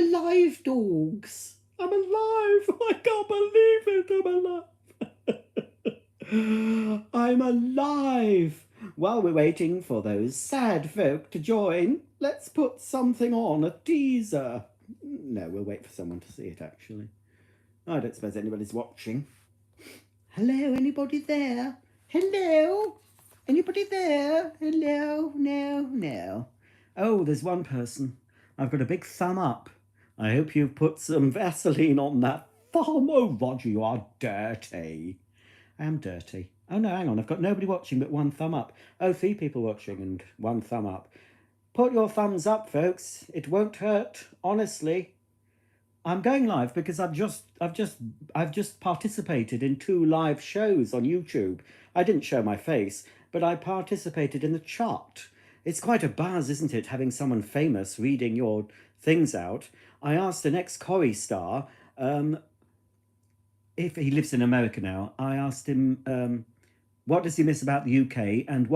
alive, dogs. I'm alive. I can't believe it. I'm alive. I'm alive. While we're waiting for those sad folk to join, let's put something on, a teaser. No, we'll wait for someone to see it, actually. I don't suppose anybody's watching. Hello, anybody there? Hello? Anybody there? Hello? No. Oh, there's one person. I've got a big thumb up. I hope you've put some Vaseline on that thumb. Oh, Roger, you are dirty. I am dirty. Oh, no, hang on. I've got nobody watching but one thumb up. Oh, 3 people watching and one thumb up. Put your thumbs up, folks. It won't hurt, honestly. I'm going live because I've just participated in 2 live shows on YouTube. I didn't show my face, but I participated in the chart. It's quite a buzz, isn't it, having someone famous reading your things out. I asked an ex-Corrie star, if he lives in America now, I asked him, what does he miss about the UK and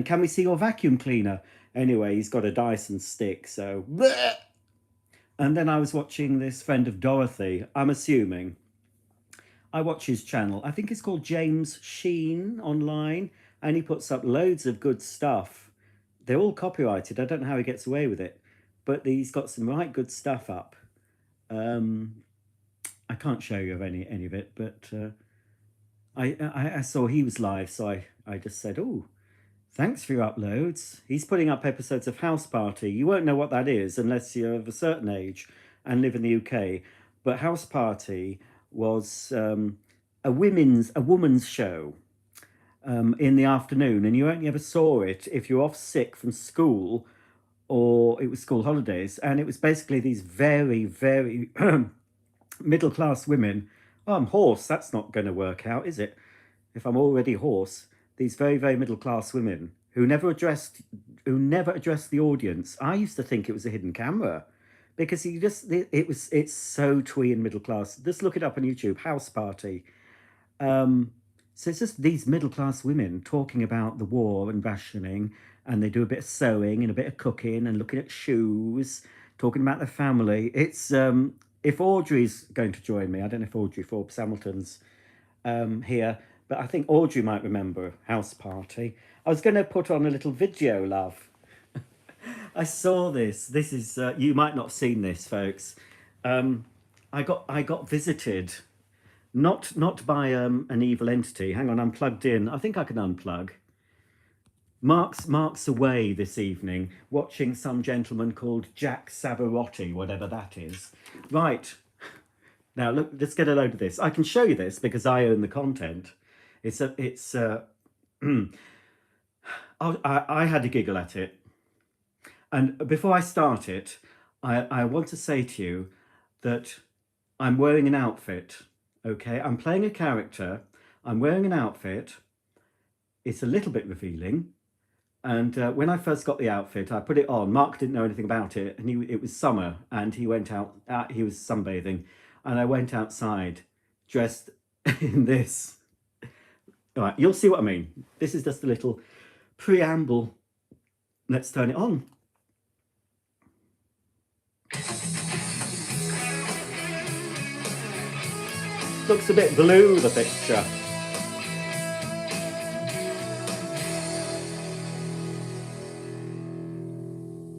can we see your vacuum cleaner? Anyway, he's got a Dyson stick, so... Bleh! And then I was watching this friend of Dorothy, I'm assuming. I watch his channel. I think it's called James Sheen online, and he puts up loads of good stuff. They're all copyrighted. I don't know how he gets away with it, but he's got some right good stuff up. I can't show you any of it, but I saw he was live, so I just said, oh, thanks for your uploads. He's putting up episodes of House Party. You won't know what that is unless you're of a certain age and live in the UK. But House Party was a woman's show in the afternoon, and you only ever saw it if you're off sick from school or it was school holidays. And it was basically these very, very middle-class women. Oh, I'm hoarse. That's not going to work out, is it? If I'm already hoarse. These very, very middle-class women who never addressed the audience. I used to think it was a hidden camera because it's so twee and middle class. Just look it up on YouTube, House Party. So it's just these middle-class women talking about the war and rationing, and they do a bit of sewing and a bit of cooking and looking at shoes, talking about their family. It's if Audrey's going to join me, I don't know if Audrey Forbes Hamilton's here, but I think Audrey might remember House Party. I was going to put on a little video, love. I saw this. This is you might not have seen this, folks. I got visited, not by an evil entity. Hang on, I'm plugged in. I think I can unplug. Mark's away this evening, watching some gentleman called Jack Savarotti, whatever that is. Right. Now look, let's get a load of this. I can show you this because I own the content. I had a giggle at it. And before I start it, I want to say to you that I'm wearing an outfit, okay? I'm playing a character, I'm wearing an outfit. It's a little bit revealing. And when I first got the outfit, I put it on. Mark didn't know anything about it, and it was summer, and he went out, he was sunbathing, and I went outside dressed in this. All right, you'll see what I mean. This is just a little preamble. Let's turn it on. Looks a bit blue, the picture.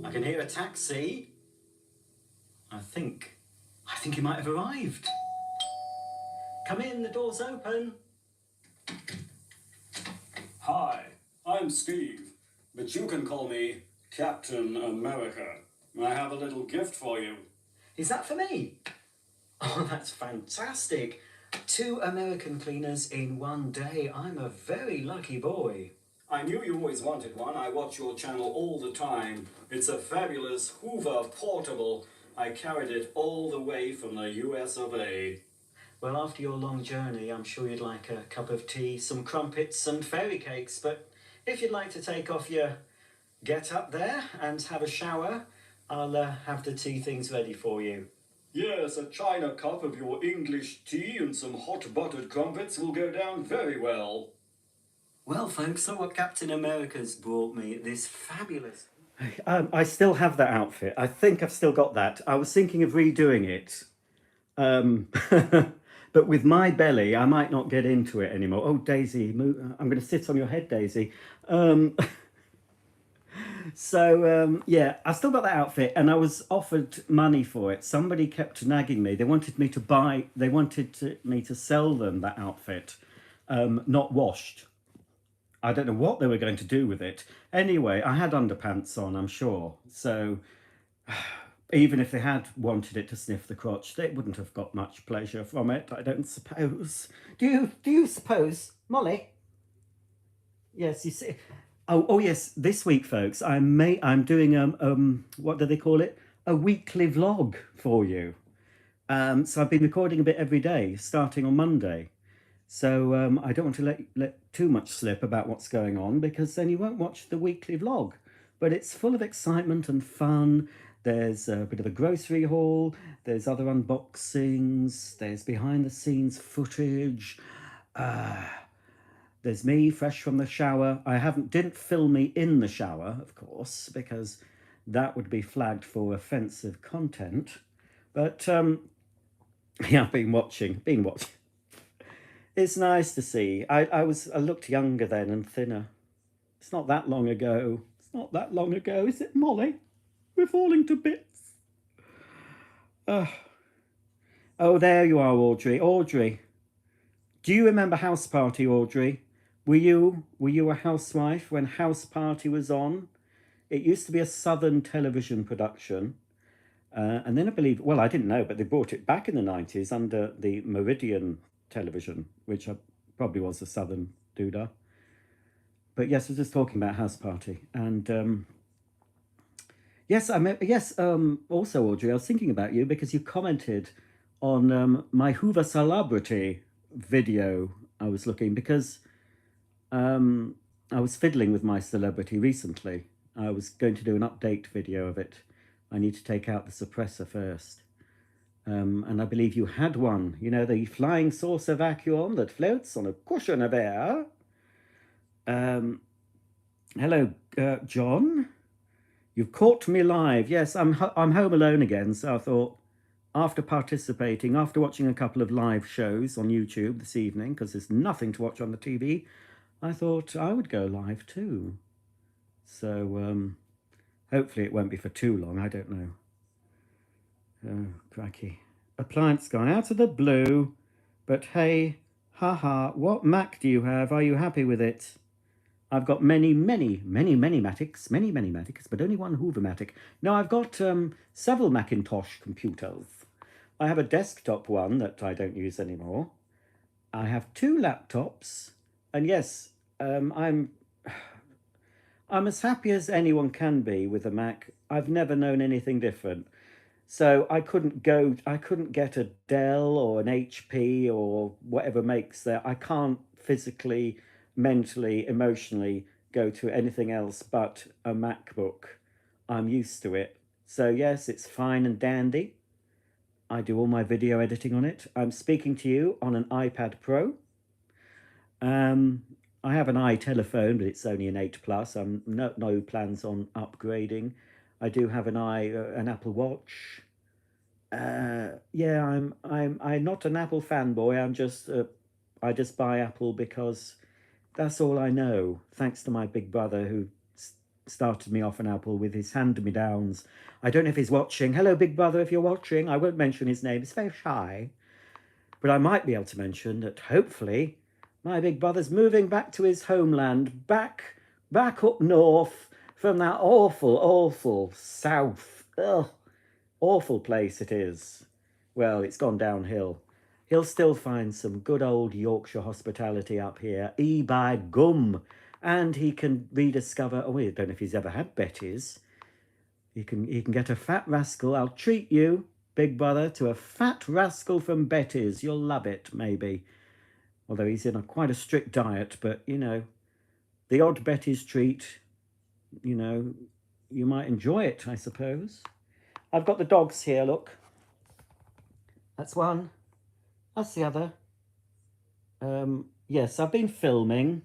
I can hear a taxi. I think he might have arrived. Come in, the door's open. Hi, I'm Steve, but you can call me Captain America. I have a little gift for you. Is that for me? Oh, that's fantastic. 2 American cleaners in one day. I'm a very lucky boy. I knew you always wanted one. I watch your channel all the time. It's a fabulous Hoover portable. I carried it all the way from the US of A. Well, after your long journey, I'm sure you'd like a cup of tea, some crumpets and fairy cakes, but if you'd like to take off your get up there and have a shower, I'll have the tea things ready for you. Yes, a china cup of your English tea and some hot buttered crumpets will go down very well. Well, folks, look what Captain America's brought me, this fabulous... I still have that outfit. I think I've still got that. I was thinking of redoing it. Um, but with my belly, I might not get into it anymore. Oh, Daisy, I'm going to sit on your head, Daisy. Um, yeah, I've still got that outfit, and I was offered money for it. Somebody kept nagging me. They wanted me to buy. They wanted me to sell them that outfit, not washed. I don't know what they were going to do with it. Anyway, I had underpants on, I'm sure. So even if they had wanted it to sniff the crotch, they wouldn't have got much pleasure from it, I don't suppose. Do you suppose, Molly? Yes, you see. Oh yes, this week, folks, I'm doing what do they call it? A weekly vlog for you. So I've been recording a bit every day, starting on Monday. So I don't want to let too much slip about what's going on, because then you won't watch the weekly vlog. But it's full of excitement and fun. There's a bit of a grocery haul. There's other unboxings. There's behind the scenes footage. There's me fresh from the shower. I didn't film me in the shower, of course, because that would be flagged for offensive content. But yeah, I've been watching. It's nice to see. I looked younger then and thinner. It's not that long ago. It's not that long ago, is it, Molly? We're falling to bits. Oh, there you are, Audrey. Audrey, do you remember House Party, Audrey? Were you a housewife when House Party was on? It used to be a Southern television production. And then I believe, well, I didn't know, but they brought it back in the 90s under the Meridian television, which probably was a Southern doodah. But yes, I was just talking about House Party. And yes, also, Audrey, I was thinking about you because you commented on my Hoover Celebrity video I was looking, because I was fiddling with my celebrity recently. I was going to do an update video of it. I need to take out the suppressor first. And I believe you had one. You know, the flying saucer vacuum that floats on a cushion of air. Hello, John. You've caught me live. Yes, I'm home alone again, so I thought, after watching a couple of live shows on YouTube this evening, because there's nothing to watch on the TV, I thought I would go live too. So hopefully it won't be for too long. I don't know. Oh, cracky. Appliance guy out of the blue. But hey, haha, what Mac do you have? Are you happy with it? I've got many Matics, but only one Hoover-Matic. No, I've got several Macintosh computers. I have a desktop one that I don't use anymore. I have two laptops, and yes, I'm as happy as anyone can be with a Mac. I've never known anything different. So I couldn't get a Dell or an HP or whatever makes there. I can't physically, mentally, emotionally go to anything else but a MacBook. I'm used to it. So yes, it's fine and dandy. I do all my video editing on it. I'm speaking to you on an iPad Pro. I have an iTelephone, but it's only an 8 Plus. I'm no plans on upgrading. I do have an Apple Watch. Yeah, I'm not an Apple fanboy. I just buy Apple because that's all I know. Thanks to my big brother who started me off on Apple with his hand-me-downs. I don't know if he's watching. Hello, big brother, if you're watching. I won't mention his name. He's very shy. But I might be able to mention that hopefully my big brother's moving back to his homeland, back up north from that awful south. Ugh, awful place it is. Well, it's gone downhill. He'll still find some good old Yorkshire hospitality up here, by gum. And he can rediscover, oh, I don't know if he's ever had Betty's. He can get a fat rascal. I'll treat you, big brother, to a fat rascal from Betty's. You'll love it, maybe. Although he's in quite a strict diet, but, you know, the odd Betty's treat, you know, you might enjoy it, I suppose. I've got the dogs here, look. That's one. That's the other. Yes, I've been filming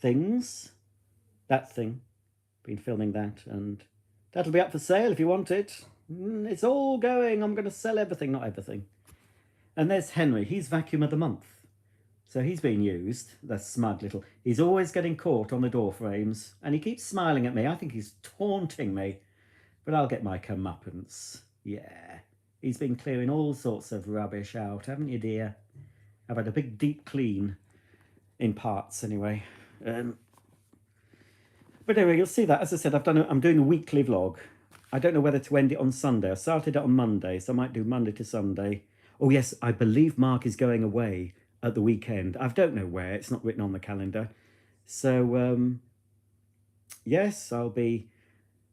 things. that thing. Been filming that, and that'll be up for sale if you want it. It's all going. I'm going to sell everything, not everything. And there's Henry. He's Vacuum of the Month. So he's being used, the smug little... He's always getting caught on the door frames, and he keeps smiling at me. I think he's taunting me, but I'll get my comeuppance. Yeah. He's been clearing all sorts of rubbish out, haven't you, dear? I've had a big, deep clean, in parts anyway. But anyway, you'll see that. As I said, I'm doing a weekly vlog. I don't know whether to end it on Sunday. I started it on Monday, so I might do Monday to Sunday. Oh, yes, I believe Mark is going away at the weekend. I don't know where. It's not written on the calendar. So, yes, I'll be,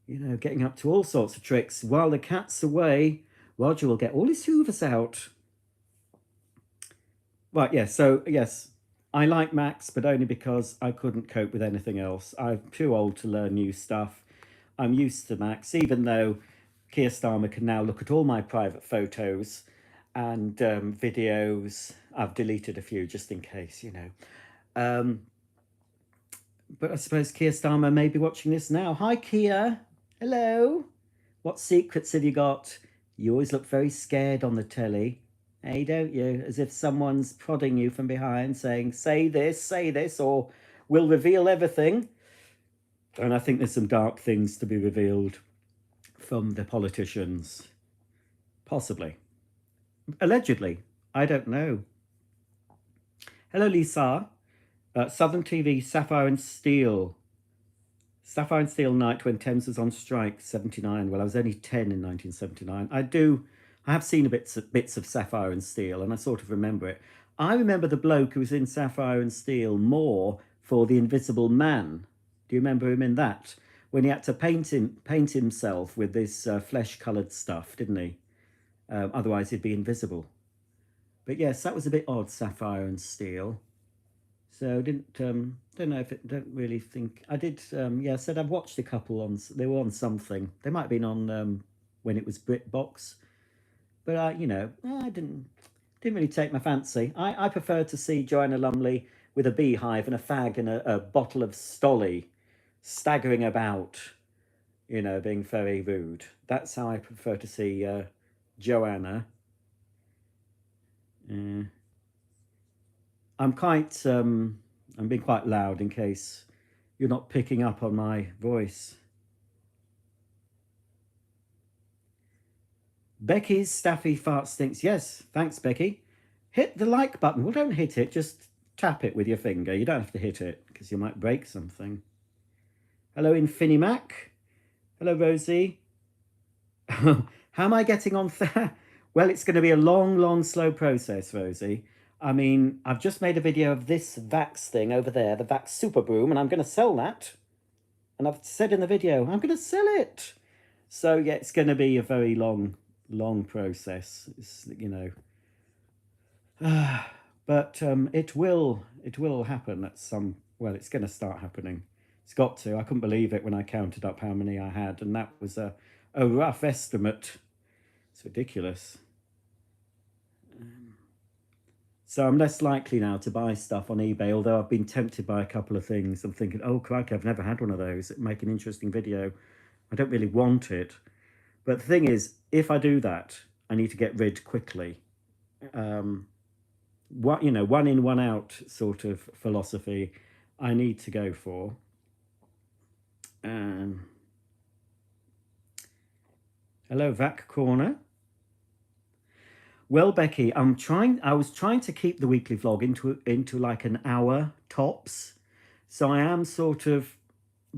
getting up to all sorts of tricks. While the cat's away, Roger will get all his hoovers out. Right, yes, so, yes, I like Macs, but only because I couldn't cope with anything else. I'm too old to learn new stuff. I'm used to Macs, even though Keir Starmer can now look at all my private photos and videos. I've deleted a few just in case, But I suppose Keir Starmer may be watching this now. Hi, Keir. Hello. What secrets have you got? You always look very scared on the telly. Hey, don't you? As if someone's prodding you from behind, saying, say this, or we'll reveal everything. And I think there's some dark things to be revealed from the politicians. Possibly. Allegedly. I don't know. Hello, Lisa. Southern TV, Sapphire and Steel. Sapphire and Steel night when Thames was on strike, 79. Well, I was only 10 in 1979. I have seen bits of Sapphire and Steel, and I sort of remember it. I remember the bloke who was in Sapphire and Steel more for The Invisible Man. Do you remember him in that? When he had to paint himself with this flesh-coloured stuff, didn't he? Otherwise, he'd be invisible. But yes, that was a bit odd, Sapphire and Steel. So don't know if it, don't really think, I did, yeah, I said I've watched a couple they were on something. They might have been on when it was BritBox. But, I didn't really take my fancy. I prefer to see Joanna Lumley with a beehive and a fag and a bottle of Stolly staggering about, being very rude. That's how I prefer to see Joanna. I'm being quite loud in case you're not picking up on my voice. Becky's Staffy Fart Stinks. Yes, thanks, Becky. Hit the like button. Well, don't hit it. Just tap it with your finger. You don't have to hit it because you might break something. Hello, Infinimac. Hello, Rosie. How am I getting on? Well, it's going to be a long, long, slow process, Rosie. I mean, I've just made a video of this Vax thing over there, the Vax Super Broom, and I'm going to sell that. And I've said in the video, I'm going to sell it. So, yeah, it's going to be a very long process. It's, but it will happen at some... Well, it's going to start happening. It's got to. I couldn't believe it when I counted up how many I had, and that was a rough estimate. It's ridiculous. So I'm less likely now to buy stuff on eBay, although I've been tempted by a couple of things. I'm thinking, oh, crikey, I've never had one of those. It'd make an interesting video. I don't really want it. But the thing is, if I do that, I need to get rid quickly. One in, one out sort of philosophy I need to go for. Hello, Vac Corner. Well, Becky, I was trying to keep the weekly vlog into like an hour tops. So I am sort of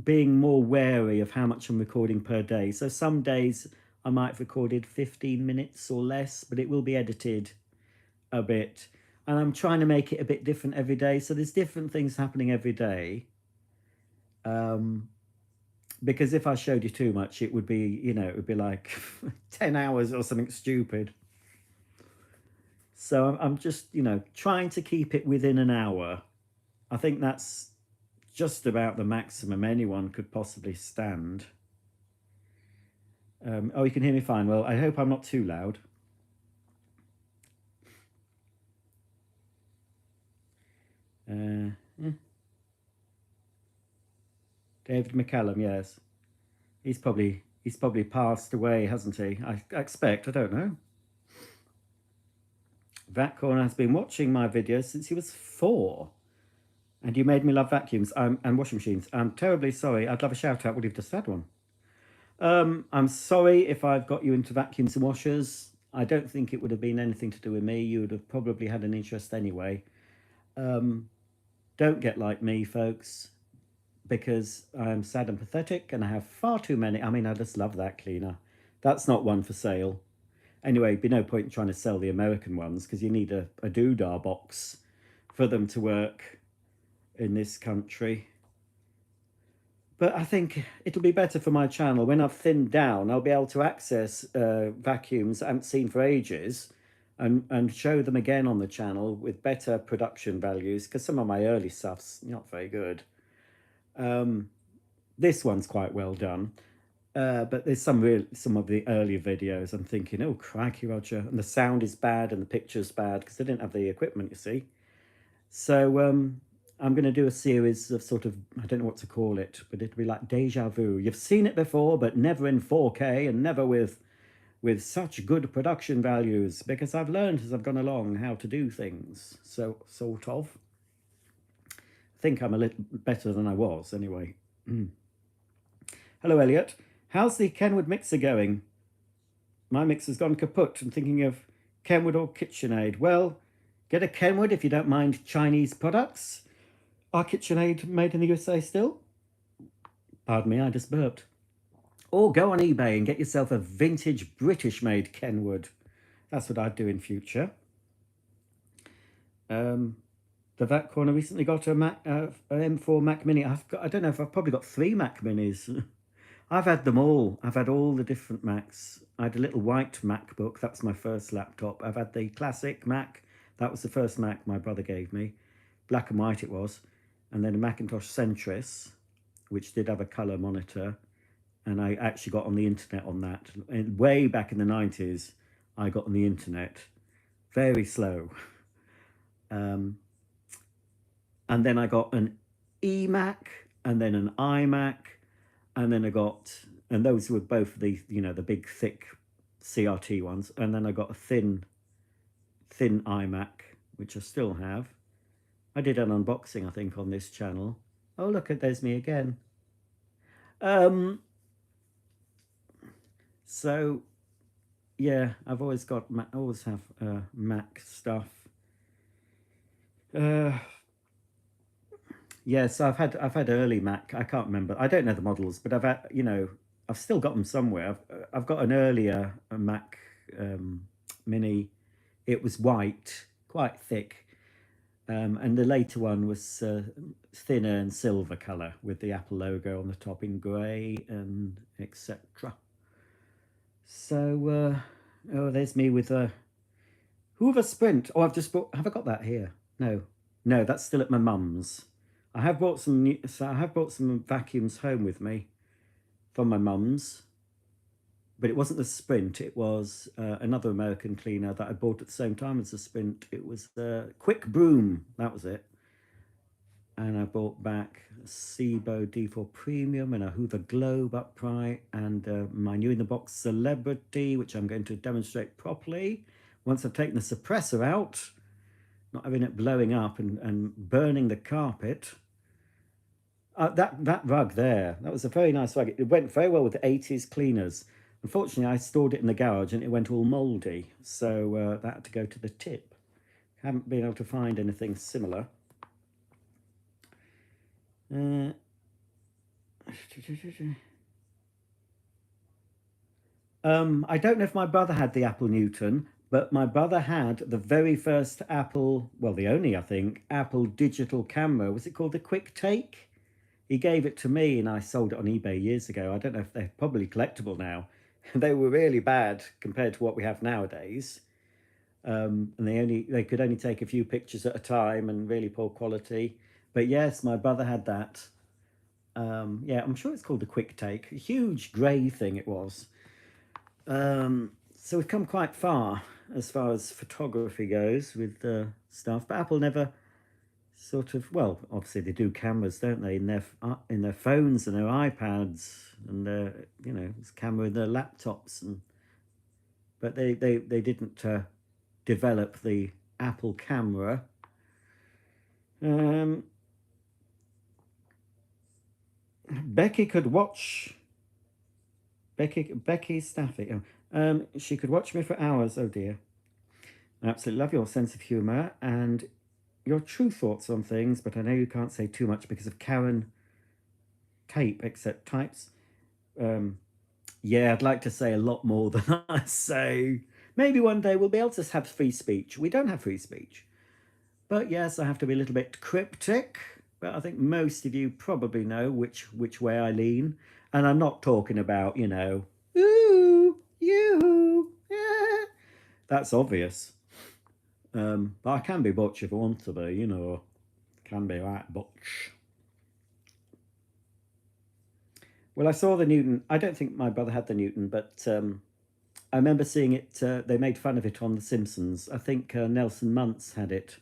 being more wary of how much I'm recording per day. So some days I might have recorded 15 minutes or less, but it will be edited a bit. And I'm trying to make it a bit different every day. So there's different things happening every day. Because if I showed you too much, it would be, it would be like 10 hours or something stupid. So I'm just, trying to keep it within an hour. I think that's just about the maximum anyone could possibly stand. Oh, you can hear me fine. Well, I hope I'm not too loud. David McCallum, yes. He's probably passed away, hasn't he? I expect. I don't know. Vatcorn has been watching my videos since he was 4. And you made me love vacuums and washing machines. I'm terribly sorry. I'd love a shout out. Would you've just had one? I'm sorry if I've got you into vacuums and washers. I don't think it would have been anything to do with me. You would have probably had an interest anyway. Don't get like me, folks, because I am sad and pathetic and I have far too many. I mean, I just love that cleaner. That's not one for sale. Anyway, be no point in trying to sell the American ones because you need a doodah box for them to work in this country. But I think it'll be better for my channel. When I've thinned down, I'll be able to access vacuums I haven't seen for ages and show them again on the channel with better production values, because some of my early stuff's not very good. This one's quite well done. But there's some of the earlier videos I'm thinking, oh, crikey, Roger. And the sound is bad and the picture's bad because they didn't have the equipment, you see. So I'm going to do a series of sort of, I don't know what to call it, but it'll be like deja vu. You've seen it before, but never in 4K and never with such good production values, because I've learned as I've gone along how to do things. So, sort of. I think I'm a little better than I was, anyway. Hello, Elliot. How's the Kenwood mixer going? My mixer's gone kaput. I'm thinking of Kenwood or KitchenAid. Well, get a Kenwood if you don't mind Chinese products. Are KitchenAid made in the USA still? Pardon me, I just burped. Or go on eBay and get yourself a vintage British-made Kenwood. That's what I'd do in future. The Vat Corner recently got a M4 Mac Mini. I don't know if I've probably got 3 Mac Minis. I've had them all. I've had all the different Macs. I had a little white MacBook. That's my first laptop. I've had the classic Mac. That was the first Mac my brother gave me. Black and white it was. And then a Macintosh Centris, which did have a colour monitor. And I actually got on the internet on that. And way back in the 90s, I got on the internet. Very slow. And then I got an eMac, and then an iMac, and then I got, and those were both the, the big thick CRT ones. And then I got a thin iMac, which I still have. I did an unboxing, I think, on this channel. Oh, look, there's me again. So, yeah, I've always got, always have Mac stuff. Yes, I've had early Mac. I can't remember. I don't know the models, but I've had, I've still got them somewhere. I've got an earlier Mac Mini. It was white, quite thick, and the later one was thinner and silver color with the Apple logo on the top in grey and etc. So, oh, there's me with a Hoover Sprint. Oh, I've just bought. Have I got that here? No, that's still at my mum's. I have brought some vacuums home with me from my mum's, but it wasn't the Sprint. It was another American cleaner that I bought at the same time as the Sprint. It was the Quick Broom. That was it. And I bought back a Sebo D4 Premium and a Hoover Globe upright and my new in the box Celebrity, which I'm going to demonstrate properly once I've taken the suppressor out, not having it blowing up and burning the carpet. That rug there, that was a very nice rug. It went very well with the 80s cleaners. Unfortunately, I stored it in the garage and it went all mouldy, so that had to go to the tip. Haven't been able to find anything similar. I don't know if my brother had the Apple Newton, but my brother had the very first Apple, well, the only, I think, Apple digital camera. Was it called the Quick Take? He gave it to me and I sold it on eBay years ago. I don't know if they're probably collectible now. They were really bad compared to what we have nowadays. And they could only take a few pictures at a time and really poor quality. But yes, my brother had that. Yeah, I'm sure it's called the Quick Take. A huge grey thing it was. So we've come quite far as photography goes with stuff. But Apple never sort of, well, obviously they do cameras, don't they, in their phones and their iPads and their, there's camera in their laptops, and but they didn't develop the Apple camera. Um, Becky could watch Becky Staffy. She could watch me for hours. Oh dear. I absolutely love your sense of humour and your true thoughts on things, but I know you can't say too much because of Karen Tape, except types. Yeah, I'd like to say a lot more than I say. Maybe one day we'll be able to have free speech. We don't have free speech. But yes, I have to be a little bit cryptic. But I think most of you probably know which way I lean. And I'm not talking about, ooh, you, yeah. That's obvious. But I can be butch if I want to be, Can be right butch. Well, I saw the Newton. I don't think my brother had the Newton, but I remember seeing it. They made fun of it on The Simpsons. I think Nelson Muntz had it.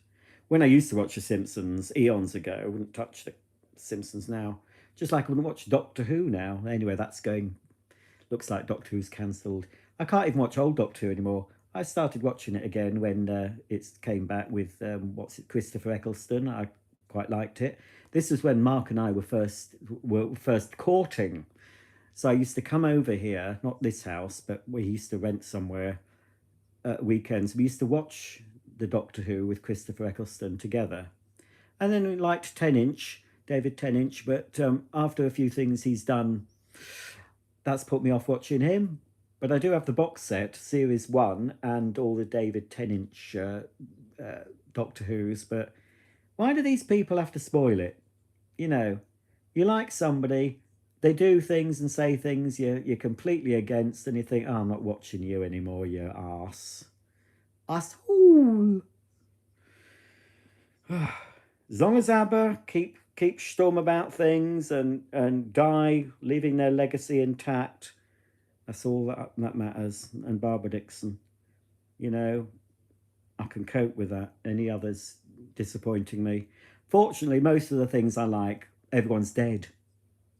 When I used to watch The Simpsons eons ago, I wouldn't touch The Simpsons now. Just like I wouldn't watch Doctor Who now. Anyway, that's going. Looks like Doctor Who's cancelled. I can't even watch old Doctor Who anymore. I started watching it again when it came back with Christopher Eccleston. I quite liked it. This was when Mark and I were first courting. So I used to come over here, not this house, but we used to rent somewhere at weekends. We used to watch the Doctor Who with Christopher Eccleston together. And then we liked 10-inch, David Tennant, but after a few things he's done, that's put me off watching him. But I do have the box set, Series 1, and all the David Tennant Doctor Who's. But why do these people have to spoil it? You like somebody, they do things and say things you're completely against, and you think, I'm not watching you anymore, you arse. Asshole. As long as ABBA keep storm about things and die, leaving their legacy intact, that's all that matters. And Barbara Dixon, I can cope with that. Any others disappointing me? Fortunately, most of the things I like, everyone's dead.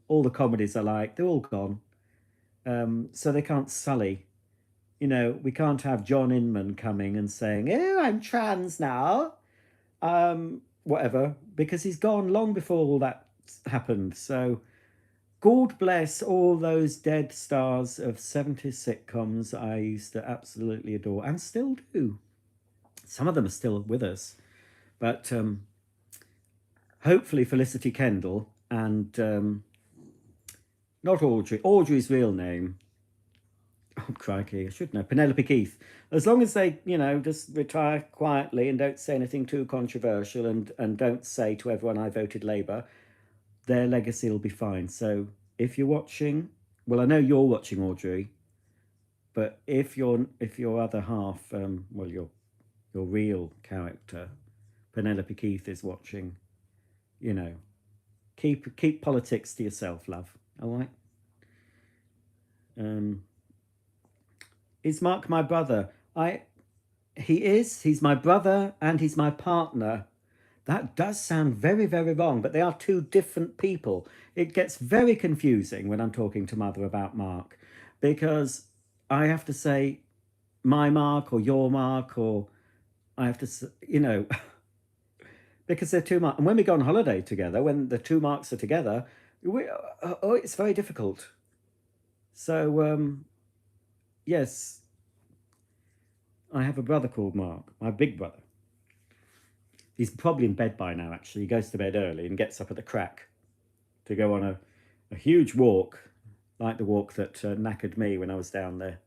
All the comedies I like, they're all gone. So they can't sully. We can't have John Inman coming and saying, oh, I'm trans now. Whatever, because he's gone long before all that happened. So God bless all those dead stars of 70s sitcoms I used to absolutely adore and still do. Some of them are still with us. But hopefully Felicity Kendall and not Audrey. Audrey's real name. Oh, crikey, I should know. Penelope Keith. As long as they, just retire quietly and don't say anything too controversial and don't say to everyone I voted Labour, their legacy will be fine. So if you're watching, well, I know you're watching, Audrey, but if your other half, your real character, Penelope Keith, is watching, keep politics to yourself, love. All right. Is Mark my brother? He is. He's my brother and he's my partner. That does sound very, very wrong, but they are two different people. It gets very confusing when I'm talking to Mother about Mark, because I have to say my Mark or your Mark, or I have to, because they're two Marks. And when we go on holiday together, when the two Marks are together, it's very difficult. So, yes, I have a brother called Mark, my big brother. He's probably in bed by now, actually. He goes to bed early and gets up at the crack to go on a huge walk, like the walk that knackered me when I was down there.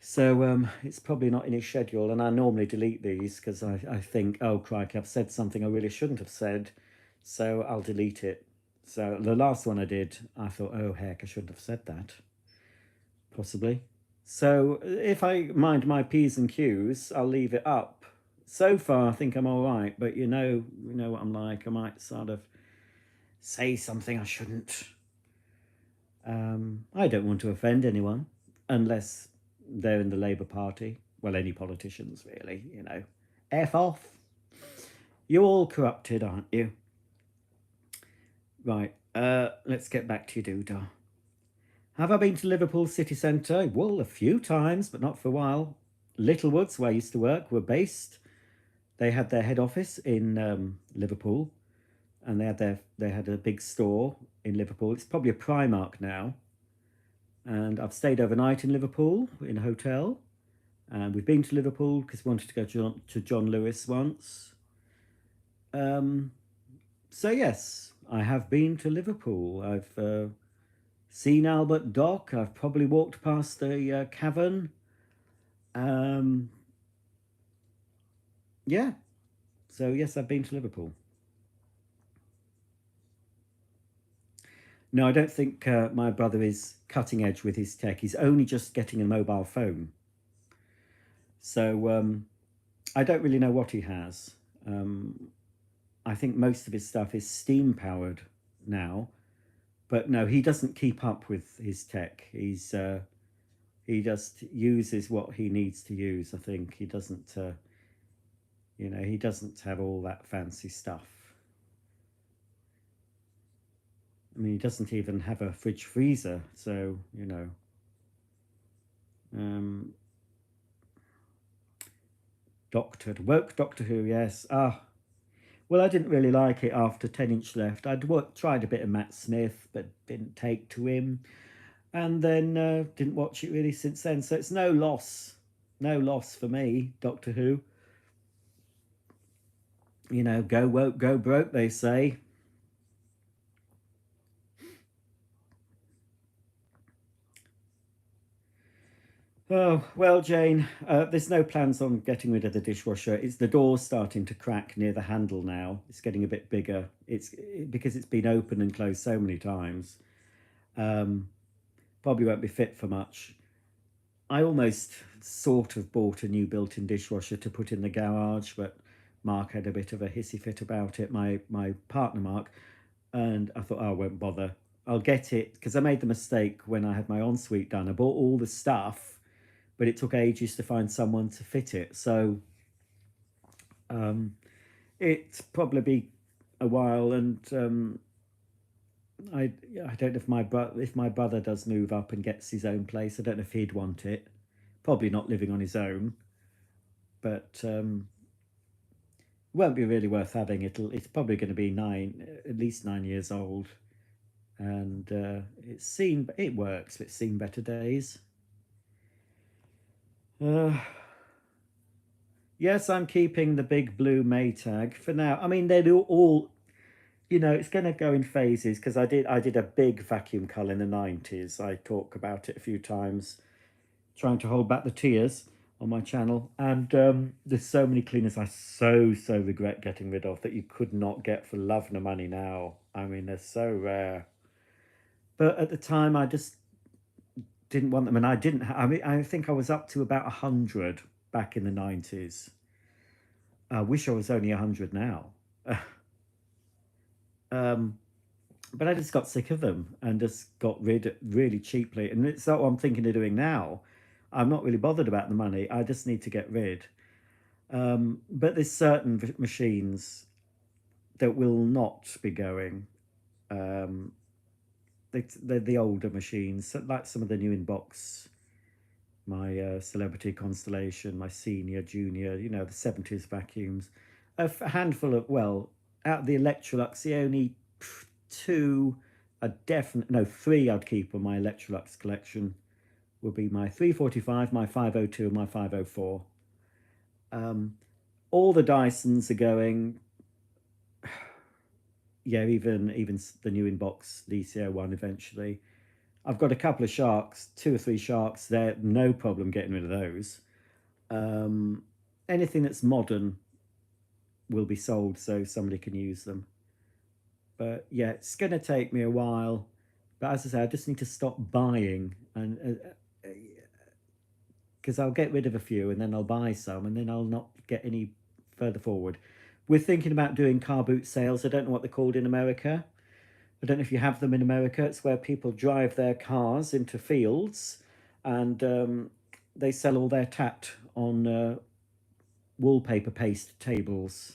So it's probably not in his schedule, and I normally delete these because I think, oh, crikey, I've said something I really shouldn't have said, so I'll delete it. So the last one I did, I thought, oh, heck, I shouldn't have said that, possibly. So if I mind my P's and Q's, I'll leave it up. So far, I think I'm all right, but you know what I'm like. I might sort of say something I shouldn't. I don't want to offend anyone, unless they're in the Labour Party. Well, any politicians, really, F off. You're all corrupted, aren't you? Right, let's get back to your doodah. Have I been to Liverpool city centre? Well, a few times, but not for a while. Littlewoods, where I used to work, were based. They had their head office in Liverpool, and they had a big store in Liverpool. It's probably a Primark now. And I've stayed overnight in Liverpool in a hotel. And we've been to Liverpool because we wanted to go to John Lewis once. Um, so yes, I have been to Liverpool. I've seen Albert Dock. I've probably walked past the cavern. Um, yeah. So yes, I've been to Liverpool. No, I don't think my brother is cutting edge with his tech. He's only just getting a mobile phone. So I don't really know what he has. Um, I think most of his stuff is steam powered now. But no, he doesn't keep up with his tech. He just uses what he needs to use. I think he doesn't. He doesn't have all that fancy stuff. I mean, he doesn't even have a fridge freezer. So um, woke Doctor Who. Yes. Ah, well, I didn't really like it after 10-inch left. Tried a bit of Matt Smith, but didn't take to him, and then didn't watch it really since then. So it's no loss for me. Doctor Who. Go woke, go broke, they say. Oh, well, Jane, there's no plans on getting rid of the dishwasher. It's the door's starting to crack near the handle now. It's getting a bit bigger. Because it's been open and closed so many times. Um, Probably won't be fit for much. I almost sort of bought a new built-in dishwasher to put in the garage, but Mark had a bit of a hissy fit about it. My partner Mark, and I thought, oh, I won't bother. I'll get it because I made the mistake when I had my ensuite done. I bought all the stuff, but it took ages to find someone to fit it. So um, it's probably be a while, and I I don't know if my brother does move up and gets his own place. I don't know if he'd want it. Probably not living on his own, but won't be really worth having. It's probably going to be at least 9 years old, and it works. But it's seen better days. Uh, yes, I'm keeping the big blue Maytag for now. I mean, they're all it's going to go in phases because I did a big vacuum cull in the 90s. I talk about it a few times, trying to hold back the tears on my channel. And there's so many cleaners I so regret getting rid of that you could not get for love nor money now. I mean, they're so rare. But at the time, I just didn't want them, and I didn't. I mean, I think I was up to about 100 back in the 90s. I wish I was only 100 now. um, but I just got sick of them and just got rid really cheaply. And it's not what I'm thinking of doing now. I'm not really bothered about the money. I just need to get rid. But there's certain machines that will not be going. Um, they're the older machines, like some of the new inbox, my Celebrity Constellation, my Senior, Junior, the 70s vacuums. A handful of, well, out of the Electrolux, the only two no, three I'd keep on my Electrolux collection would be my 345, my 502, and my 504. Um, all the Dysons are going. Yeah, even the new inbox DC01 eventually. I've got a couple of Sharks, two or three Sharks. They're no problem getting rid of those. Um, Anything that's modern will be sold so somebody can use them. But yeah, it's going to take me a while. But as I say, I just need to stop buying, and because I'll get rid of a few and then I'll buy some and then I'll not get any further forward. We're thinking about doing car boot sales. I don't know what they're called in America. I don't know if you have them in America. It's where people drive their cars into fields and they sell all their tat on wallpaper paste tables.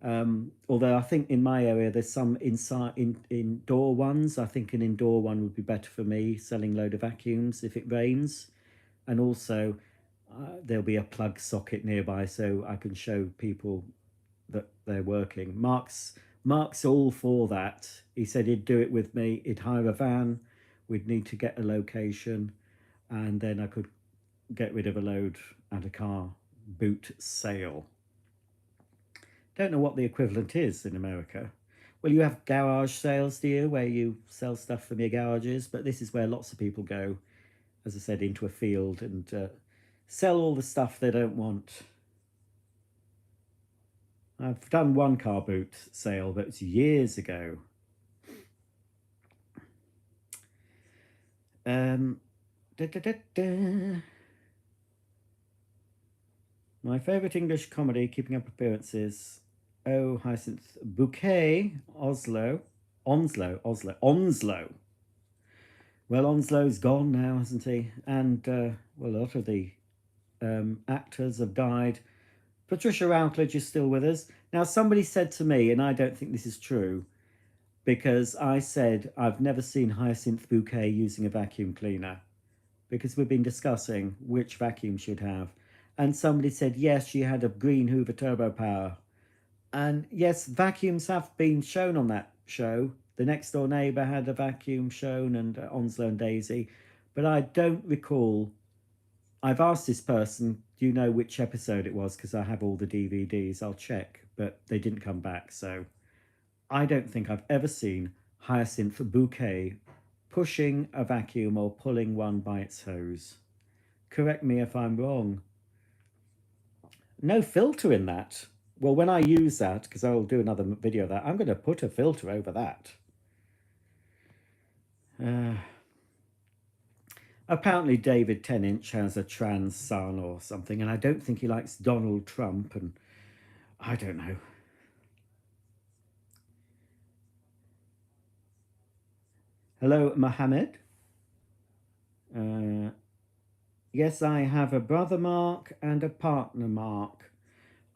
Although I think in my area there's some indoor ones. I think an indoor one would be better for me, selling load of vacuums if it rains. And also there'll be a plug socket nearby so I can show people that they're working. Mark's all for that. He said he'd do it with me. He'd hire a van. We'd need to get a location, and then I could get rid of a load at a car boot sale. Don't know what the equivalent is in America. Well, you have garage sales, do you, where you sell stuff from your garages? But this is where lots of people go, as I said, into a field and sell all the stuff they don't want. I've done one car boot sale, but it's years ago. Da, da, da, da. My favourite English comedy, keeping up appearances. Oh, Hyacinth Bouquet, Onslow. Well, Onslow's gone now, hasn't he? And, well, a lot of the actors have died. Patricia Routledge is still with us. Now, somebody said to me, and I don't think this is true, because I said I've never seen Hyacinth Bouquet using a vacuum cleaner, because we've been discussing which vacuum she'd have. And somebody said, yes, she had a green Hoover Turbo Power. And yes, vacuums have been shown on that show. The Next Door Neighbour had a vacuum shown, and Onslow and Daisy. But I don't recall. I've asked this person, do you know which episode it was? Because I have all the DVDs. I'll check. But they didn't come back. So I don't think I've ever seen Hyacinth Bouquet pushing a vacuum or pulling one by its hose. Correct me if I'm wrong. No filter in that. Well, when I use that, because I'll do another video of that, I'm going to put a filter over that. Apparently David Tennant has a trans son or something, and I don't think he likes Donald Trump, and I don't know. Hello, Mohammed. Yes, I have a brother Mark and a partner Mark.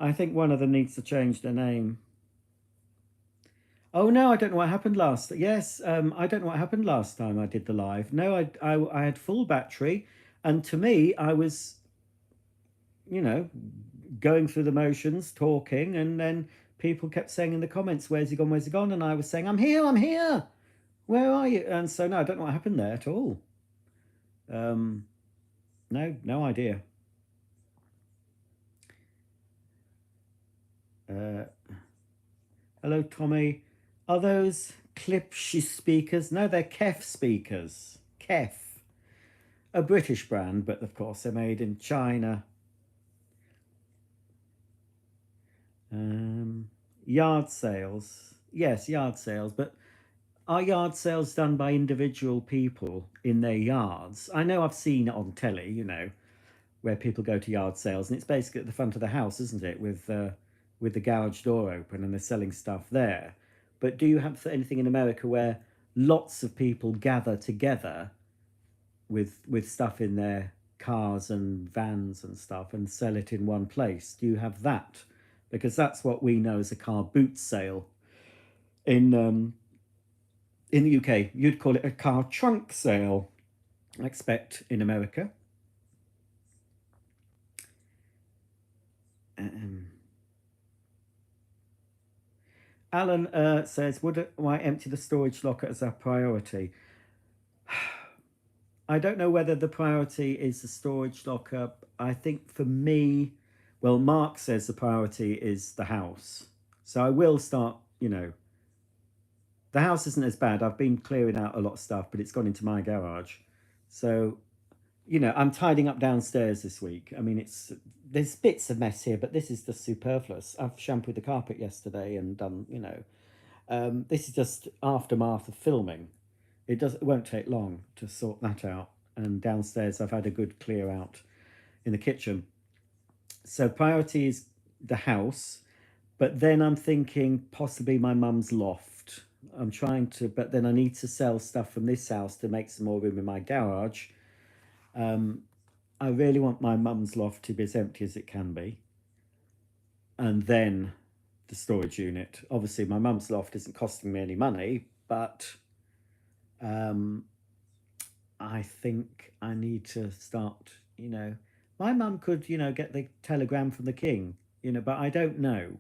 I think one of them needs to change their name. Oh no, I don't know what happened last. Yes, I don't know what happened last time I did the live. No, I had full battery, and to me, I was, you know, going through the motions, talking, and then people kept saying in the comments, "Where's he gone? Where's he gone?" And I was saying, "I'm here, I'm here. Where are you?" And so no, I don't know what happened there at all. No idea. Hello, Tommy. Are those Klipsch speakers? No, they're Kef speakers. Kef. A British brand, but of course they're made in China. Yard sales. Yes, yard sales. But are yard sales done by individual people in their yards? I know I've seen it on telly, you know, where people go to yard sales, and it's basically at the front of the house, isn't it, with the garage door open, and they're selling stuff there. But do you have anything in America where lots of people gather together with stuff in their cars and vans and stuff and sell it in one place? Do you have that? Because that's what we know as a car boot sale. In the UK, you'd call it a car trunk sale, I expect, in America. Alan says, would I empty the storage locker as a priority? I don't know whether the priority is the storage locker. I think for me, well, Mark says the priority is the house. So I will start, you know, the house isn't as bad. I've been clearing out a lot of stuff, but it's gone into my garage. So, you know, I'm tidying up downstairs this week. I mean, there's bits of mess here, but this is just superfluous. I've shampooed the carpet yesterday and done, you know, this is just aftermath of filming. It won't take long to sort that out. And downstairs, I've had a good clear out in the kitchen. So priority is the house, but then I'm thinking possibly my mum's loft. I'm trying to, but then I need to sell stuff from this house to make some more room in my garage. I really want my mum's loft to be as empty as it can be. And then the storage unit. Obviously, my mum's loft isn't costing me any money, but um, I think I need to start, my mum could, get the telegram from the king, but I don't know.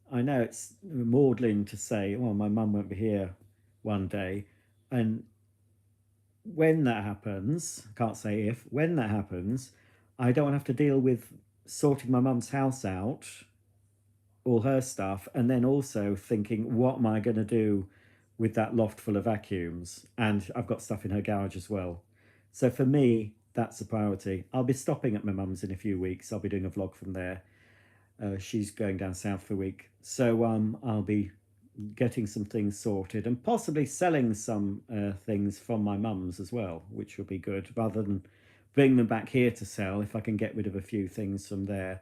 I know it's maudlin to say, well, my mum won't be here one day. And when that happens, I can't say if, when that happens, I don't have to deal with sorting my mum's house out, all her stuff, and then also thinking, what am I going to do with that loft full of vacuums? And I've got stuff in her garage as well. So for me, that's a priority. I'll be stopping at my mum's in a few weeks. I'll be doing a vlog from there. She's going down south for a week. So I'll be getting some things sorted and possibly selling some things from my mum's as well, which will be good, rather than bring them back here to sell. If I can get rid of a few things from there.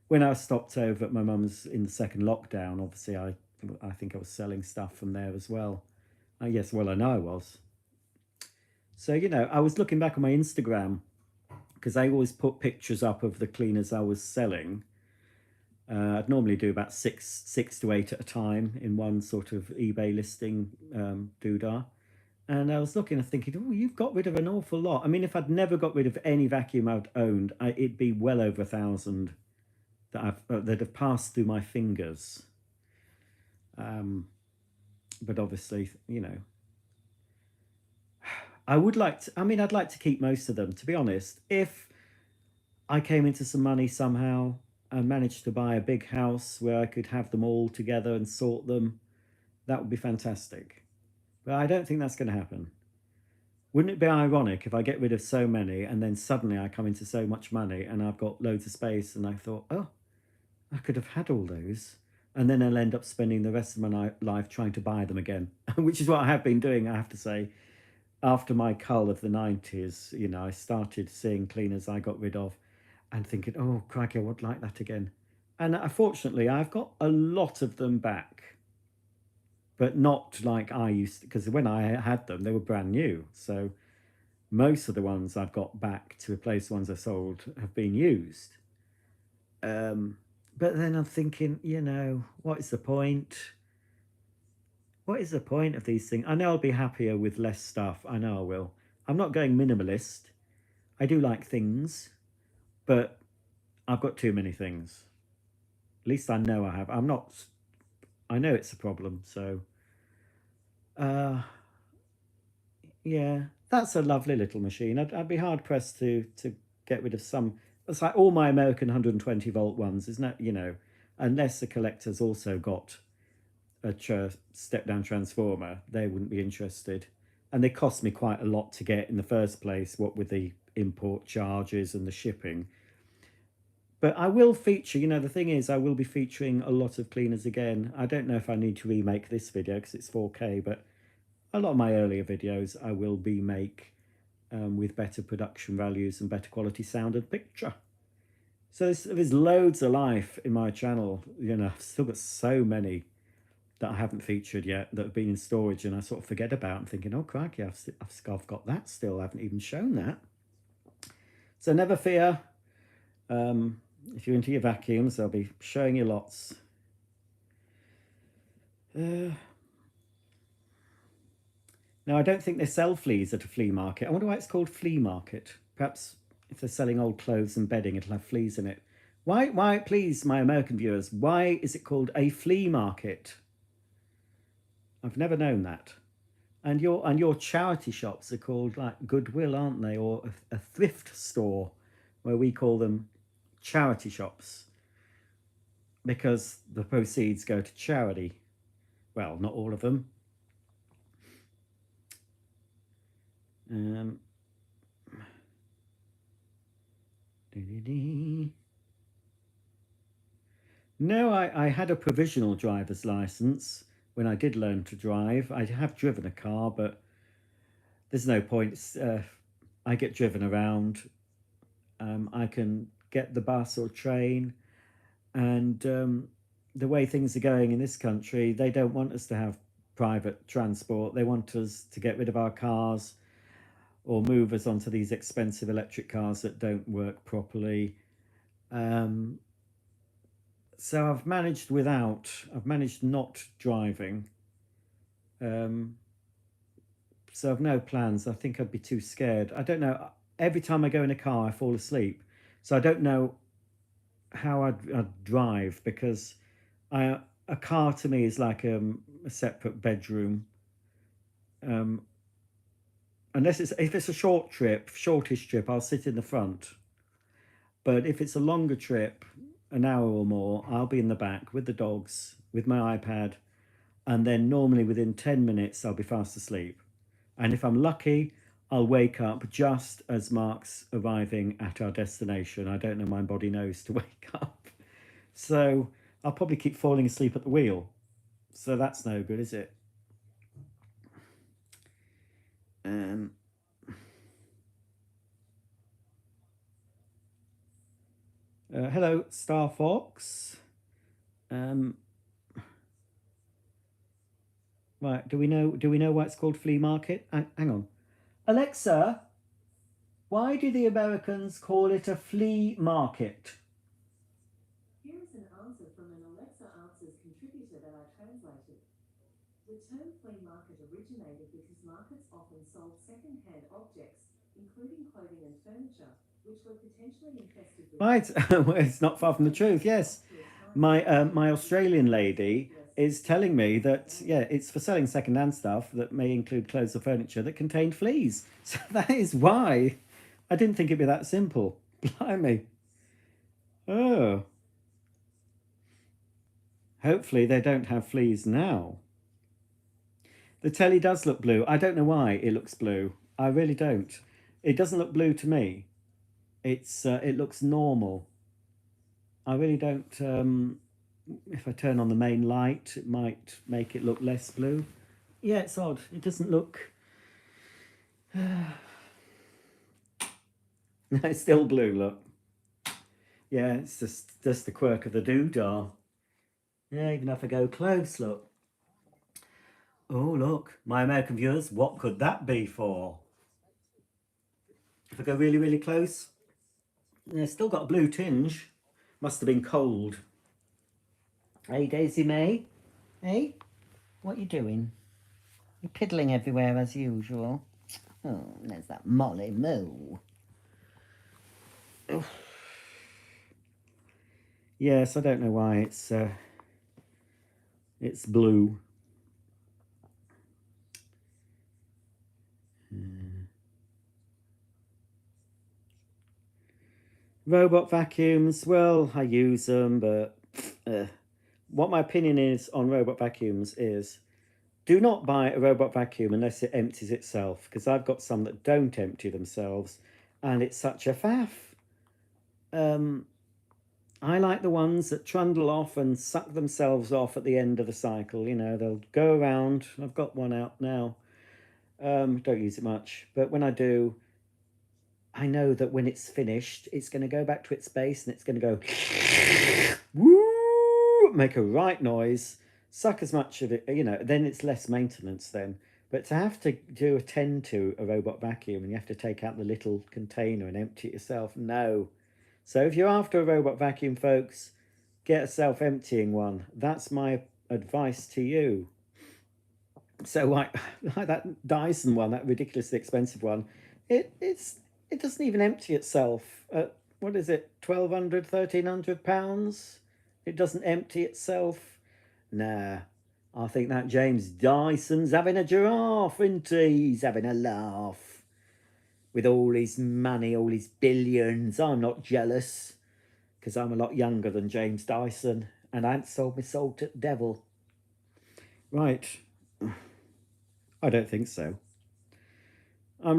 When I stopped over at my mum's in the second lockdown, obviously I think I was selling stuff from there as well. Yes, well, I know I was. So, I was looking back on my Instagram because I always put pictures up of the cleaners I was selling. I'd normally do about six to eight at a time in one sort of eBay listing doodah. And I was looking and thinking, oh, you've got rid of an awful lot. I mean, if I'd never got rid of any vacuum I'd owned, it'd be well over 1,000 that have passed through my fingers. But obviously, I would like to, I'd like to keep most of them, to be honest. If I came into some money somehow and managed to buy a big house where I could have them all together and sort them, that would be fantastic. But I don't think that's going to happen. Wouldn't it be ironic if I get rid of so many and then suddenly I come into so much money and I've got loads of space and I thought, oh, I could have had all those. And then I'll end up spending the rest of my life trying to buy them again, which is what I have been doing, I have to say. After my cull of the 90s, I started seeing cleaners I got rid of and thinking, oh, crikey, I would like that again. And fortunately, I've got a lot of them back, but not like I used to, because when I had them, they were brand new. So most of the ones I've got back to replace the ones I sold have been used. But then I'm thinking, what is the point? What is the point of these things? I know I'll be happier with less stuff. I know I will. I'm not going minimalist. I do like things, but I've got too many things. At least I know I have. I know it's a problem. So, yeah, that's a lovely little machine. I'd be hard pressed to get rid of some. It's like all my American 120 volt ones, isn't it? Unless the collector's also got a step down transformer, they wouldn't be interested. And they cost me quite a lot to get in the first place, what with the import charges and the shipping. But I will feature, the thing is, I will be featuring a lot of cleaners again. I don't know if I need to remake this video because it's 4K, but a lot of my earlier videos I will remake with better production values and better quality sound and picture. So there's loads of life in my channel. I've still got so many that I haven't featured yet that have been in storage, and I sort of forget about and thinking, oh crikey, I've got that still. I haven't even shown that. So never fear. If you're into your vacuums, I'll be showing you lots. Now, I don't think they sell fleas at a flea market. I wonder why it's called flea market. Perhaps if they're selling old clothes and bedding, it'll have fleas in it. Why, please, my American viewers, why is it called a flea market? I've never known that. And your charity shops are called like Goodwill, aren't they? Or a thrift store, where we call them charity shops, because the proceeds go to charity. Well, not all of them. No, I had a provisional driver's license when I did learn to drive. I have driven a car, but there's no point. I get driven around. I can get the bus or train, and the way things are going in this country, they don't want us to have private transport. They want us to get rid of our cars or move us onto these expensive electric cars that don't work properly. So I've managed without. I've managed not driving. Um, so I've no plans. I think I'd be too scared. I don't know. Every time I go in a car, I fall asleep. So I don't know how I'd drive because I a car to me is like a separate bedroom. Um, unless it's if it's a shortish trip, I'll sit in the front. But if it's a longer trip, an hour or more, I'll be in the back with the dogs, with my iPad, and then normally within 10 minutes I'll be fast asleep. And if I'm lucky, I'll wake up just as Mark's arriving at our destination. I don't know, my body knows to wake up. So I'll probably keep falling asleep at the wheel. So that's no good, is it? Um, Hello, Star Fox. Um, right, do we know why it's called flea market? Hang on. Alexa, why do the Americans call it a flea market? Here is an answer from an Alexa Answers contributor that I translated. The term flea market originated because markets often sold second-hand objects, including clothing and furniture, which were potentially infested with Right, well, it's not far from the truth. Yes, my Australian lady is telling me that it's for selling second-hand stuff that may include clothes or furniture that contained fleas. So that is why. I didn't think it'd be that simple. Blimey. Oh, hopefully they don't have fleas now. The telly does look blue. I don't know why it looks blue. I really don't. It doesn't look blue to me. It looks normal. I really don't. If I turn on the main light, it might make it look less blue. Yeah, it's odd. It doesn't look. It's still blue. Look. Yeah, it's just the quirk of the doodah. Yeah, even if I go close, look. Oh, look, my American viewers, what could that be for? If I go really, really close, it's still got a blue tinge. Must have been cold. Hey, Daisy May. Hey, what you doing? You're piddling everywhere as usual. Oh, there's that Molly Moo. Yes, I don't know why it's blue. Robot vacuums, well, I use them, but what my opinion is on robot vacuums is do not buy a robot vacuum unless it empties itself, because I've got some that don't empty themselves, and it's such a faff. I like the ones that trundle off and suck themselves off at the end of the cycle. You know, they'll go around. I've got one out now. Don't use it much, but when I do, I know that when it's finished, it's going to go back to its base and it's going to go woo, make a right noise, suck as much of it, then it's less maintenance then. But to have to attend to a robot vacuum and you have to take out the little container and empty it yourself, no. So if you're after a robot vacuum, folks, get a self-emptying one. That's my advice to you. So like that Dyson one, that ridiculously expensive one, it doesn't even empty itself at, what is it, £1,200, £1,300? It doesn't empty itself. Nah, I think that James Dyson's having a giraffe, isn't he? He's having a laugh. With all his money, all his billions. I'm not jealous, because I'm a lot younger than James Dyson, and I haven't sold my soul to the devil. Right. I don't think so. I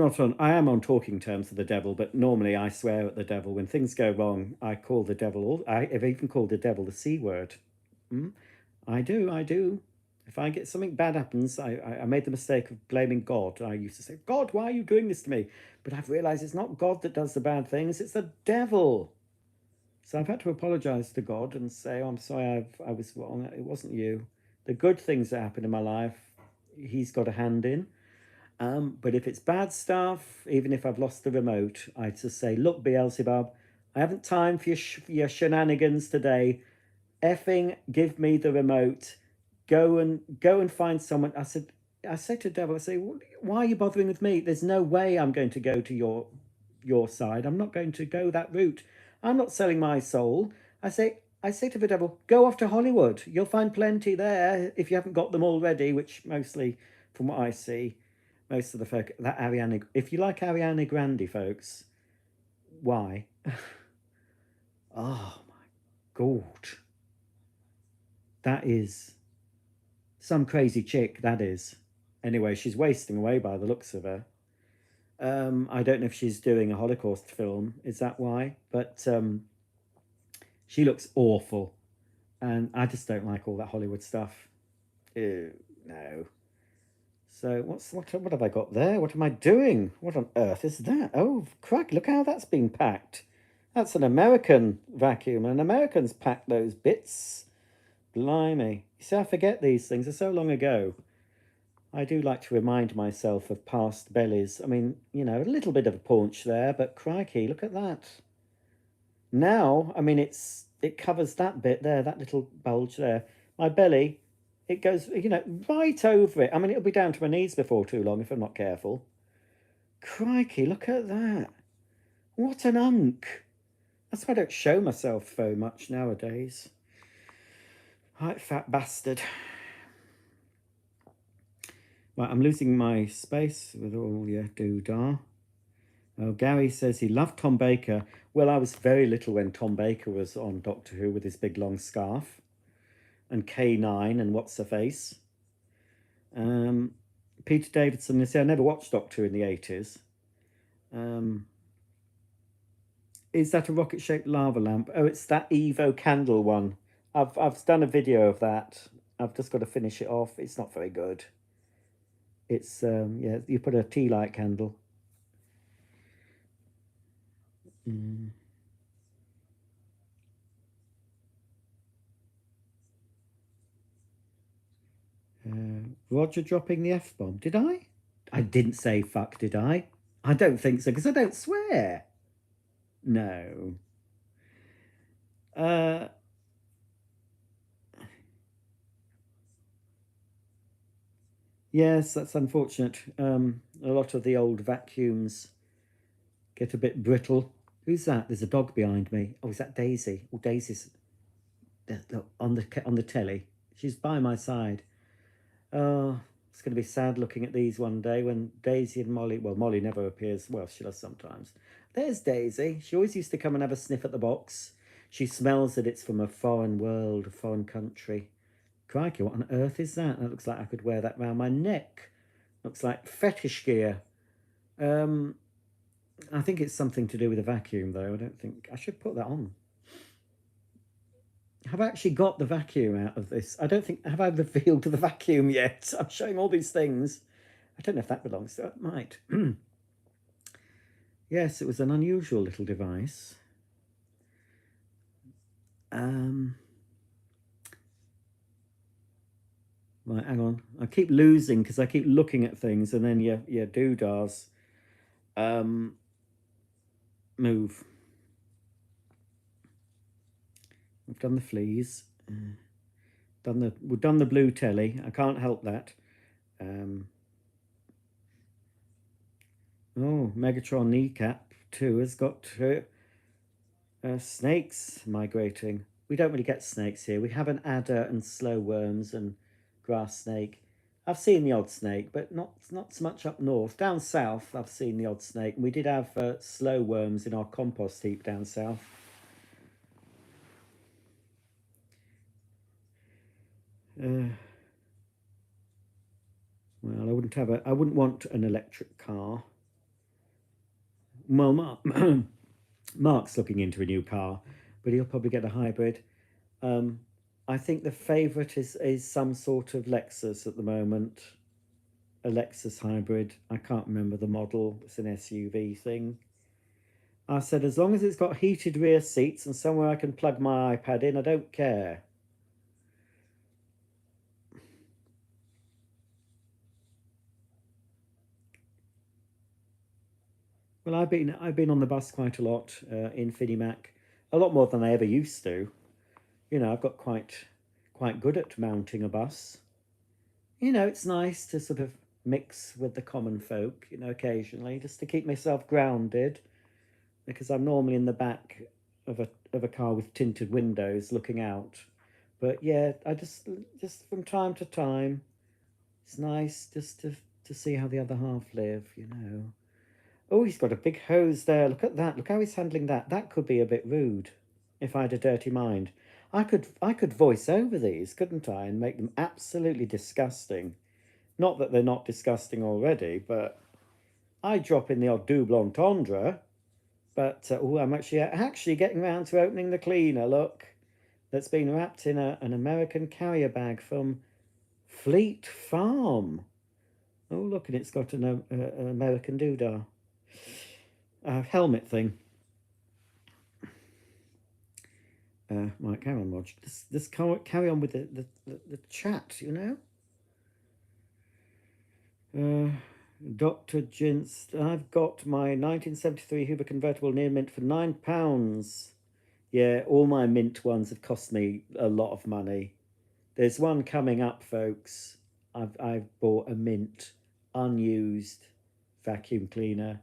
am on talking terms with the devil, but normally I swear at the devil. When things go wrong, I call the devil, I've even called the devil the C word. I do. If I get something bad happens, I made the mistake of blaming God. I used to say, God, why are you doing this to me? But I've realized it's not God that does the bad things, it's the devil. So I've had to apologize to God and say, oh, I'm sorry, I was wrong. It wasn't you. The good things that happen in my life, he's got a hand in. But if it's bad stuff, even if I've lost the remote, I just say, look, Beelzebub, I haven't time for your shenanigans today. effing give me the remote. Go and find someone. I said to Devil, I say, why are you bothering with me? There's no way I'm going to go to your side. I'm not going to go that route. I'm not selling my soul. I say to the Devil, go off to Hollywood. You'll find plenty there if you haven't got them already, which mostly, from what I see, most of the folk, that Ariana, if you like Ariana Grande, folks, why? Oh my God. That is some crazy chick, that is. Anyway, she's wasting away by the looks of her. I don't know if she's doing a Holocaust film. Is that why? But she looks awful. And I just don't like all that Hollywood stuff. Ew, no. So what have I got there? What am I doing? What on earth is that? Oh, crack, look how that's been packed. That's an American vacuum, and Americans pack those bits. Blimey. You see, I forget these things. They're so long ago. I do like to remind myself of past bellies. I mean, you know, a little bit of a paunch there, but crikey, look at that. Now, I mean, it covers that bit there, that little bulge there. My belly, it goes, you know, right over it. I mean, it'll be down to my knees before too long if I'm not careful. Crikey, look at that. What an unk. That's why I don't show myself very much nowadays. Right, fat bastard. Right, I'm losing my space with all your doodah. Oh, Gary says he loved Tom Baker. Well, I was very little when Tom Baker was on Doctor Who with his big long scarf. And K9 and What's Her Face. Peter Davidson, they say I never watched Doctor Who in the 80s. Is that a rocket-shaped lava lamp? Oh, it's that Evo candle one. I've done a video of that. I've just got to finish it off. It's not very good. It's yeah, you put a tea light candle. Roger dropping the F-bomb. Did I? I didn't say fuck, did I? I don't think so, because I don't swear. No. Yes, that's unfortunate. A lot of the old vacuums get a bit brittle. Who's that? There's a dog behind me. Oh, is that Daisy? Oh, Daisy's on the telly. She's by my side. Oh, it's going to be sad looking at these one day when Daisy and Molly... Well, Molly never appears. Well, she does sometimes. There's Daisy. She always used to come and have a sniff at the box. She smells that it's from a foreign world, a foreign country. Crikey, what on earth is that? That looks like I could wear that round my neck. Looks like fetish gear. I think it's something to do with a vacuum, though. I don't think... I should put that on. Have I actually got the vacuum out of this? I don't think... Have I revealed the vacuum yet? I'm showing all these things. I don't know if that belongs to... It might. Yes, it was an unusual little device. Right, hang on. I keep losing because I keep looking at things and then your doodahs move. We've done the fleas. We've done the blue telly. I can't help that. Oh, Megatron Kneecap 2 has got snakes migrating. We don't really get snakes here. We have an adder and slow worms and grass snake. I've seen the odd snake, but not so much up north. Down south, I've seen the odd snake. We did have slow worms in our compost heap down south. Well, I wouldn't want an electric car. Well, Mark's looking into a new car, but he'll probably get a hybrid. I think the favourite is some sort of Lexus at the moment. A Lexus hybrid. I can't remember the model. It's an SUV thing. I said, as long as it's got heated rear seats and somewhere I can plug my iPad in, I don't care. Well, I've been on the bus quite a lot in Finimac, a lot more than I ever used to. You know, I've got quite good at mounting a bus. You know, it's nice to sort of mix with the common folk, you know, occasionally, just to keep myself grounded, because I'm normally in the back of a car with tinted windows looking out. But yeah, I just from time to time, it's nice just to see how the other half live, you know. Oh, he's got a big hose there. Look at that. Look how he's handling that. That could be a bit rude if I had a dirty mind. I could voice over these, couldn't I, and make them absolutely disgusting. Not that they're not disgusting already, but I drop in the odd double entendre. But oh, I'm actually getting round to opening the cleaner. Look, that's been wrapped in an American carrier bag from Fleet Farm. Oh, look, and it's got an American doodah helmet thing. Right, carry on, Rog. This carry on with the chat, you know. Dr. Jinst, I've got my 1973 Hoover convertible near mint for £9. Yeah, all my mint ones have cost me a lot of money. There's one coming up, folks. I've bought a mint unused vacuum cleaner.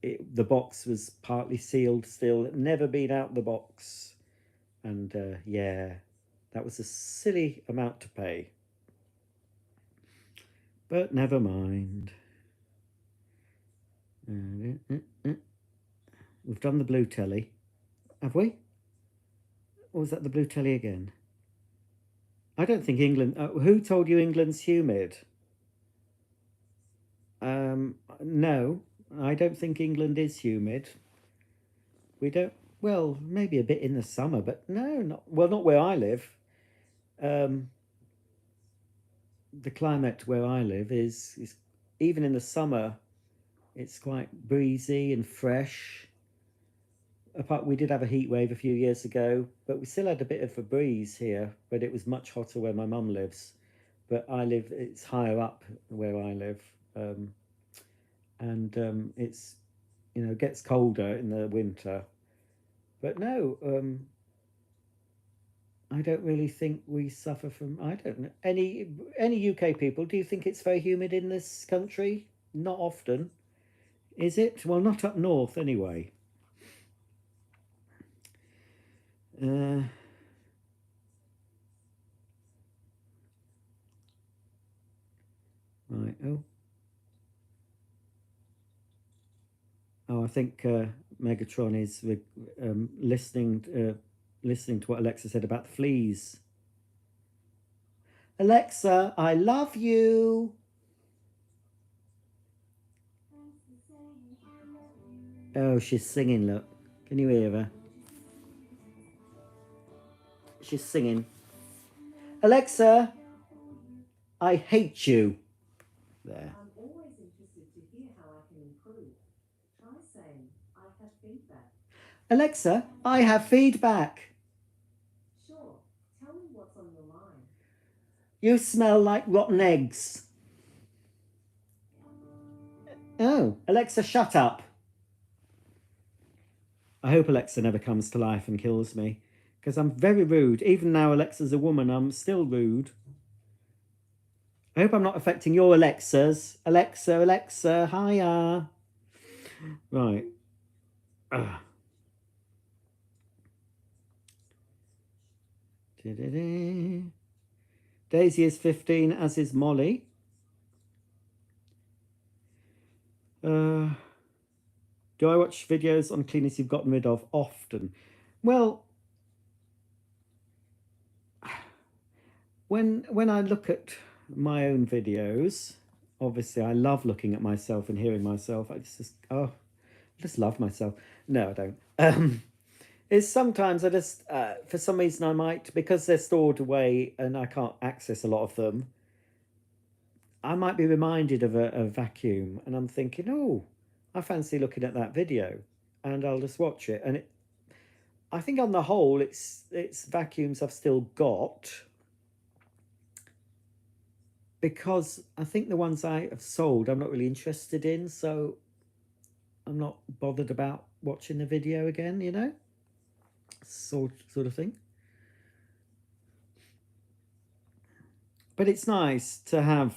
The box was partly sealed still, never been out the box. And yeah, that was a silly amount to pay. But never mind. We've done the blue telly, have we? Or was that the blue telly again? I don't think England... who told you England's humid? No, I don't think England is humid. We don't... Well, maybe a bit in the summer, but no, not where I live. The climate where I live is even in the summer, it's quite breezy and fresh. We did have a heat wave a few years ago, but we still had a bit of a breeze here, but it was much hotter where my mum lives. But it's higher up where I live. And it's, you know, gets colder in the winter. But no, I don't really think we suffer from, I don't know, any UK people, do you think it's very humid in this country? Not often. Is it? Well, not up north anyway. Right. Oh, I think Megatron is listening to what Alexa said about the fleas. Alexa, I love you. Oh, she's singing, look. Can you hear her? She's singing. Alexa, I hate you. There. I'm always interested to hear how I can improve. Try saying, I have feedback. Alexa, I have feedback. Sure, tell me what's on your mind. You smell like rotten eggs. Oh, Alexa, shut up. I hope Alexa never comes to life and kills me, because I'm very rude. Even now Alexa's a woman, I'm still rude. I hope I'm not affecting your Alexas. Alexa, hiya. Right. Daisy is 15, as is Molly. Do I watch videos on cleaners you've gotten rid of often? Well, when I look at my own videos, obviously I love looking at myself and hearing myself. I just love myself. No, I don't. Is sometimes I just, for some reason I might, because they're stored away and I can't access a lot of them, I might be reminded of a vacuum and I'm thinking, oh, I fancy looking at that video, and I'll just watch it. And I think on the whole, it's vacuums I've still got, because I think the ones I have sold I'm not really interested in, so I'm not bothered about watching the video again, you know. sort of thing. But it's nice to have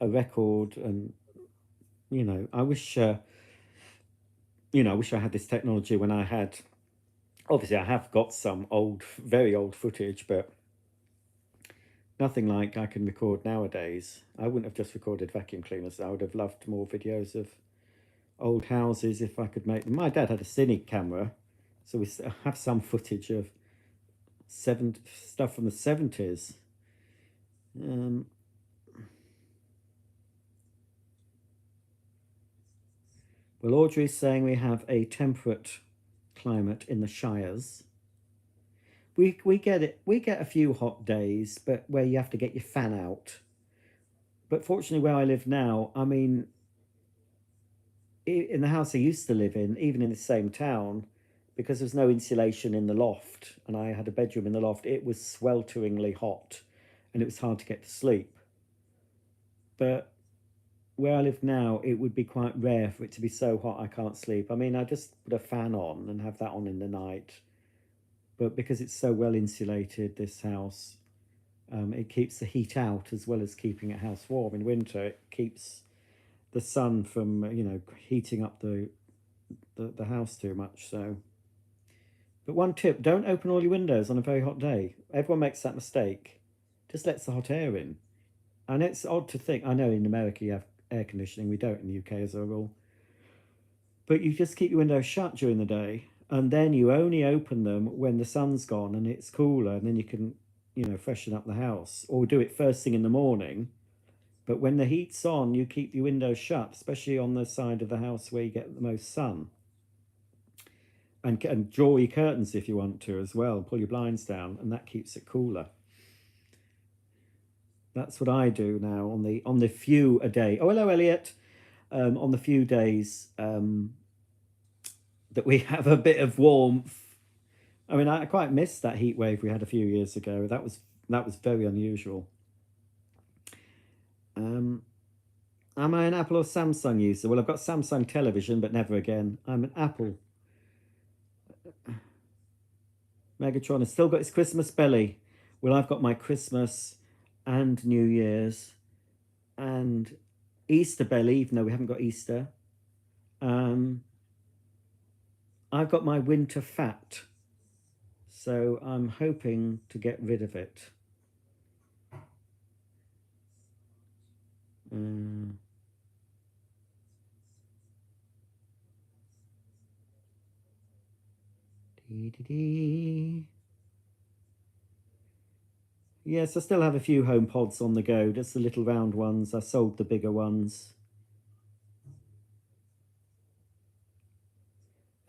a record, and I wish I wish I had this technology when I had. Obviously, I have got some very old footage, but nothing like I can record nowadays. I wouldn't have just recorded vacuum cleaners. I would have loved more videos of old houses if I could make them. My dad had a cine camera, so we have some footage of stuff from the 70s. Well, Audrey's saying we have a temperate climate in the Shires. We get it. We get a few hot days, but where you have to get your fan out. But fortunately, where I live now, I mean, in the house I used to live in, even in the same town, because there's no insulation in the loft, and I had a bedroom in the loft, it was swelteringly hot, and it was hard to get to sleep. But where I live now, it would be quite rare for it to be so hot I can't sleep. I mean, I just put a fan on and have that on in the night. But because it's so well insulated, this house, it keeps the heat out as well as keeping a house warm. In winter, it keeps the sun from, heating up the house too much. So, but one tip, don't open all your windows on a very hot day. Everyone makes that mistake. Just lets the hot air in. And it's odd to think, I know in America you have air conditioning, we don't in the UK as a rule. But you just keep your windows shut during the day, and then you only open them when the sun's gone and it's cooler, and then you can, freshen up the house, or do it first thing in the morning. But when the heat's on, you keep your windows shut, especially on the side of the house where you get the most sun. And draw your curtains if you want to as well, pull your blinds down, and that keeps it cooler. That's what I do now on the few a day. Oh, hello, Elliot. On the few days that we have a bit of warmth. I mean, I quite missed that heat wave we had a few years ago. That was very unusual. Am I an Apple or Samsung user? Well, I've got Samsung television, but never again. I'm an Apple. Megatron has still got his Christmas belly. Well, I've got my Christmas and New Year's and Easter belly, even though we haven't got Easter. I've got my winter fat, so I'm hoping to get rid of it. Yes, I still have a few HomePods on the go, just the little round ones. I sold the bigger ones.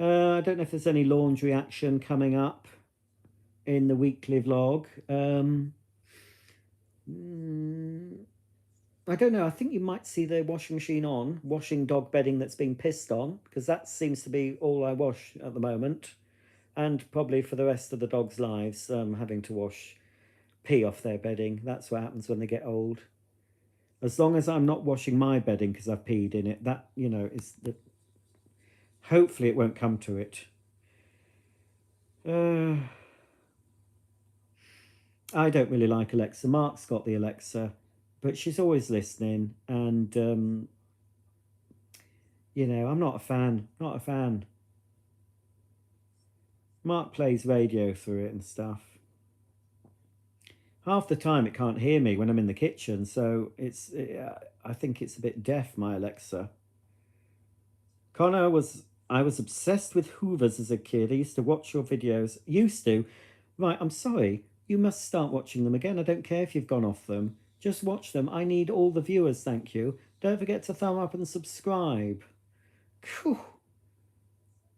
I don't know if there's any laundry action coming up in the weekly vlog. I don't know. I think you might see the washing machine on, washing dog bedding that's being pissed on, because that seems to be all I wash at the moment. And probably for the rest of the dogs' lives, having to wash pee off their bedding. That's what happens when they get old. As long as I'm not washing my bedding because I've peed in it, that, is the... Hopefully it won't come to it. I don't really like Alexa. Mark's got the Alexa, but she's always listening, and I'm not a fan. Not a fan. Mark plays radio through it and stuff. Half the time it can't hear me when I'm in the kitchen, so I think it's a bit deaf, my Alexa. Connor I was obsessed with Hoovers as a kid. I used to watch your videos. Used to? Right, I'm sorry. You must start watching them again. I don't care if you've gone off them. Just watch them. I need all the viewers, thank you. Don't forget to thumb up and subscribe. Whew.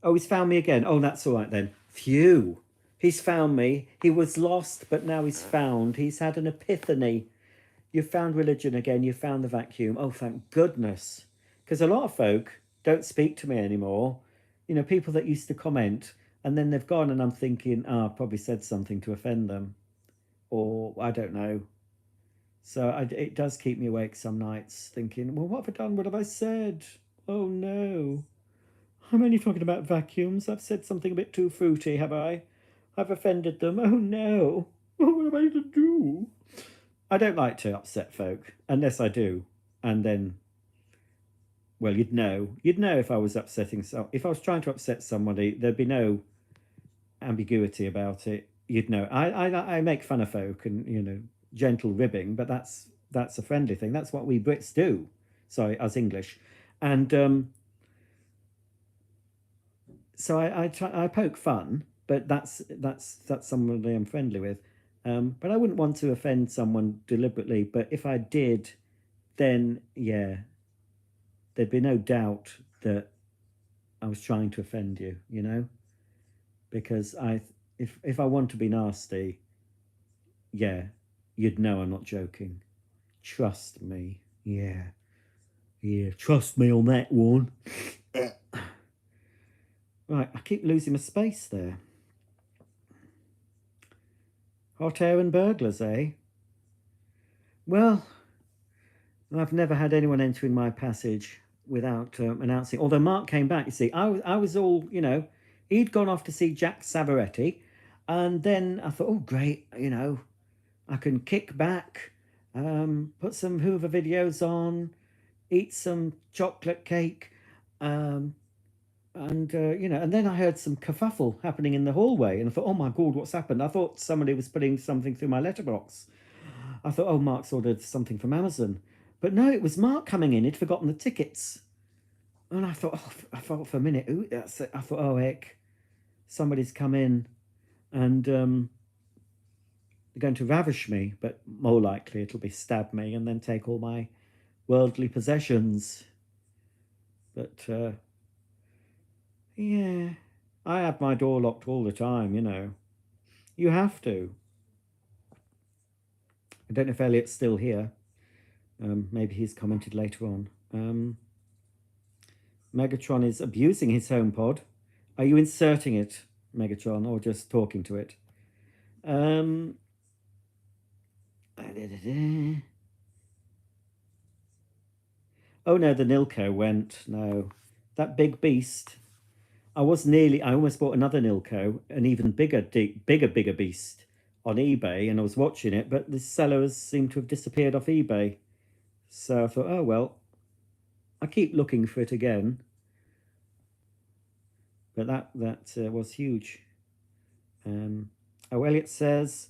Oh, he's found me again. Oh, that's all right then. Phew. He's found me. He was lost, but now he's found. He's had an epiphany. You've found religion again. You've found the vacuum. Oh, thank goodness. Because a lot of folk don't speak to me anymore. People that used to comment, and then they've gone, and I'm thinking, I probably said something to offend them. Or I don't know. So it does keep me awake some nights thinking, well, what have I done? What have I said? Oh, no. I'm only talking about vacuums. I've said something a bit too fruity, have I? I've offended them. Oh no. Oh, what am I to do? I don't like to upset folk, unless I do. And then, well, you'd know. You'd know if I was upsetting if I was trying to upset somebody, there'd be no ambiguity about it. You'd know. I make fun of folk and, gentle ribbing, but that's a friendly thing. That's what we Brits do. Sorry, us English. And so I poke fun, but that's somebody I'm friendly with. But I wouldn't want to offend someone deliberately. But if I did, then yeah, there'd be no doubt that I was trying to offend you. Because if I want to be nasty, yeah, you'd know I'm not joking. Trust me. Yeah, trust me on that one. Right, I keep losing my space there. Hot air and burglars, eh? Well, I've never had anyone entering my passage without announcing. Although Mark came back, you see, I was all, he'd gone off to see Jack Savaretti, and then I thought, oh great, I can kick back, put some Hoover videos on, eat some chocolate cake, and and then I heard some kerfuffle happening in the hallway, and I thought, oh my god, what's happened? I thought somebody was putting something through my letterbox. I thought, oh, Mark's ordered something from Amazon. But no, it was Mark coming in. He'd forgotten the tickets. And I thought, I thought for a minute, ooh, that's it. I thought, oh, heck, somebody's come in and they're going to ravish me. But more likely it'll be stab me and then take all my worldly possessions. But yeah, I have my door locked all the time, You have to. I don't know if Elliot's still here. Maybe he's commented later on. Megatron is abusing his HomePod. Are you inserting it, Megatron, or just talking to it? Oh no, the Nilco went. No, that big beast. I almost bought another Nilco, an even bigger beast on eBay, and I was watching it, but the sellers seem to have disappeared off eBay. So I thought, oh well, I keep looking for it again. But that was huge. Elliot says,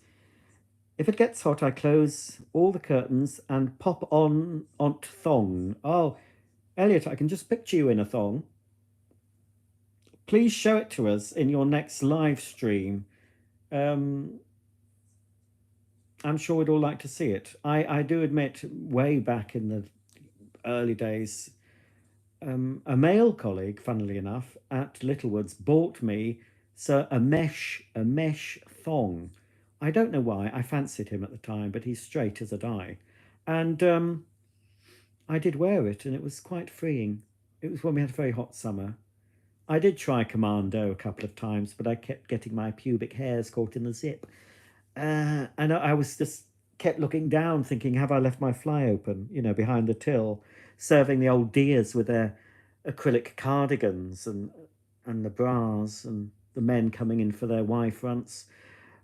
if it gets hot, I close all the curtains and pop on thong. Oh, Elliot, I can just picture you in a thong. Please show it to us in your next live stream. I'm sure we'd all like to see it. I do admit, way back in the early days, a male colleague, funnily enough, at Littlewoods bought me a mesh thong. I don't know why. I fancied him at the time, but he's straight as a die. And I did wear it, and it was quite freeing. It was when we had a very hot summer. I did try Commando a couple of times, but I kept getting my pubic hairs caught in the zip. And I was just kept looking down, thinking, have I left my fly open, behind the till, serving the old dears with their acrylic cardigans and the bras, and the men coming in for their Y fronts.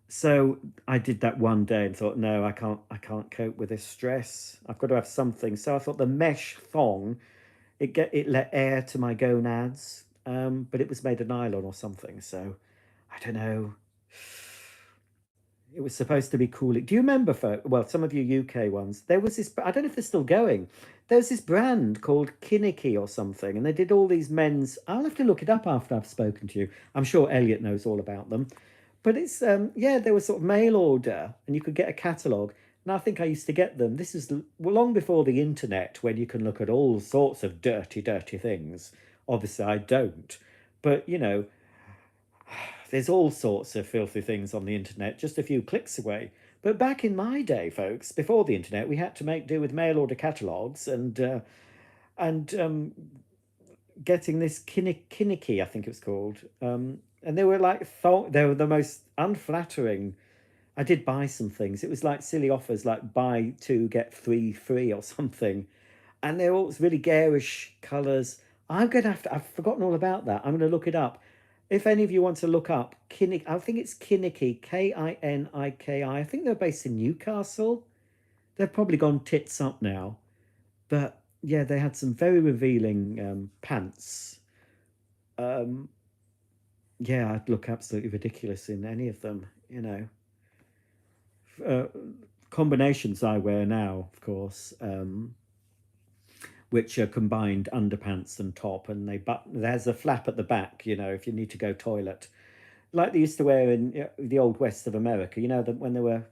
So I did that one day and thought, no, I can't cope with this stress. I've got to have something. So I thought the mesh thong, it let air to my gonads, but it was made of nylon or something. So I don't know. It was supposed to be cooling. Do you remember, well, some of you UK ones, there was this, I don't know if they're still going. There was this brand called Kinnicky or something, and they did all these men's, I'll have to look it up after I've spoken to you. I'm sure Elliot knows all about them. But it's, there was sort of mail order, and you could get a catalogue. And I think I used to get them. This is long before the internet, when you can look at all sorts of dirty, dirty things. Obviously, I don't. But, there's all sorts of filthy things on the internet, just a few clicks away. But back in my day, folks, before the internet, we had to make do with mail order catalogues and getting this Kinnicky, I think it was called. And they were like, they were the most unflattering. I did buy some things. It was like silly offers, like buy 2, get 3 free or something. And they were all really garish colours. I'm going to have to, I've forgotten all about that. I'm going to look it up. If any of you want to look up Kinnick, I think it's Kinnicky, Kiniki. I think they're based in Newcastle. They've probably gone tits up now. But yeah, they had some very revealing pants. Um, yeah, I'd look absolutely ridiculous in any of them, you know. Uh, Combinations I wear now, of course, which are combined underpants and top, and there's a flap at the back, you know, if you need to go toilet, like they used to wear in the old west of America, you know, when they were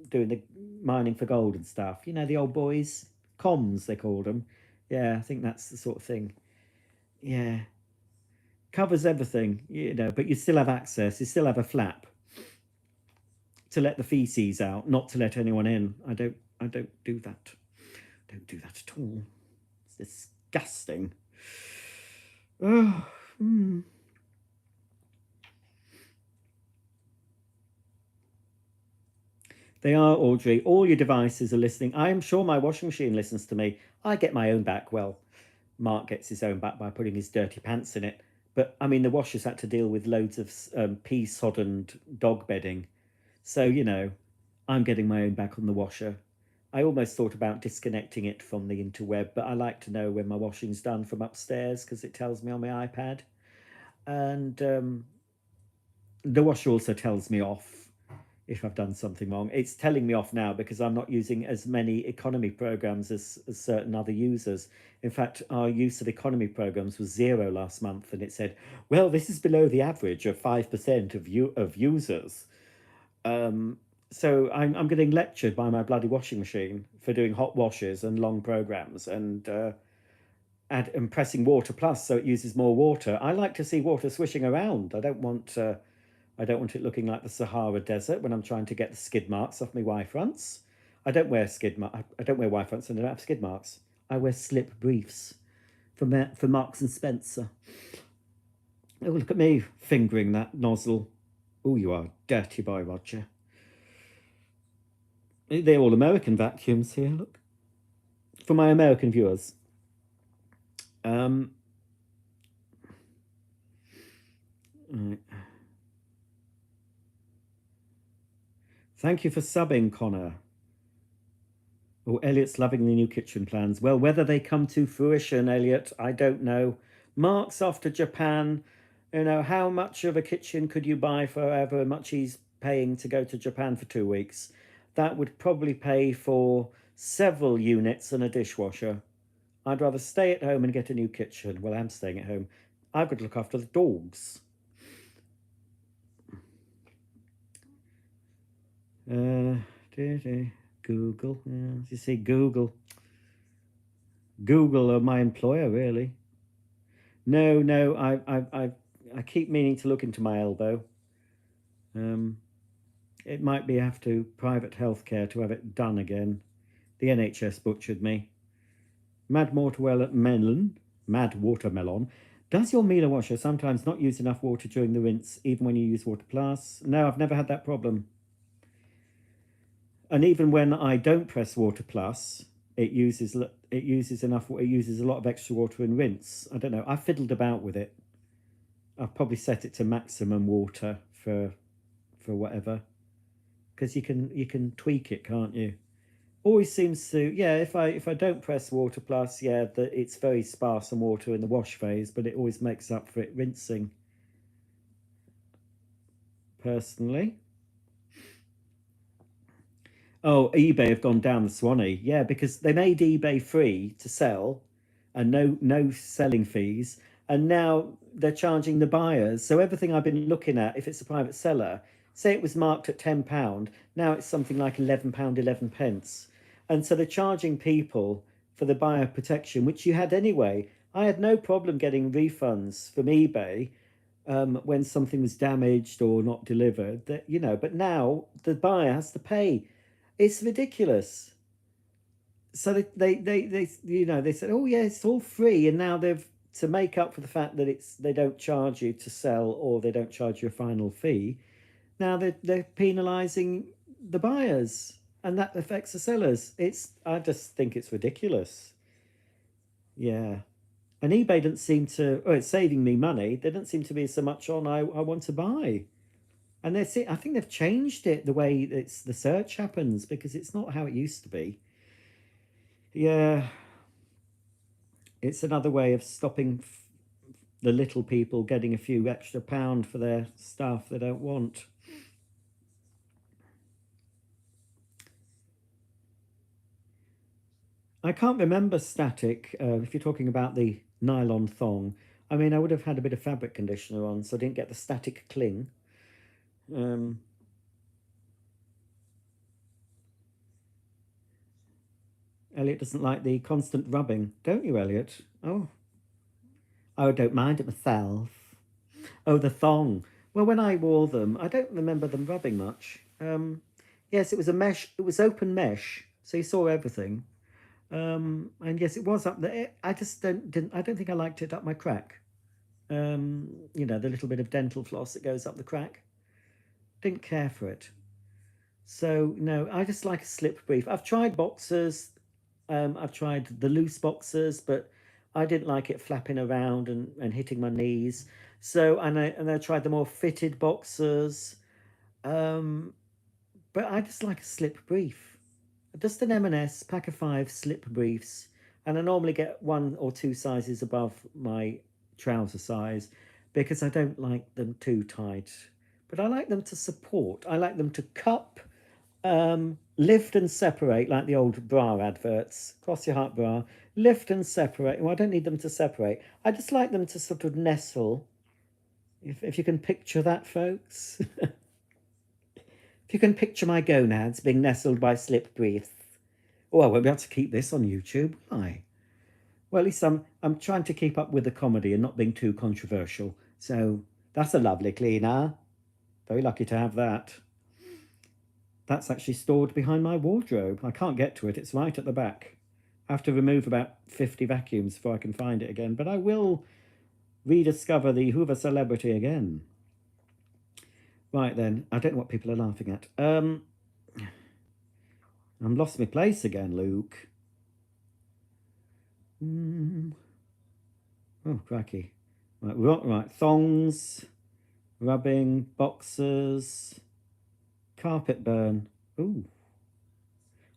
doing the mining for gold and stuff, you know, the old boys, comms they called them. Yeah, I think that's the sort of thing. Yeah, covers everything, you know, but you still have access, you still have a flap to let the feces out, not to let anyone in. I don't do that. Don't do that at all. It's disgusting. Oh, They are, Audrey. All your devices are listening. I am sure my washing machine listens to me. I get my own back. Well, Mark gets his own back by putting his dirty pants in it. But I mean, the washer's had to deal with loads of pea soddened dog bedding. So, you know, I'm getting my own back on the washer. I almost thought about disconnecting it from the interweb, but I like to know when my washing's done from upstairs because it tells me on my iPad. And the washer also tells me off if I've done something wrong. It's telling me off now because I'm not using as many economy programs as certain other users. In fact, our use of economy programs was 0 last month, and it said, well, this is below the average of 5% of users. So I'm getting lectured by my bloody washing machine for doing hot washes and long programs and pressing water plus so it uses more water. I like to see water swishing around. I don't want it looking like the Sahara Desert when I'm trying to get the skid marks off my Y fronts. I don't wear I don't wear Y fronts and I don't have skid marks. I wear slip briefs for Marks and Spencer. Oh, look at me fingering that nozzle. Oh, you are a dirty boy, Roger. They're all American vacuums here. Look, for my American viewers. Right. Thank you for subbing, Connor. Oh, Elliot's loving the new kitchen plans. Well, whether they come to fruition, Elliot, I don't know. Mark's off to Japan. You know, how much of a kitchen could you buy for however much he's paying to go to Japan for 2 weeks? That would probably pay for several units and a dishwasher. I'd rather stay at home and get a new kitchen. Well, I'm staying at home. I've got to look after the dogs. Google. Yeah, you see, Google. Google are my employer, really. No. I keep meaning to look into my elbow. It might be have to private healthcare to have it done again. The NHS butchered me. Mad Watermelon. Does your Miele washer sometimes not use enough water during the rinse, even when you use Water Plus? No, I've never had that problem. And even when I don't press Water Plus, it uses enough. It uses a lot of extra water in rinse. I don't know. I fiddled about with it. I've probably set it to maximum water for whatever, because you can tweak it, can't you? Always seems to, yeah. If I don't press Water Plus, yeah, it's very sparse on water in the wash phase, but it always makes up for it rinsing. Personally. Oh, eBay have gone down the Swanee. Yeah, because they made eBay free to sell and no selling fees. And now they're charging the buyers. So everything I've been looking at, if it's a private seller, say it was marked at £10, now it's something like £11, 11 pence. And so they're charging people for the buyer protection, which you had anyway. I had no problem getting refunds from eBay when something was damaged or not delivered. That, you know, but now the buyer has to pay. It's ridiculous. So they you know, they said, oh yeah, it's all free, and now they've, to make up for the fact that they don't charge you to sell or they don't charge you a final fee. Now they're penalising the buyers, and that affects the sellers. I just think it's ridiculous. Yeah. And eBay didn't seem to, oh, it's saving me money. There didn't seem to be so much on I want to buy. And I think they've changed it the way the search happens because it's not how it used to be. Yeah, it's another way of stopping the little people getting a few extra pound for their stuff they don't want. I can't remember static if you're talking about the nylon thong. I mean, I would have had a bit of fabric conditioner on, so I didn't get the static cling. Elliot doesn't like the constant rubbing, don't you, Elliot? Oh, I don't mind it myself. Oh, the thong. Well, when I wore them, I don't remember them rubbing much. Yes, it was a mesh. It was open mesh, so you saw everything. And yes, it was up there. I just didn't. I don't think I liked it up my crack. You know, the little bit of dental floss that goes up the crack. Didn't care for it. So no, I just like a slip brief. I've tried boxers. I've tried the loose boxers, but I didn't like it flapping around and hitting my knees. So and I tried the more fitted boxers. Um, but I just like a slip brief. Just an M&S pack of 5 slip briefs, and I normally get 1 or 2 sizes above my trouser size because I don't like them too tight. But I like them to support. I like them to cup, lift and separate like the old bra adverts. Cross your heart bra, lift and separate. Well, I don't need them to separate. I just like them to sort of nestle. If you can picture that, folks. If you can picture my gonads being nestled by slip briefs. Oh, I won't be able to keep this on YouTube, will I? Well, at least I'm trying to keep up with the comedy and not being too controversial. So that's a lovely cleaner. Very lucky to have that. That's actually stored behind my wardrobe. I can't get to it. It's right at the back. I have to remove about 50 vacuums before I can find it again. But I will rediscover the Hoover celebrity again. Right then, I don't know what people are laughing at. I'm lost my place again, Luke. Oh, cracky. Right, thongs, rubbing, boxers, carpet burn. Ooh.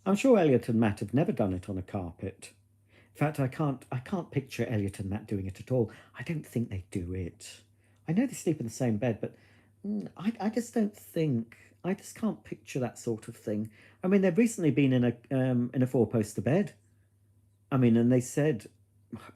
I'm sure Elliot and Matt have never done it on a carpet. In fact, I can't picture Elliot and Matt doing it at all. I don't think they do it. I know they sleep in the same bed, but I just don't think. I just can't picture that sort of thing. I mean, they've recently been in a 4-poster bed. I mean, and they said,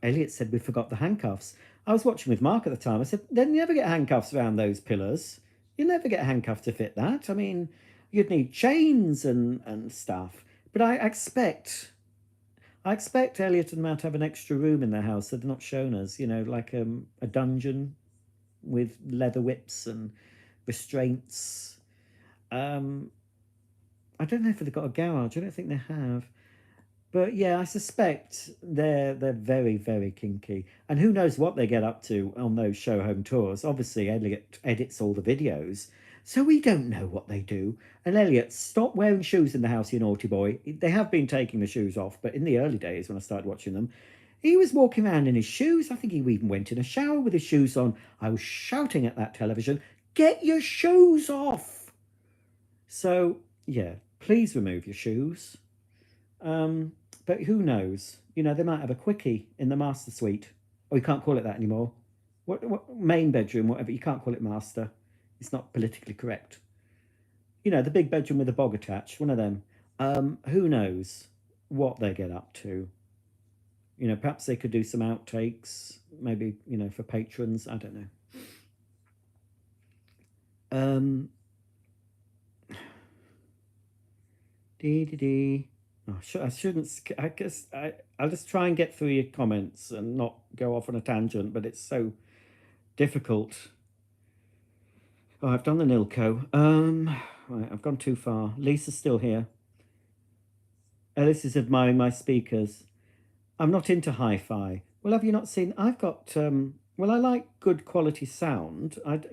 Elliot said we forgot the handcuffs. I was watching with Mark at the time. I said, they never get handcuffs around those pillars. You never get a handcuff to fit that. I mean, you'd need chains and stuff. But I expect Elliot and Matt to have an extra room in their house that they're not shown us. You know, like a dungeon with leather whips and restraints. I don't know if they've got a garage. I don't think they have. But yeah, I suspect they're very, very kinky. And who knows what they get up to on those show home tours. Obviously, Elliot edits all the videos. So we don't know what they do. And Elliot, stop wearing shoes in the house, you naughty boy. They have been taking the shoes off, but in the early days when I started watching them, he was walking around in his shoes. I think he even went in a shower with his shoes on. I was shouting at that television, get your shoes off! So, yeah, please remove your shoes. But who knows? You know, they might have a quickie in the master suite. Or you can't call it that anymore. What main bedroom, whatever. You can't call it master. It's not politically correct. You know, the big bedroom with the bog attached, one of them. Who knows what they get up to? You know, perhaps they could do some outtakes, maybe, you know, for patrons. I don't know. Dee. Oh, I shouldn't. I guess I'll just try and get through your comments and not go off on a tangent, but it's so difficult. Oh, I've done the Nilco. Right, I've gone too far. Lisa's still here. Alice is admiring my speakers. I'm not into hi-fi. Well, have you not seen? I've got. Well, I like good quality sound. I've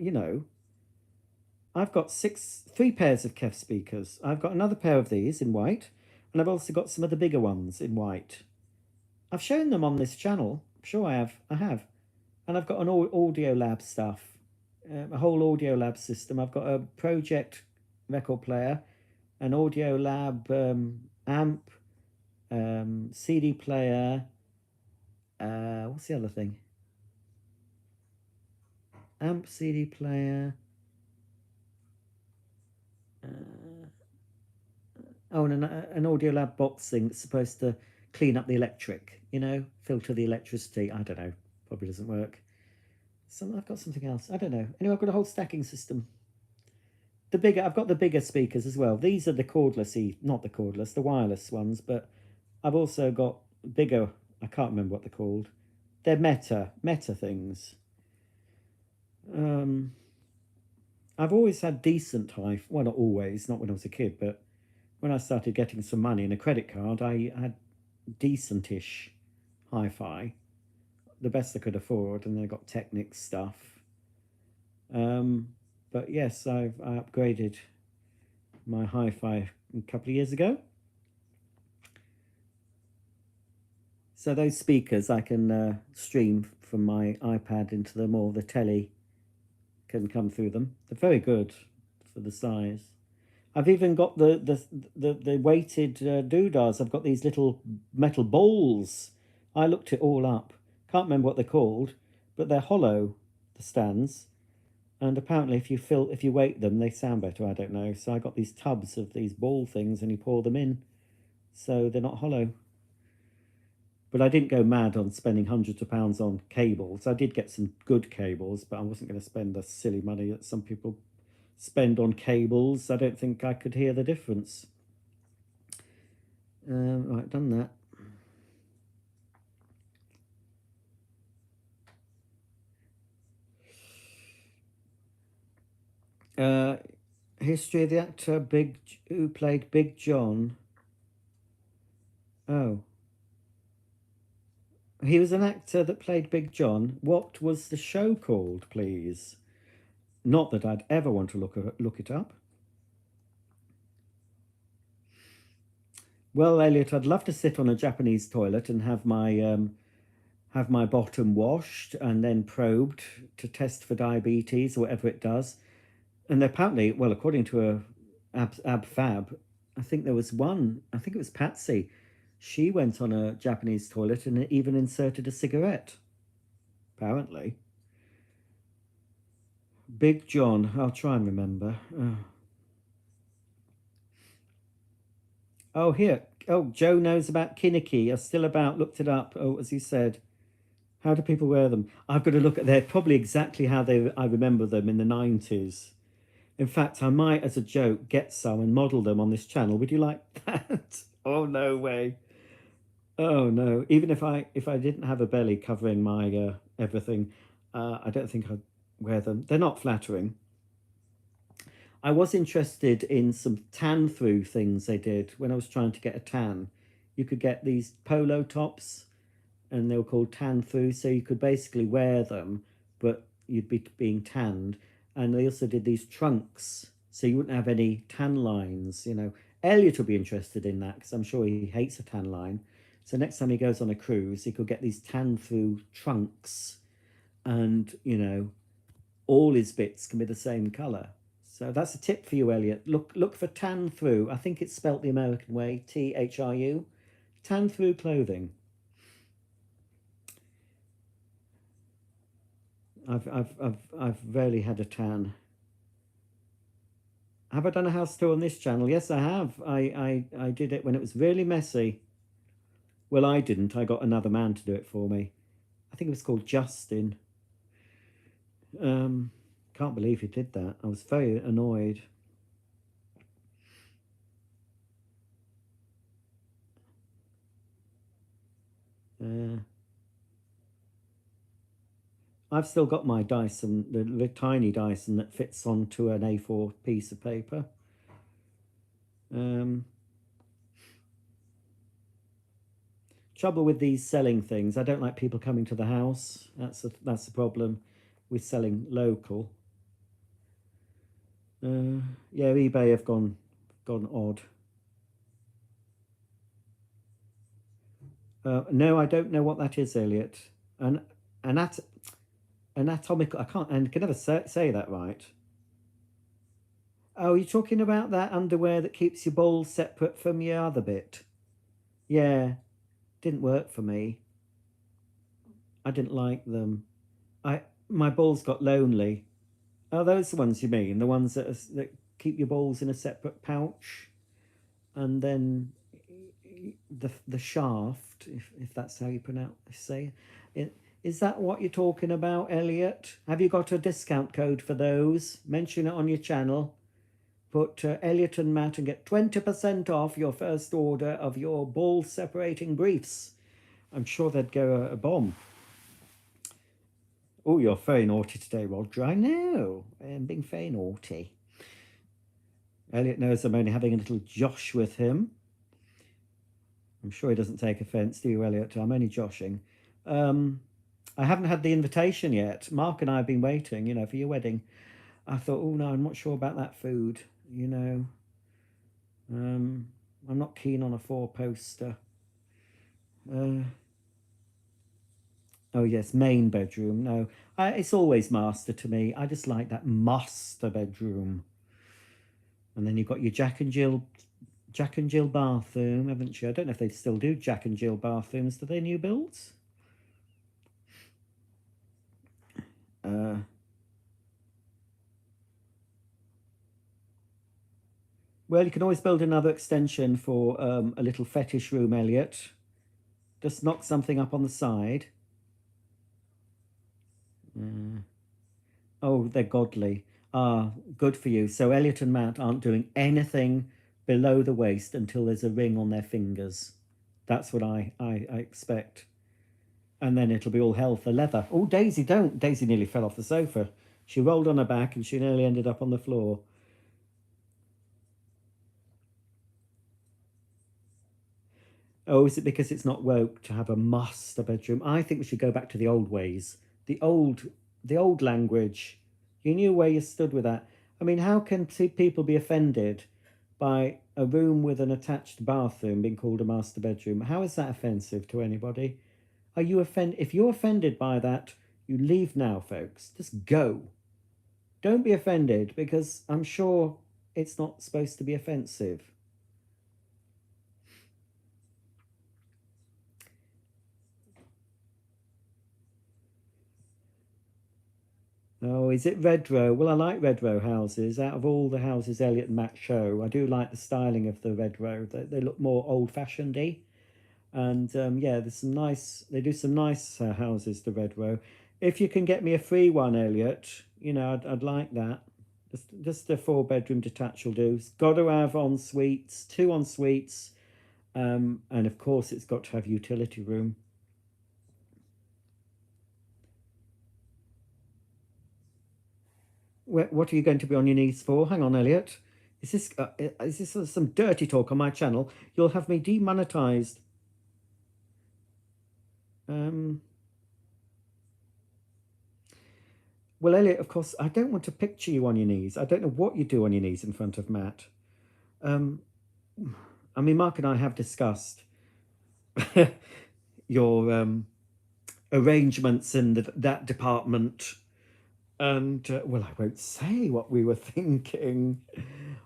got 3 pairs of Kef speakers. I've got another pair of these in white. And I've also got some of the bigger ones in white. I've shown them on this channel. Sure, I have. I have. And I've got an Audio Lab stuff, a whole Audio Lab system. I've got a Project record player, an Audio Lab amp, CD player. What's the other thing? Amp, CD player. Oh, and an Audio Lab box thing that's supposed to clean up the electric, filter the electricity. I don't know. Probably doesn't work. I've got something else. I don't know. Anyway, I've got a whole stacking system. I've got the bigger speakers as well. These are the cordless, not the cordless, the wireless ones, but I've also got bigger, I can't remember what they're called. They're meta things. I've always had decent well, not always, not when I was a kid, but when I started getting some money and a credit card, I had decent-ish hi-fi, the best I could afford, and then I got Technics stuff. But yes, I upgraded my hi-fi a couple of years ago. So those speakers, I can stream from my iPad into them, or the telly can come through them. They're very good for the size. I've even got the weighted doodahs. I've got these little metal bowls. I looked it all up. Can't remember what they're called, but they're hollow, the stands. And apparently if you weight them, they sound better. I don't know. So I got these tubs of these ball things and you pour them in. So they're not hollow. But I didn't go mad on spending hundreds of pounds on cables. I did get some good cables, but I wasn't going to spend the silly money that some people spend on cables. I don't think I could hear the difference. Right, done that. History of the actor who played Big John. Oh. He was an actor that played Big John. What was the show called, please? Not that I'd ever want to look it up. Well, Elliot, I'd love to sit on a Japanese toilet and have my bottom washed and then probed to test for diabetes or whatever it does. And apparently, well, according to Ab Fab, I think it was Patsy. She went on a Japanese toilet and even inserted a cigarette. Apparently. Big John, I'll try and remember. Oh, here. Oh, Joe knows about Kinnicky. Are still about, looked it up. Oh, as you said. How do people wear them? I've got to look at, they're probably exactly how I remember them in the 90s. In fact, I might, as a joke, get some and model them on this channel. Would you like that? Oh, no way. Oh, no. Even if I didn't have a belly covering my everything, I don't think I'd wear them. They're not flattering. I was interested in some tan-through things they did when I was trying to get a tan. You could get these polo tops, and they were called tan-through, so you could basically wear them, but you'd be being tanned. And they also did these trunks, so you wouldn't have any tan lines, Elliot will be interested in that, because I'm sure he hates a tan line. So next time he goes on a cruise, he could get these tan-through trunks, and, all his bits can be the same colour. So that's a tip for you, Elliot. Look for tan-through. I think it's spelt the American way, THRU. Tan-through clothing. I've rarely had a tan. Have I done a house tour on this channel? Yes, I have. I did it when it was really messy. Well, I didn't. I got another man to do it for me. I think it was called Justin. Can't believe he did that. I was very annoyed. I've still got my Dyson, the tiny Dyson that fits onto an A4 piece of paper. Trouble with these selling things, I don't like people coming to the house. That's the problem with selling local. Yeah, eBay have gone odd. No, I don't know what that is, Elliot. An anat anatomical. I can never say that right. Oh, you're talking about that underwear that keeps your balls separate from your other bit? Yeah, didn't work for me. I didn't like them. I My balls got lonely. Are those the ones you mean? The ones that keep your balls in a separate pouch, and then the shaft, if that's how you pronounce say it. Is that what you're talking about, Elliot? Have you got a discount code for those? Mention it on your channel. Put Elliot and Matt and get 20% off your first order of your ball separating briefs. I'm sure they'd go a bomb. Oh, you're very naughty today, Roger. I know. I'm being very naughty. Elliot knows I'm only having a little josh with him. I'm sure he doesn't take offence, do you, Elliot? I'm only joshing. I haven't had the invitation yet. Mark and I have been waiting, for your wedding. I thought, oh no, I'm not sure about that food, I'm not keen on a 4-poster. Oh yes, main bedroom. No, it's always master to me. I just like that master bedroom. And then you've got your Jack and Jill bathroom, haven't you? I don't know if they still do Jack and Jill bathrooms. Do they new builds? Well, you can always build another extension for a little fetish room, Elliot. Just knock something up on the side. Oh, they're godly. Ah, good for you. So Elliot and Matt aren't doing anything below the waist until there's a ring on their fingers. That's what I expect. And then it'll be all hell for leather. Oh, Daisy, don't. Daisy nearly fell off the sofa. She rolled on her back and she nearly ended up on the floor. Oh, is it because it's not woke to have a master bedroom? I think we should go back to the old ways. The old language. You knew where you stood with that. I mean, how can people be offended by a room with an attached bathroom being called a master bedroom? How is that offensive to anybody? Are you offended? If you're offended by that, you leave now, folks. Just go. Don't be offended, because I'm sure it's not supposed to be offensive. Oh, is it Redrow? Well, I like Redrow houses. Out of all the houses Elliot and Matt show, I do like the styling of the Redrow. They look more old-fashionedy. And yeah, they do some nice houses, the Redrow. If you can get me a free one, Elliot, I'd like that. Just a 4-bedroom detached will do. It's got to have en suites, 2 en suites, and of course it's got to have utility room. What are you going to be on your knees for? Hang on, Elliot. Is this some dirty talk on my channel? You'll have me demonetized. Well, Elliot, of course, I don't want to picture you on your knees. I don't know what you do on your knees in front of Matt. I mean, Mark and I have discussed your arrangements in that department. And, well, I won't say what we were thinking.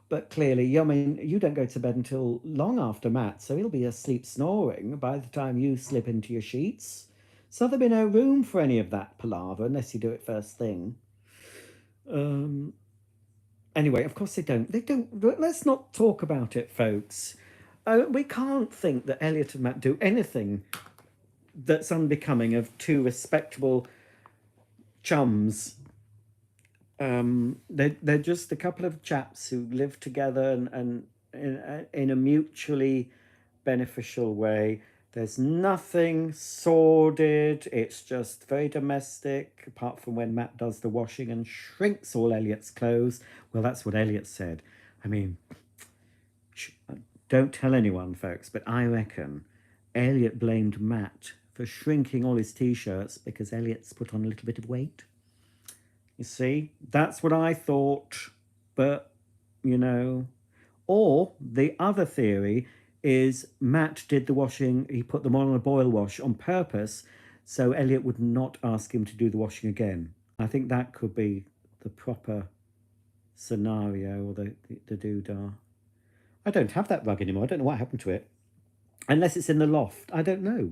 But clearly, I mean, you don't go to bed until long after Matt, so he'll be asleep snoring by the time you slip into your sheets. So there'll be no room for any of that palaver unless you do it first thing. Anyway, of course they don't. They don't. Let's not talk about it, folks. We can't think that Elliot and Matt do anything that's unbecoming of 2 respectable chums. They're just a couple of chaps who live together and in a mutually beneficial way. There's nothing sordid. It's just very domestic, apart from when Matt does the washing and shrinks all Elliot's clothes. Well, that's what Elliot said. I mean, don't tell anyone, folks, but I reckon Elliot blamed Matt for shrinking all his t-shirts because Elliot's put on a little bit of weight. You see, that's what I thought. But, or the other theory is Matt did the washing, he put them on a boil wash on purpose so Elliot would not ask him to do the washing again. I think that could be the proper scenario, or the doodah. I don't have that rug anymore. I don't know what happened to it. Unless it's in the loft. I don't know.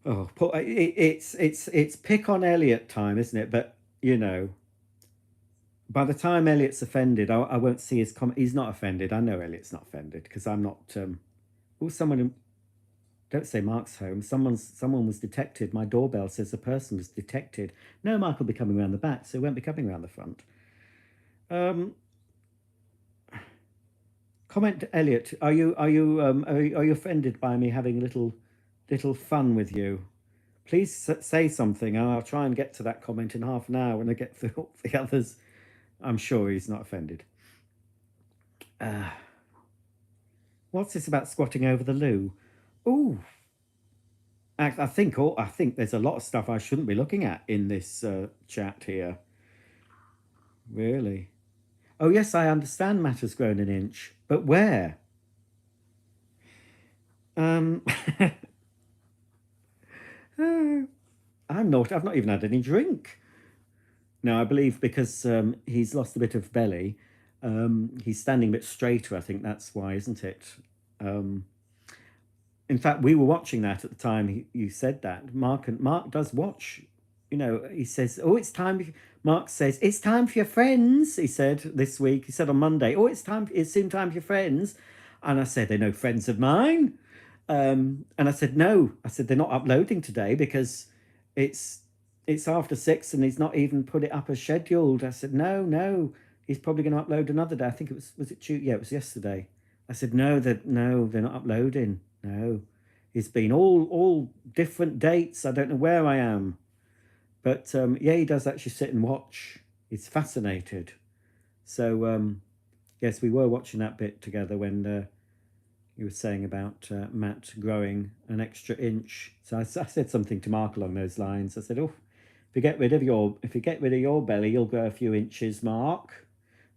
Oh, it's pick on Elliot time, isn't it? But, you know, by the time Elliot's offended, I won't see his comment. He's not offended. I know Elliot's not offended because I'm not. Oh, someone. Don't say Mark's home. Someone was detected. My doorbell says a person was detected. No, Mark will be coming around the back, so he won't be coming around the front. Comment, Elliot. Are you offended by me having a little fun with you? Please say something, and I'll try and get to that comment in half an hour when I get through all the others. I'm sure he's not offended. What's this about squatting over the loo? Ooh, I think there's a lot of stuff I shouldn't be looking at in this chat here. Really? Oh yes, I understand Matt has grown an inch, but where? I'm not. I've not even had any drink. No, I believe because he's lost a bit of belly. He's standing a bit straighter. I think that's why, isn't it? In fact, we were watching that at the time you said that. Mark does watch. You know, he says, "Oh, it's time." Mark says, "It's time for your friends." He said this week. He said on Monday, "Oh, it's soon time for your friends," and I said, "They're no friends of mine." And I said, "No." I said, "They're not uploading today because it's after 6 and he's not even put it up as scheduled." I said, "No, he's probably going to upload another day." I think was it Tuesday? Yeah, it was yesterday. I said, "No, they're not uploading. No, it's been all different dates. I don't know where I am." But yeah, he does actually sit and watch. He's fascinated. So yes, we were watching that bit together when you were saying about Matt growing an extra inch. So I said something to Mark along those lines. I said, "Oh, if you get rid of your belly, you'll grow a few inches, Mark."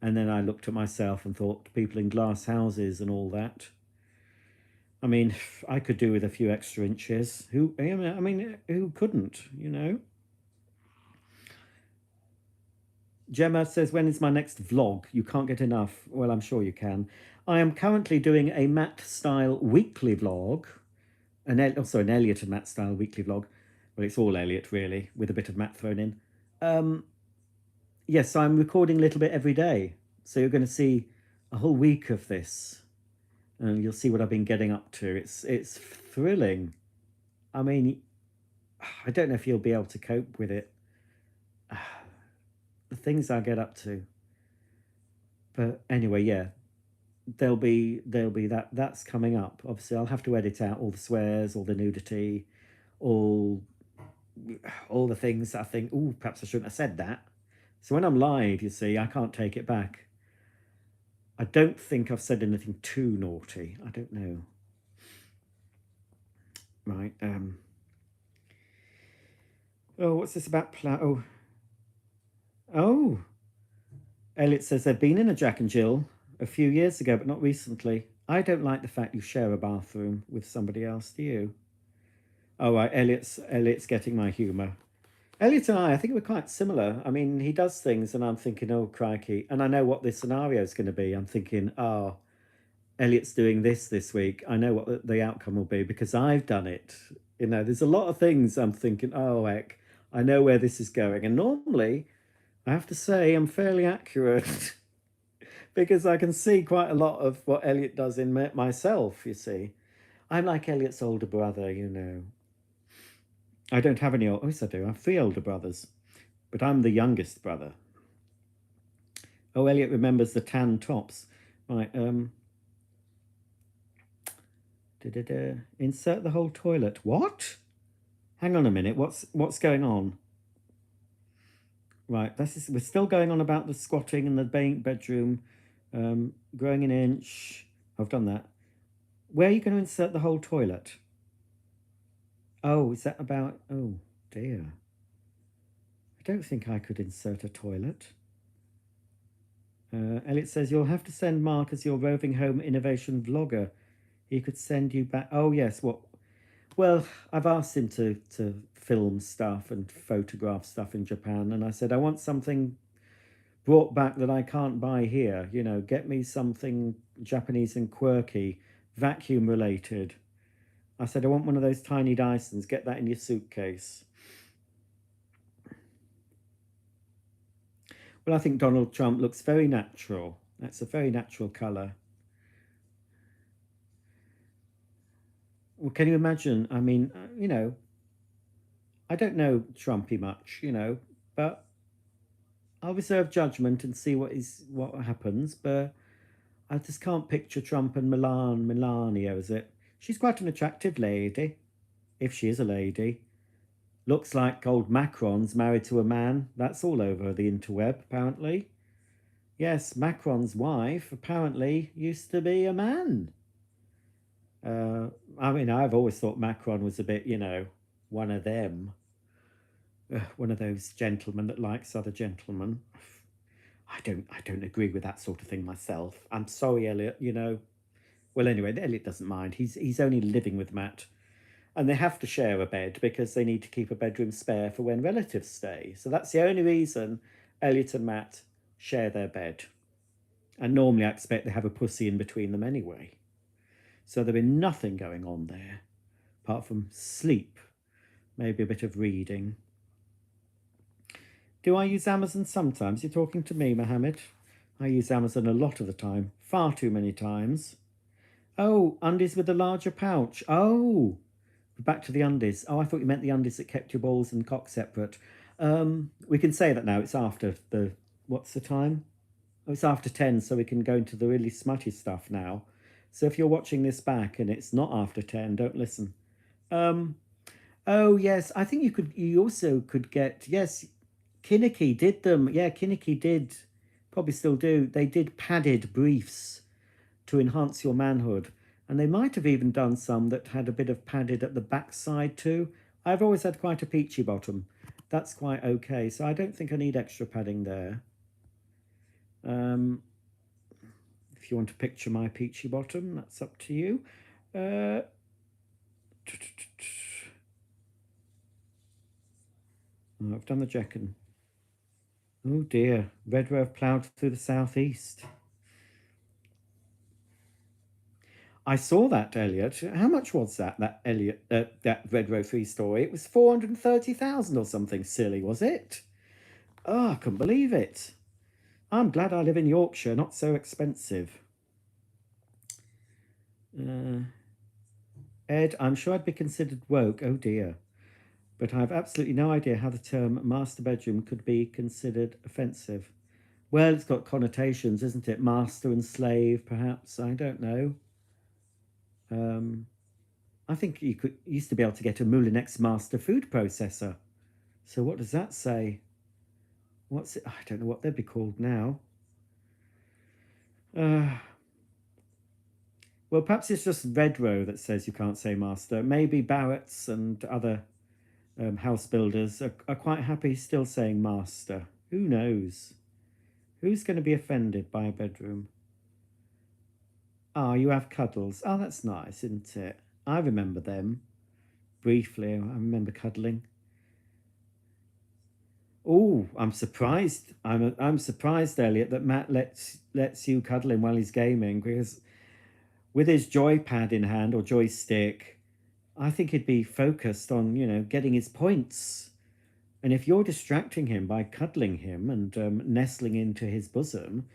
And then I looked at myself and thought, people in glass houses and all that. I mean, I could do with a few extra inches. Who couldn't, you know? Gemma says, "When is my next vlog? You can't get enough." Well, I'm sure you can. I am currently doing a Matt style weekly vlog. An Elliot and Matt style weekly vlog. Well, it's all Elliot, really, with a bit of Matt thrown in. Yes, I'm recording a little bit every day. So you're going to see a whole week of this. And you'll see what I've been getting up to. It's thrilling. I mean, I don't know if you'll be able to cope with it. The things I get up to. But anyway, yeah, there'll be that's coming up. Obviously, I'll have to edit out all the swears, all the nudity, all the things that I think, oh, perhaps I shouldn't have said that. So when I'm live, you see, I can't take it back. I don't think I've said anything too naughty. I don't know. Right. Oh, what's this about? Oh. Elliot says they've been in a Jack and Jill a few years ago, but not recently. I don't like the fact you share a bathroom with somebody else, do you? Oh, right, Elliot's getting my humour. Elliot and I think we're quite similar. I mean, he does things and I'm thinking, oh, crikey. And I know what this scenario is going to be. I'm thinking, oh, Elliot's doing this week. I know what the outcome will be because I've done it. You know, there's a lot of things I'm thinking, oh, heck, I know where this is going. And normally, I have to say, I'm fairly accurate because I can see quite a lot of what Elliot does in myself, you see. I'm like Elliot's older brother, you know. I don't have any. Oh, yes, I do. I have 3 older brothers, but I'm the youngest brother. Oh, Elliot remembers the tan tops. Right. Insert the whole toilet. What? Hang on a minute. What's going on? Right. We're still going on about the squatting and the bedroom, growing an inch. I've done that. Where are you going to insert the whole toilet? Oh, is that about... Oh, dear. I don't think I could insert a toilet. Elliot says, you'll have to send Mark as your roving home innovation vlogger. He could send you back... Oh, yes, what... Well, I've asked him to film stuff and photograph stuff in Japan, and I said I want something brought back that I can't buy here. You know, get me something Japanese and quirky, vacuum related. I said I want one of those tiny Dysons. Get that in your suitcase. Well, I think Donald Trump looks very natural. That's a very natural colour. Well, can you imagine? I mean, you know, I don't know Trumpy much, you know, but I'll reserve judgment and see what happens. But I just can't picture Trump and Melania, is it? She's quite an attractive lady, if she is a lady. Looks like old Macron's married to a man. That's all over the interweb, apparently. Yes, Macron's wife apparently used to be a man. Uh, I mean, I've always thought Macron was a bit, you know, one of them, one of those gentlemen that likes other gentlemen. I don't agree with that sort of thing myself. I'm sorry, Elliot. You know. Well, anyway, Elliot doesn't mind. He's only living with Matt, and they have to share a bed because they need to keep a bedroom spare for when relatives stay. So that's the only reason Elliot and Matt share their bed. And normally, I expect they have a pussy in between them anyway. So there'll be nothing going on there apart from sleep, maybe a bit of reading. Do I use Amazon sometimes? You're talking to me, Mohammed. I use Amazon a lot of the time, far too many times. Oh, undies with a larger pouch. Oh, back to the undies. Oh, I thought you meant the undies that kept your balls and cock separate. We can say that now. It's after the, what's the time? Oh, it's after 10, so we can go into the really smutty stuff now. So if you're watching this back and it's not after 10, don't listen. Um, oh, yes, I think you also could get, yes, Kinnicky did them. Yeah, Kinnicky did, probably still do. They did padded briefs to enhance your manhood. And they might have even done some that had a bit of padded at the backside too. I've always had quite a peachy bottom. That's quite okay. So I don't think I need extra padding there. If you want to picture my peachy bottom, that's up to you. Uh, oh, I've done the Jekken. Oh dear, Red Row ploughed through the southeast. I saw that, Elliot. How much was that? That Red Row 3 story. It was 430,000 or something silly, was it? Oh, I couldn't believe it. I'm glad I live in Yorkshire, not so expensive. Ed, I'm sure I'd be considered woke. Oh dear. But I have absolutely no idea how the term master bedroom could be considered offensive. Well, it's got connotations, isn't it? Master and slave, perhaps. I don't know. I think you used to be able to get a Moulinex Master food processor. So what does that say? What's it? I don't know what they'd be called now. Well, perhaps it's just Red Row that says you can't say master. Maybe Barrett's and other house builders are quite happy still saying master. Who knows? Who's going to be offended by a bedroom? Ah, you have cuddles. Oh, that's nice, isn't it? I remember them. Briefly, I remember cuddling. Oh, I'm surprised. I'm surprised, Elliot, that Matt lets you cuddle him while he's gaming, because with his joypad in hand or joystick, I think he'd be focused on, you know, getting his points. And if you're distracting him by cuddling him and nestling into his bosom,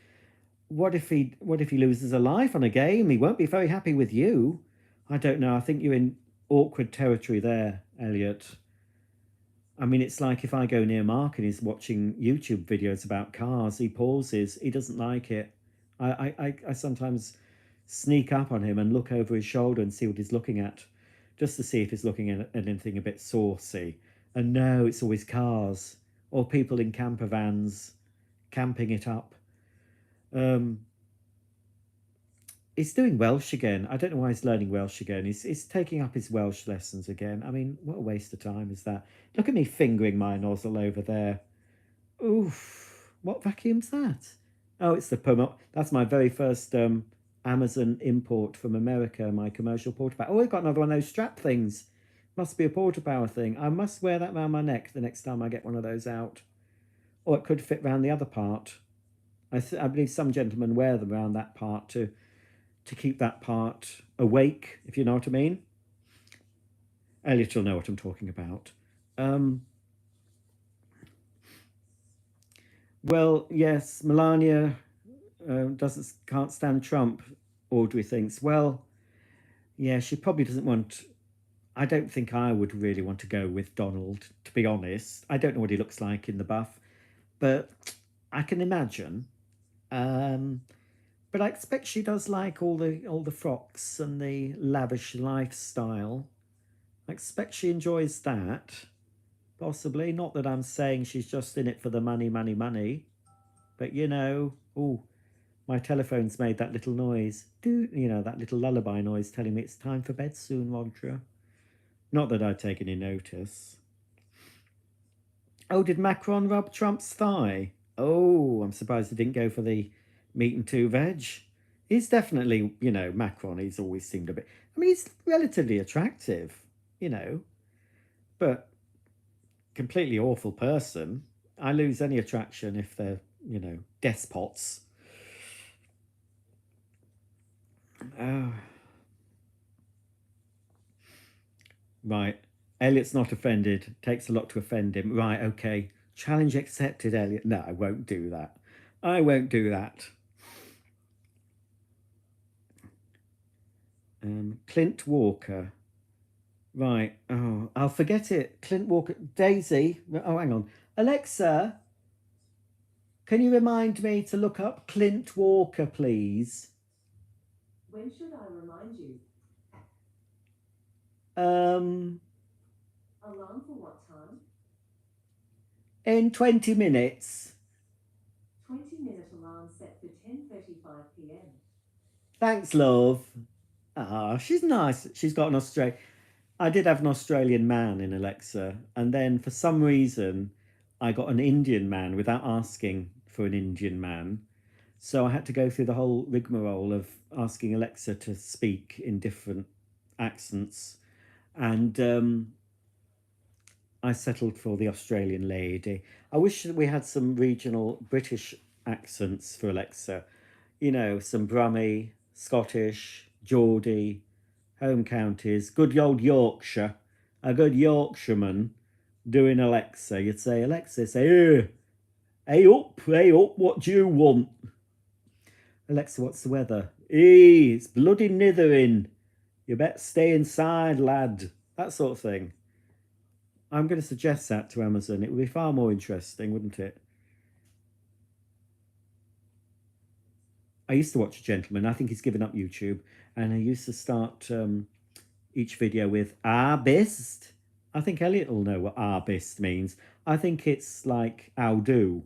what if he loses a life on a game? He won't be very happy with you. I don't know. I think you're in awkward territory there, Elliot. I mean, it's like if I go near Mark and he's watching YouTube videos about cars, he pauses. He doesn't like it. I sometimes sneak up on him and look over his shoulder and see what he's looking at, just to see if he's looking at anything a bit saucy. And no, it's always cars or people in camper vans camping it up. Um, he's doing Welsh again. I don't know why he's learning Welsh again. He's taking up his Welsh lessons again. I mean, what a waste of time is that? Look at me fingering my nozzle over there. Oof. What vacuum's that? Oh, it's the Puma. That's my very first Amazon import from America, my commercial porta. Oh, we've got another one of those strap things. Must be a Porta Power thing. I must wear that round my neck the next time I get one of those out. Or it could fit round the other part. I believe some gentlemen wear them around that part to keep that part awake, if you know what I mean. Elliot will know what I'm talking about. Well, yes, Melania can't stand Trump, Audrey thinks. Well, yeah, she probably doesn't want... I don't think I would really want to go with Donald, to be honest. I don't know what he looks like in the buff, but I can imagine. But I expect she does like all the frocks and the lavish lifestyle. I expect she enjoys that. Possibly. Not that I'm saying she's just in it for the money, money, money. But, you know, oh, my telephone's made that little noise. You know, that little lullaby noise telling me it's time for bed soon, Roger. Not that I'd take any notice. Oh, did Macron rub Trump's thigh? Oh, I'm surprised he didn't go for the meat and two veg. He's definitely, you know, Macron, he's always seemed a bit... I mean, he's relatively attractive, you know, but completely awful person. I lose any attraction if they're, you know, despots. Oh. Right. Elliot's not offended. Takes a lot to offend him. Right, okay. Challenge accepted, Elliot. No, I won't do that. I won't do that. Clint Walker. Right. Oh, I'll forget it. Clint Walker. Daisy. Oh, hang on. Alexa, can you remind me to look up Clint Walker, please? When should I remind you? Alarm for what time? In 20 minutes. 20-minute alarm set for 10:35 p.m. Thanks, love. Ah, she's nice. She's got an Australian... I did have an Australian man in Alexa, and then for some reason I got an Indian man without asking for an Indian man. So I had to go through the whole rigmarole of asking Alexa to speak in different accents. And I settled for the Australian lady. I wish that we had some regional British accents for Alexa. You know, some Brummie, Scottish, Geordie, home counties, good old Yorkshire, a good Yorkshireman doing Alexa. You'd say, Alexa, say, hey up, what do you want? Alexa, what's the weather? Hey, it's bloody nithering. You better stay inside, lad. That sort of thing. I'm going to suggest that to Amazon. It would be far more interesting, wouldn't it? I used to watch a gentleman. I think he's given up YouTube. And I used to start each video with arbist. I think Elliot will know what arbist means. I think it's like how do,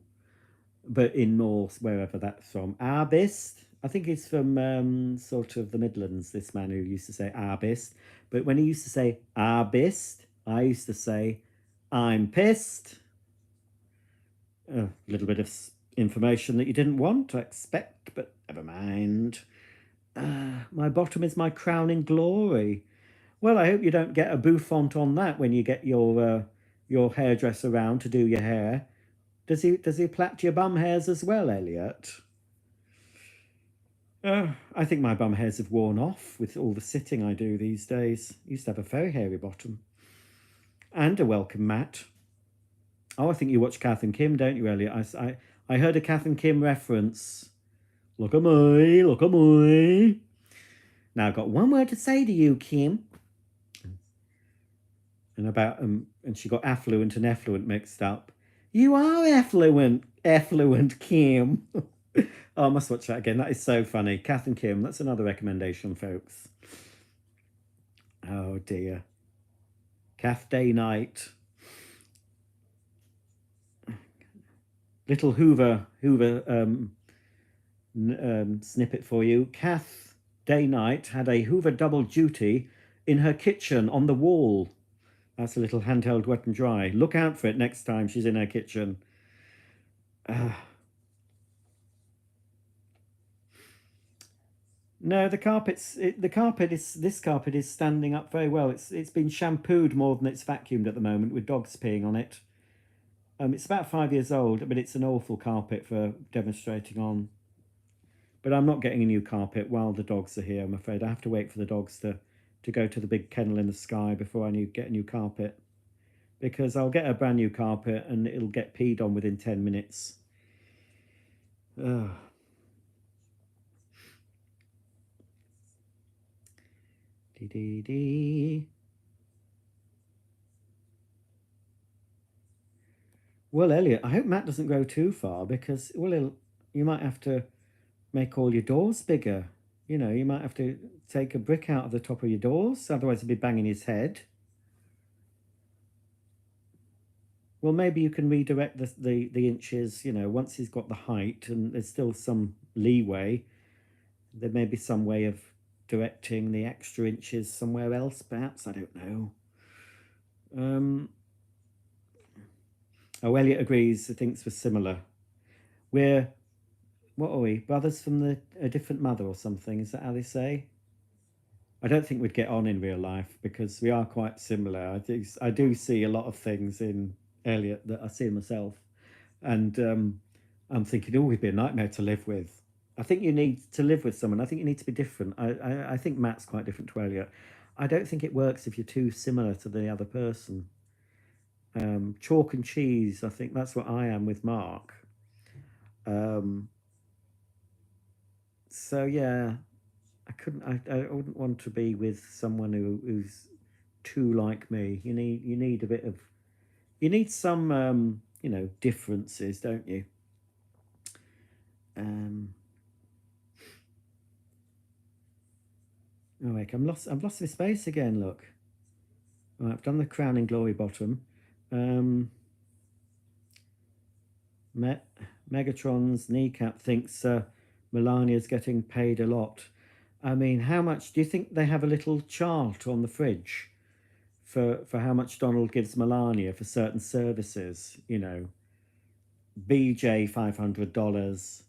but in Norse, wherever that's from. Arbist. I think he's from sort of the Midlands, this man who used to say arbist. But when he used to say arbist, I used to say, I'm pissed. A little bit of information that you didn't want, I expect, but never mind. My bottom is my crowning glory. Well, I hope you don't get a bouffant on that when you get your hairdresser round to do your hair. Does he plait your bum hairs as well, Elliot? I think my bum hairs have worn off with all the sitting I do these days. I used to have a very hairy bottom. And a welcome mat. Oh, I think you watch Kath and Kim, don't you, Elliot? I heard a Kath and Kim reference. Look at me, look at me. Now I've got one word to say to you, Kim. And about and she got affluent and effluent mixed up. You are affluent, Kim. Oh, I must watch that again. That is so funny. Kath and Kim, that's another recommendation, folks. Oh dear. Kath Day Night. Little Hoover snippet for you. Kath Day Night had a Hoover double duty in her kitchen on the wall. That's a little handheld wet and dry. Look out for it next time she's in her kitchen. No, this carpet is standing up very well. It's been shampooed more than it's vacuumed at the moment with dogs peeing on it. It's about 5 years old, but it's an awful carpet for demonstrating on. But I'm not getting a new carpet while the dogs are here. I'm afraid I have to wait for the dogs to go to the big kennel in the sky before I get a new carpet. Because I'll get a brand new carpet and it'll get peed on within 10 minutes. Ugh. Dee dee dee. Well, Elliot, I hope Matt doesn't go too far because, well, you might have to make all your doors bigger. You know, you might have to take a brick out of the top of your doors, otherwise he'll be banging his head. Well, maybe you can redirect the inches, you know, once he's got the height and there's still some leeway. There may be some way of directing the extra inches somewhere else, perhaps. I don't know. Oh, Elliot agrees. He thinks we're similar. We're, what are we? Brothers from a different mother or something? Is that how they say? I don't think we'd get on in real life because we are quite similar. I do see a lot of things in Elliot that I see in myself, and I'm thinking, oh, we'd be a nightmare to live with. I think you need to live with someone. I think you need to be different. I think Matt's quite different to Elliot. I don't think it works if you're too similar to the other person. Chalk and cheese. I think that's what I am with Mark. Um, so yeah, I wouldn't want to be with someone who's too like me. You need a bit of, you need some you know, differences, don't you? Oh wait, I've lost my space again, look. Right, I've done the crowning glory bottom. Megatron's kneecap thinks Melania's getting paid a lot. I mean, how much do you think they have a little chart on the fridge for how much Donald gives Melania for certain services? You know, BJ $500,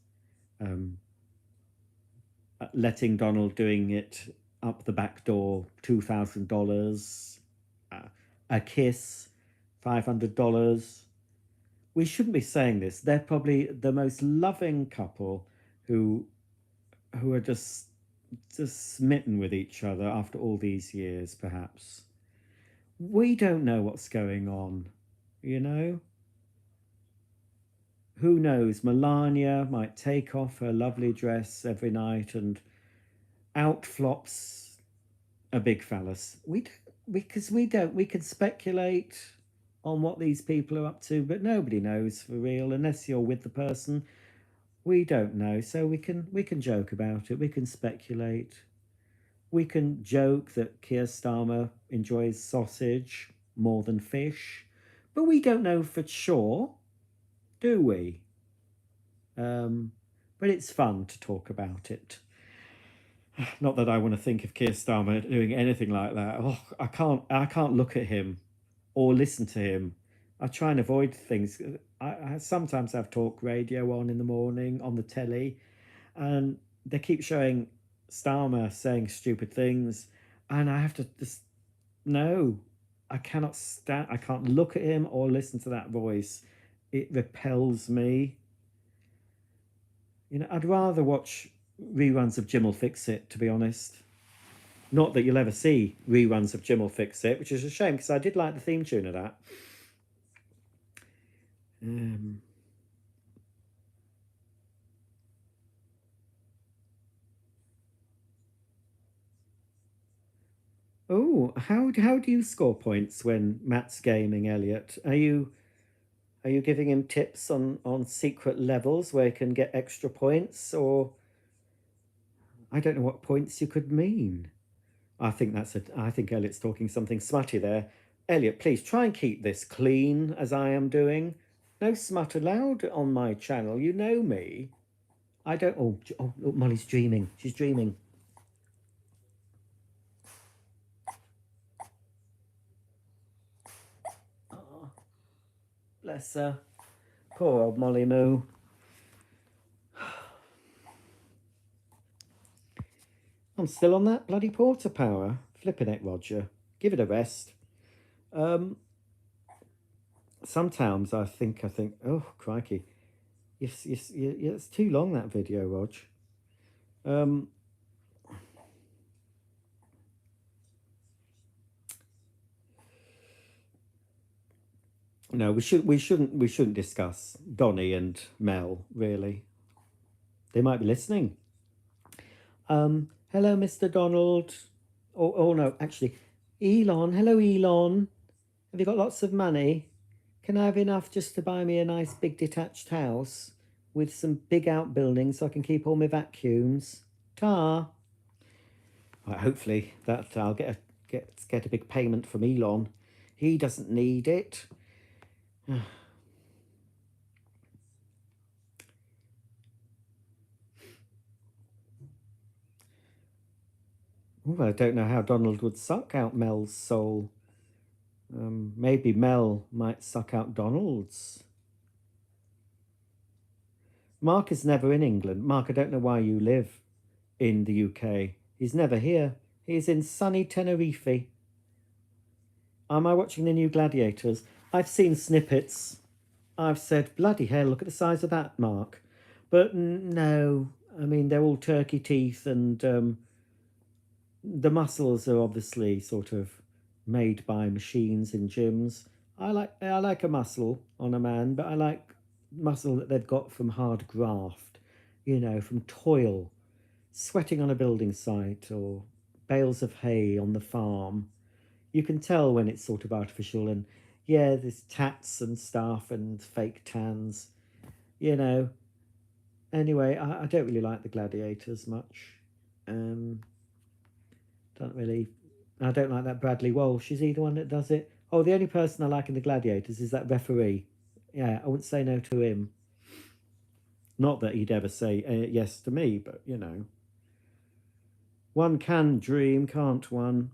letting Donald doing it up the back door $2,000, a kiss $500. We shouldn't be saying this. They're probably the most loving couple who are just smitten with each other after all these years, perhaps. We don't know what's going on, you know? Who knows? Melania might take off her lovely dress every night and out flops a big phallus. We don't. We can speculate on what these people are up to, but nobody knows for real unless you're with the person. We don't know, so we can joke about it. We can speculate. We can joke that Keir Starmer enjoys sausage more than fish, but we don't know for sure, do we? But it's fun to talk about it. Not that I want to think of Keir Starmer doing anything like that. Oh, I can't look at him or listen to him. I try and avoid things. I sometimes have talk radio on in the morning on the telly, and they keep showing Starmer saying stupid things, and I have to just no. I cannot stand. I can't look at him or listen to that voice. It repels me. You know, I'd rather watch reruns of Jim'll Fix It, to be honest. Not that you'll ever see reruns of Jim'll Fix It, which is a shame because I did like the theme tune of that. Oh, how do you score points when Matt's gaming, Elliot? Are you giving him tips on secret levels where he can get extra points, or I don't know what points you could mean. I think I think Elliot's talking something smutty there. Elliot, please try and keep this clean as I am doing. No smut allowed on my channel. You know me. I don't. Oh, look, Molly's dreaming. She's dreaming. Oh, bless her. Poor old Molly Moo. I'm still on that bloody porter power. Flipping it, Roger. Give it a rest. Sometimes I think, oh, crikey. Yes, it's too long, that video, Rog. No, we shouldn't discuss Donny and Mel, really. They might be listening. Hello, Mr. Donald. Oh no, actually, Elon. Hello, Elon. Have you got lots of money? Can I have enough just to buy me a nice big detached house with some big outbuildings so I can keep all my vacuums? Ta. Right, hopefully that I'll get a big payment from Elon. He doesn't need it. Ooh, I don't know how Donald would suck out Mel's soul. Maybe Mel might suck out Donald's. Mark is never in England. Mark, I don't know why you live in the UK. He's never here. He's in sunny Tenerife. Am I watching the new Gladiators? I've seen snippets. I've said, bloody hell, look at the size of that, Mark. But no, I mean, they're all turkey teeth, and the muscles are obviously sort of made by machines in gyms. I like a muscle on a man, but I like muscle that they've got from hard graft, from toil, sweating on a building site or bales of hay on the farm. You can tell when it's sort of artificial, and yeah, there's tats and stuff and fake tans, you know. Anyway, I don't really like the Gladiators much. I don't like that Bradley Walsh. Is he the one that does it? Oh, the only person I like in the Gladiators is that referee. Yeah, I wouldn't say no to him. Not that he'd ever say yes to me, but one can dream, can't one?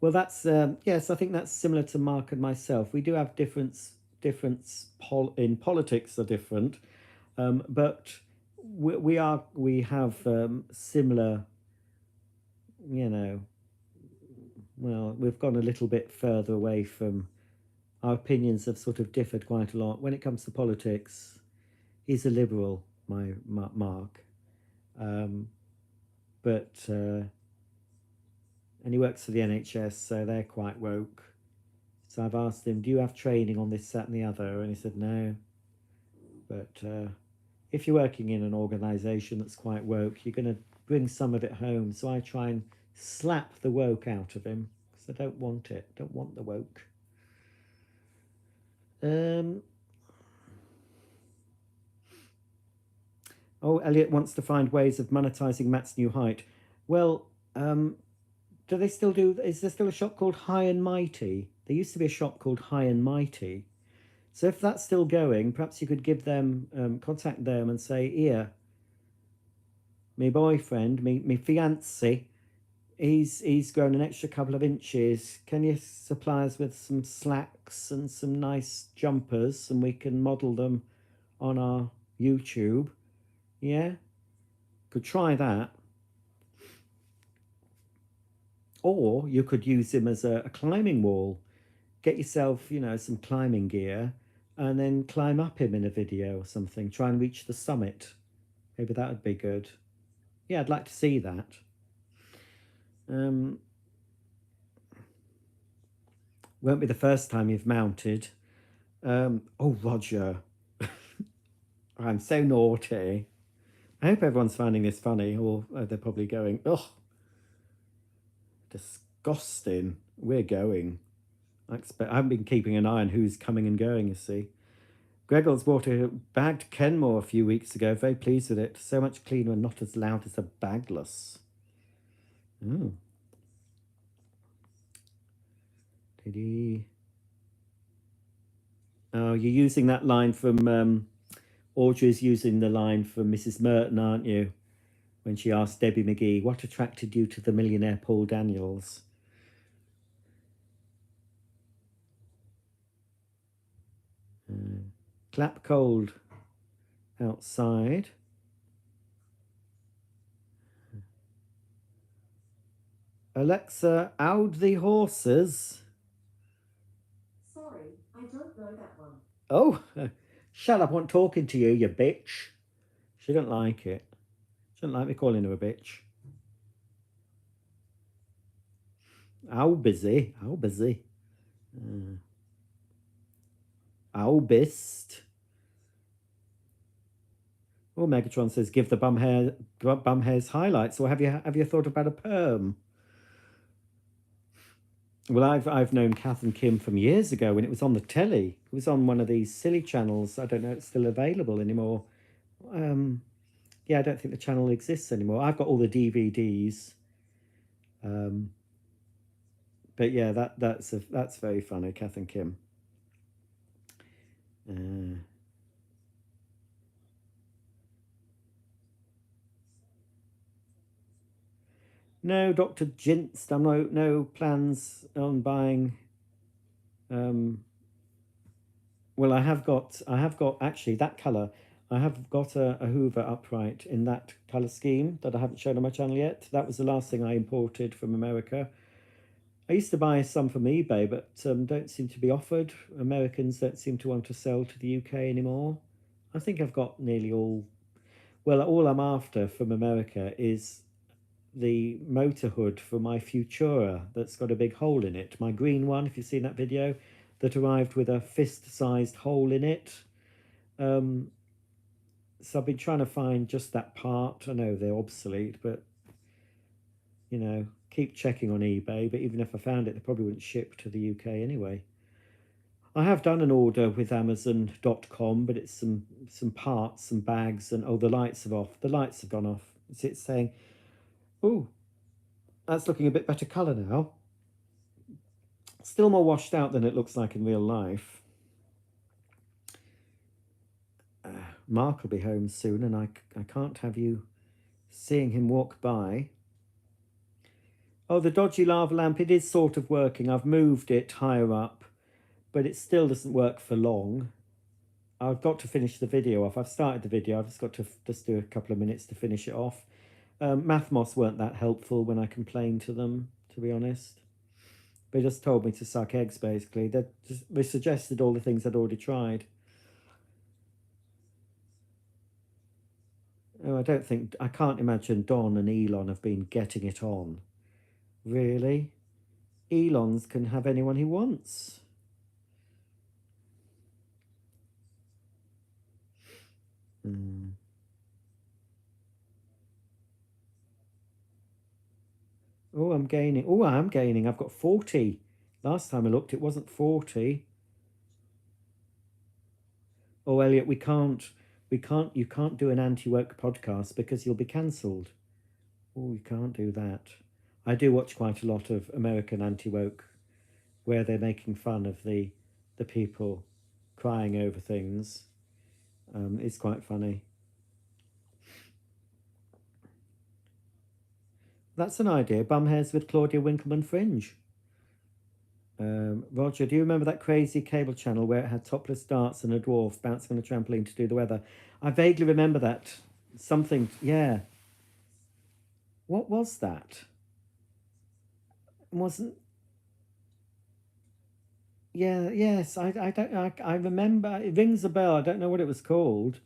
Well, that's yes. I think that's similar to Mark and myself. We do have difference in politics are different, but we have similar. Well, we've gone a little bit further away from. Our opinions have sort of differed quite a lot when it comes to politics. He's a liberal, my Mark, but. And he works for the NHS, so they're quite woke. So I've asked him, do you have training on this, that and the other? And he said, no. But if you're working in an organisation that's quite woke, you're going to bring some of it home. So I try and slap the woke out of him, because I don't want it. Don't want the woke. Oh, Elliot wants to find ways of monetising Matt's new height. Well, do they still do? Is there still a shop called High and Mighty? There used to be a shop called High and Mighty. So if that's still going, perhaps you could give them, contact them and say, here, my boyfriend, me fiancé, he's grown an extra couple of inches. Can you supply us with some slacks and some nice jumpers, and we can model them on our YouTube? Yeah, could try that. Or you could use him as a climbing wall. Get yourself, some climbing gear, and then climb up him in a video or something. Try and reach the summit. Maybe that would be good. Yeah, I'd like to see that. Won't be the first time you've mounted. Oh, Roger. I'm so naughty. I hope everyone's finding this funny, or they're probably going, ugh, disgusting. We're going. I haven't been keeping an eye on who's coming and going, you see. Gregor's bought a bagged Kenmore a few weeks ago. Very pleased with it. So much cleaner and not as loud as a bagless. Oh. Oh, you're using that line from... Audrey's using the line from Mrs. Merton, aren't you? When she asked Debbie McGee, what attracted you to the millionaire Paul Daniels? Clap cold outside. Alexa, out the horses. Sorry, I don't know that one. Oh, shut up, I'm talking to you, you bitch. She don't like it. She don't like me calling her a bitch. How busy? How busy? How bist? Oh, Megatron says, give the bum hairs highlights. Or have you thought about a perm? Well, I've known Kath and Kim from years ago when it was on the telly. It was on one of these silly channels. I don't know if it's still available anymore. Yeah, I don't think the channel exists anymore. I've got all the DVDs. But yeah, that's very funny, Kath and Kim. No, Dr. Jinst. I'm no plans on buying. Well, I have got actually that color. I have got a Hoover upright in that color scheme that I haven't shown on my channel yet. That was the last thing I imported from America. I used to buy some from eBay, but don't seem to be offered. Americans don't seem to want to sell to the UK anymore. I think I've got nearly all. Well, all I'm after from America is the motor hood for my Futura that's got a big hole in it. My green one, if you've seen that video, that arrived with a fist-sized hole in it. So I've been trying to find just that part. I know they're obsolete, but you know, keep checking on eBay. But even if I found it, they probably wouldn't ship to the UK anyway. I have done an order with Amazon.com, but it's some parts, some bags, and oh, the lights are off. The lights have gone off. It's saying, oh, that's looking a bit better colour now. Still more washed out than it looks like in real life. Mark will be home soon, and I can't have you seeing him walk by. Oh, the dodgy lava lamp, it is sort of working. I've moved it higher up, but it still doesn't work for long. I've got to finish the video off. I've started the video. I've just got to just do a couple of minutes to finish it off. Mathmos weren't that helpful when I complained to them, to be honest. They just told me to suck eggs, basically. They suggested all the things I'd already tried. Oh, I can't imagine Don and Elon have been getting it on. Really? Elon's can have anyone he wants. Oh, I'm gaining. Oh, I am gaining. I've got 40. Last time I looked, it wasn't 40. Oh, Elliot, you can't do an anti-woke podcast because you'll be cancelled. Oh, you can't do that. I do watch quite a lot of American anti-woke where they're making fun of the people crying over things. It's quite funny. That's an idea. Bum hairs with Claudia Winkleman fringe. Roger, do you remember that crazy cable channel where it had topless darts and a dwarf bouncing on a trampoline to do the weather? I vaguely remember that. Something, yeah. What was that? Wasn't... Yeah, yes, I don't... I remember... It rings a bell. I don't know what it was called.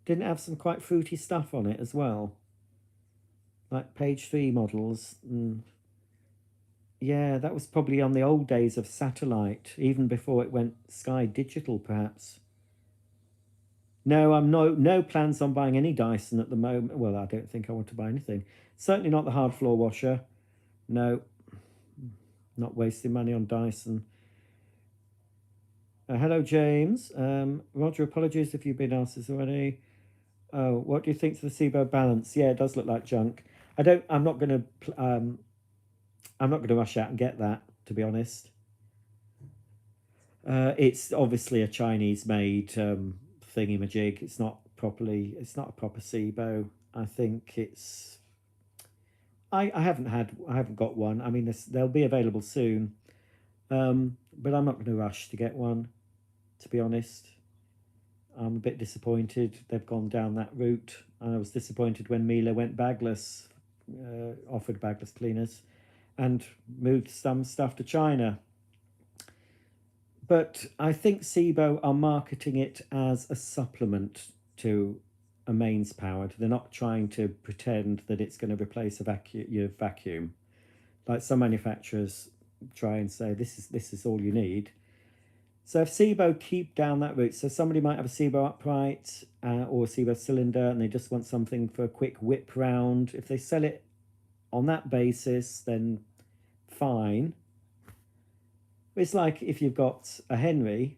Didn't it have some quite fruity stuff on it as well? Like page 3 models. Yeah, that was probably on the old days of satellite, even before it went Sky Digital, perhaps. No, I'm no plans on buying any Dyson at the moment. Well, I don't think I want to buy anything. Certainly not the hard floor washer. No, not wasting money on Dyson. Hello, James. Roger, apologies if you've been asked this already. Oh, what do you think to the SIBO balance? Yeah, it does look like junk. I'm not going to rush out and get that, to be honest. It's obviously a Chinese-made thingy-majig. It's not a proper SIBO. I think it's... I haven't got one. I mean, they'll be available soon. But I'm not going to rush to get one, to be honest. I'm a bit disappointed they've gone down that route. And I was disappointed when Miele went bagless, offered bagless cleaners. and moved some stuff to China. But I think SIBO are marketing it as a supplement to a mains powered. They're not trying to pretend that it's going to replace your vacuum. Like some manufacturers try and say this is all you need. So if SIBO keep down that route, so somebody might have a SIBO upright or a SIBO cylinder and they just want something for a quick whip round. If they sell it on that basis, then fine. It's like if you've got a Henry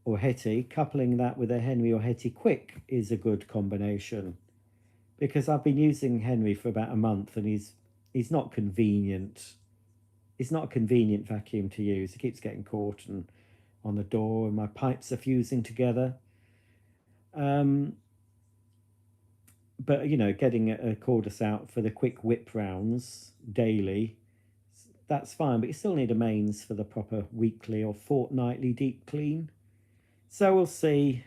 or Hetty, coupling that with a Henry or Hetty Quick is a good combination. Because I've been using Henry for about a month and he's not convenient. It's not a convenient vacuum to use. It keeps getting caught and on the door and my pipes are fusing together. But, you know, getting a cordless out for the quick whip rounds daily, that's fine. But you still need a mains for the proper weekly or fortnightly deep clean. So we'll see.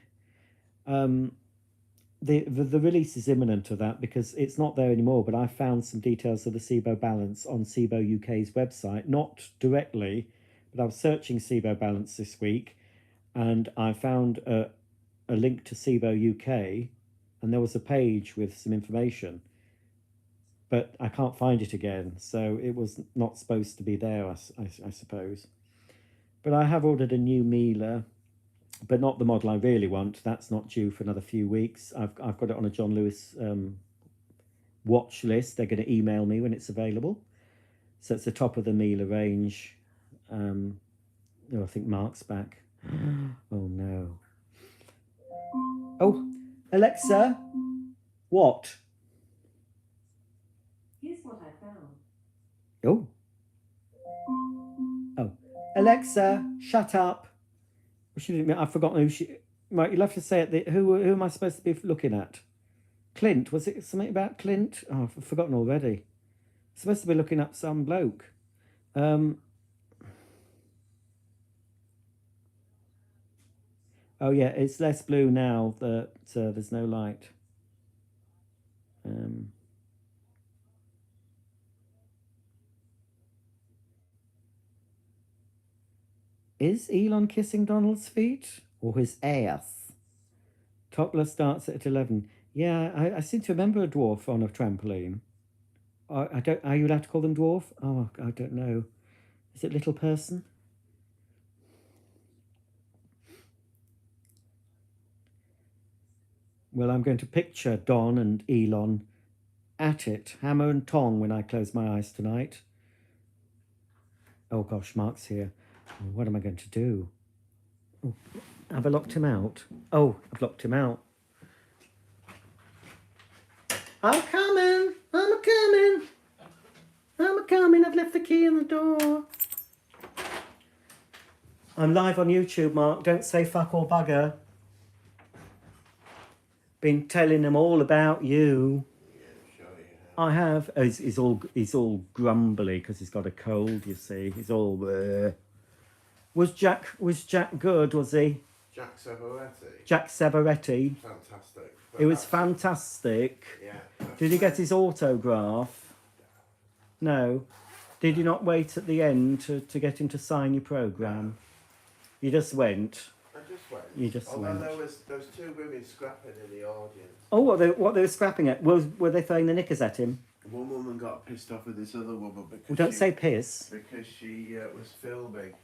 The release is imminent of that because it's not there anymore, but I found some details of the SIBO Balance on SIBO UK's website, not directly, but I was searching SIBO Balance this week and I found a link to SIBO UK and there was a page with some information, but I can't find it again, so it was not supposed to be there, I suppose. But I have ordered a new Miele, but not the model I really want. That's not due for another few weeks. I've got it on a John Lewis watch list. They're going to email me when it's available. So it's the top of the Miele range. I think Mark's back. Oh no. Oh, Alexa, what? Here's what I found. Oh. Oh, Alexa, shut up. She didn't. I've forgotten who she. Right, you'll have to say it. Who am I supposed to be looking at? Clint. Was it something about Clint? Oh, I've forgotten already. I'm supposed to be looking up some bloke. Oh yeah, it's less blue now that there's no light. Is Elon kissing Donald's feet or his ass? Topless starts at 11. Yeah, I seem to remember a dwarf on a trampoline. I don't. Are you allowed to call them dwarf? Oh, I don't know. Is it little person? Well, I'm going to picture Don and Elon at it, hammer and tong, when I close my eyes tonight. Oh gosh, Mark's here. What am I going to do? Oh, have I locked him out? Oh, I've locked him out. I'm coming. I'm coming. I'm coming. I've left the key in the door. I'm live on YouTube, Mark. Don't say fuck or bugger. Been telling them all about you. I have. Oh, he's all grumbly because he's got a cold. You see, he's all. Was Jack good? Was he? Jack Savoretti. Jack Savoretti. Fantastic. It was fantastic. Yeah. Did he get his autograph? No. Did you not wait at the end to get him to sign your programme? You just went. I just went. You just Although went. there was two women scrapping in the audience. Oh, what they were scrapping at? Were they throwing the knickers at him? One woman got pissed off with this other woman because Well, don't say piss. because she was filming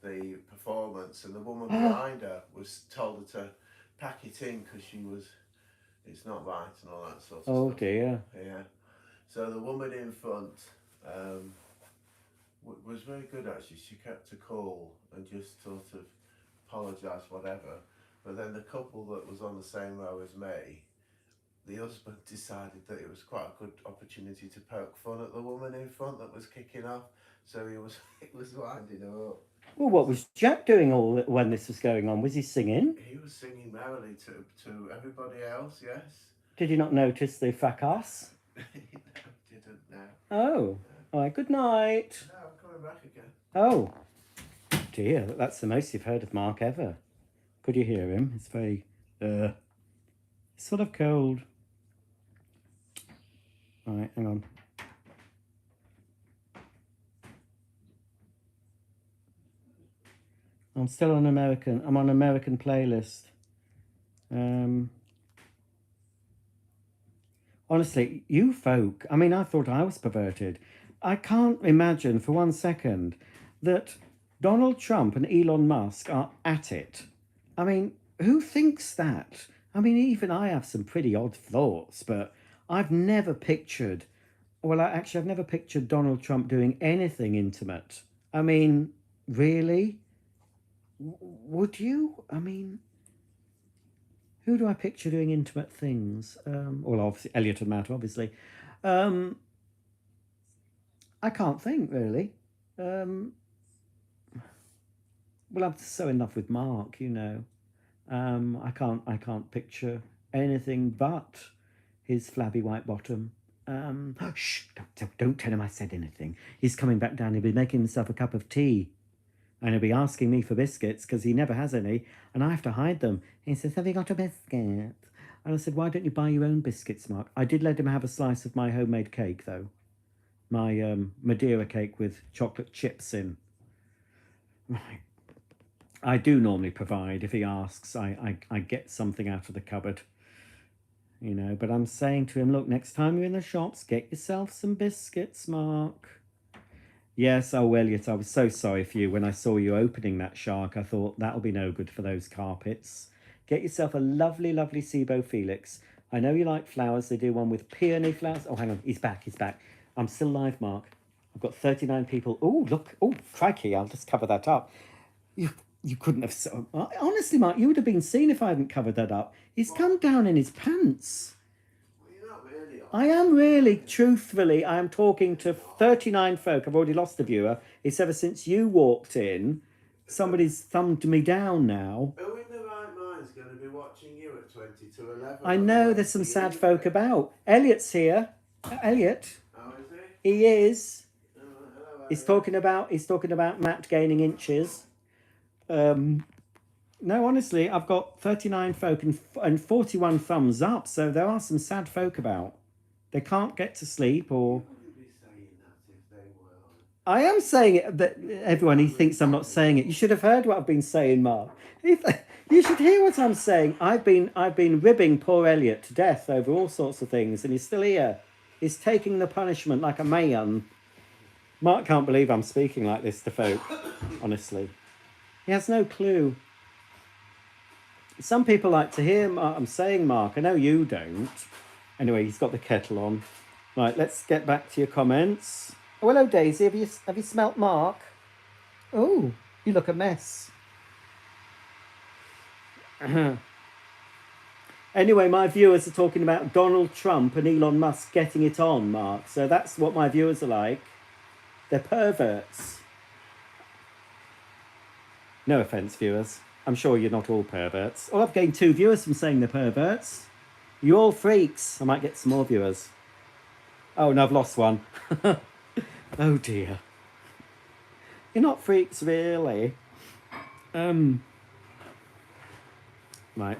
the performance, and the woman behind her was told her to pack it in because it's not right and all that sort of Oh stuff. dear. Yeah. So the woman in front was very good actually. She kept her cool and just sort of apologised, whatever. But then the couple that was on the same row as me, the husband decided that it was quite a good opportunity to poke fun at the woman in front that was kicking off. So he was winding her up. Well, what was Jack doing when this was going on? Was he singing? He was singing merrily to everybody else, yes. Did you not notice the fracas? No, didn't now. Oh. All right, good night. No, I'm coming back again. Oh. Dear, that's the most you've heard of Mark ever. Could you hear him? It's very, sort of cold. All right, hang on. I'm still on American. I'm on American playlist. Honestly, you folk, I mean, I thought I was perverted. I can't imagine for one second that Donald Trump and Elon Musk are at it. I mean, who thinks that? I mean, even I have some pretty odd thoughts, but I've never pictured, I've never pictured Donald Trump doing anything intimate. I mean, really? Would you? I mean, who do I picture doing intimate things? Well, obviously, Elliot and Matt, obviously. Um, I can't think, really. Um, well, I'm so in love with Mark, you know. I can't picture anything but his flabby white bottom. Shh! Don't tell him I said anything. He's coming back down. He'll be making himself a cup of tea, and he'll be asking me for biscuits because he never has any, and I have to hide them. He says, "Have you got a biscuit?" And I said, "Why don't you buy your own biscuits, Mark?" I did let him have a slice of my homemade cake, though. My Madeira cake with chocolate chips in. Right. I do normally provide. If he asks, I get something out of the cupboard. You know, but I'm saying to him, look, next time you're in the shops, get yourself some biscuits, Mark. Yes, oh, Elliot, I was so sorry for you. When I saw you opening that shark, I thought that'll be no good for those carpets. Get yourself a lovely, lovely Cibo Felix. I know you like flowers. They do one with peony flowers. Oh, hang on. He's back. He's back. I'm still live, Mark. I've got 39 people. Oh, look. Oh, crikey. I'll just cover that up. You couldn't have... Honestly, Mark, you would have been seen if I hadn't covered that up. He's come down in his pants. Well, you're not really. I am really, truthfully, I am talking to 39 folk. I've already lost a viewer. It's ever since you walked in. Somebody's thumbed me down now. Who in the right mind is going to be watching you at 20 to 11? I know there's some sad folk about. Elliot's here. Elliot. Oh, is He is. he? Oh, hello, He's talking about Matt gaining inches. No, honestly, I've got 39 folk and 41 thumbs up, so there are some sad folk about. They can't get to sleep or... You wouldn't be saying that if they were on. I am saying it, but everyone, he thinks I'm not saying it. You should have heard what I've been saying, Mark. You should hear what I'm saying. I've been ribbing poor Elliot to death over all sorts of things, and he's still here. He's taking the punishment like a man. Mark can't believe I'm speaking like this to folk, honestly. He has no clue. Some people like to hear what I'm saying, Mark. I know you don't. Anyway, he's got the kettle on. Right, let's get back to your comments. Oh, hello, Daisy. Have you smelt Mark? Oh, you look a mess. Anyway, my viewers are talking about Donald Trump and Elon Musk getting it on, Mark. So that's what my viewers are like. They're perverts. No offence, viewers. I'm sure you're not all perverts. Oh, I've gained 2 viewers from saying they're perverts. You all freaks. I might get some more viewers. Oh, no, I've lost one. Oh, dear. You're not freaks, really. Right,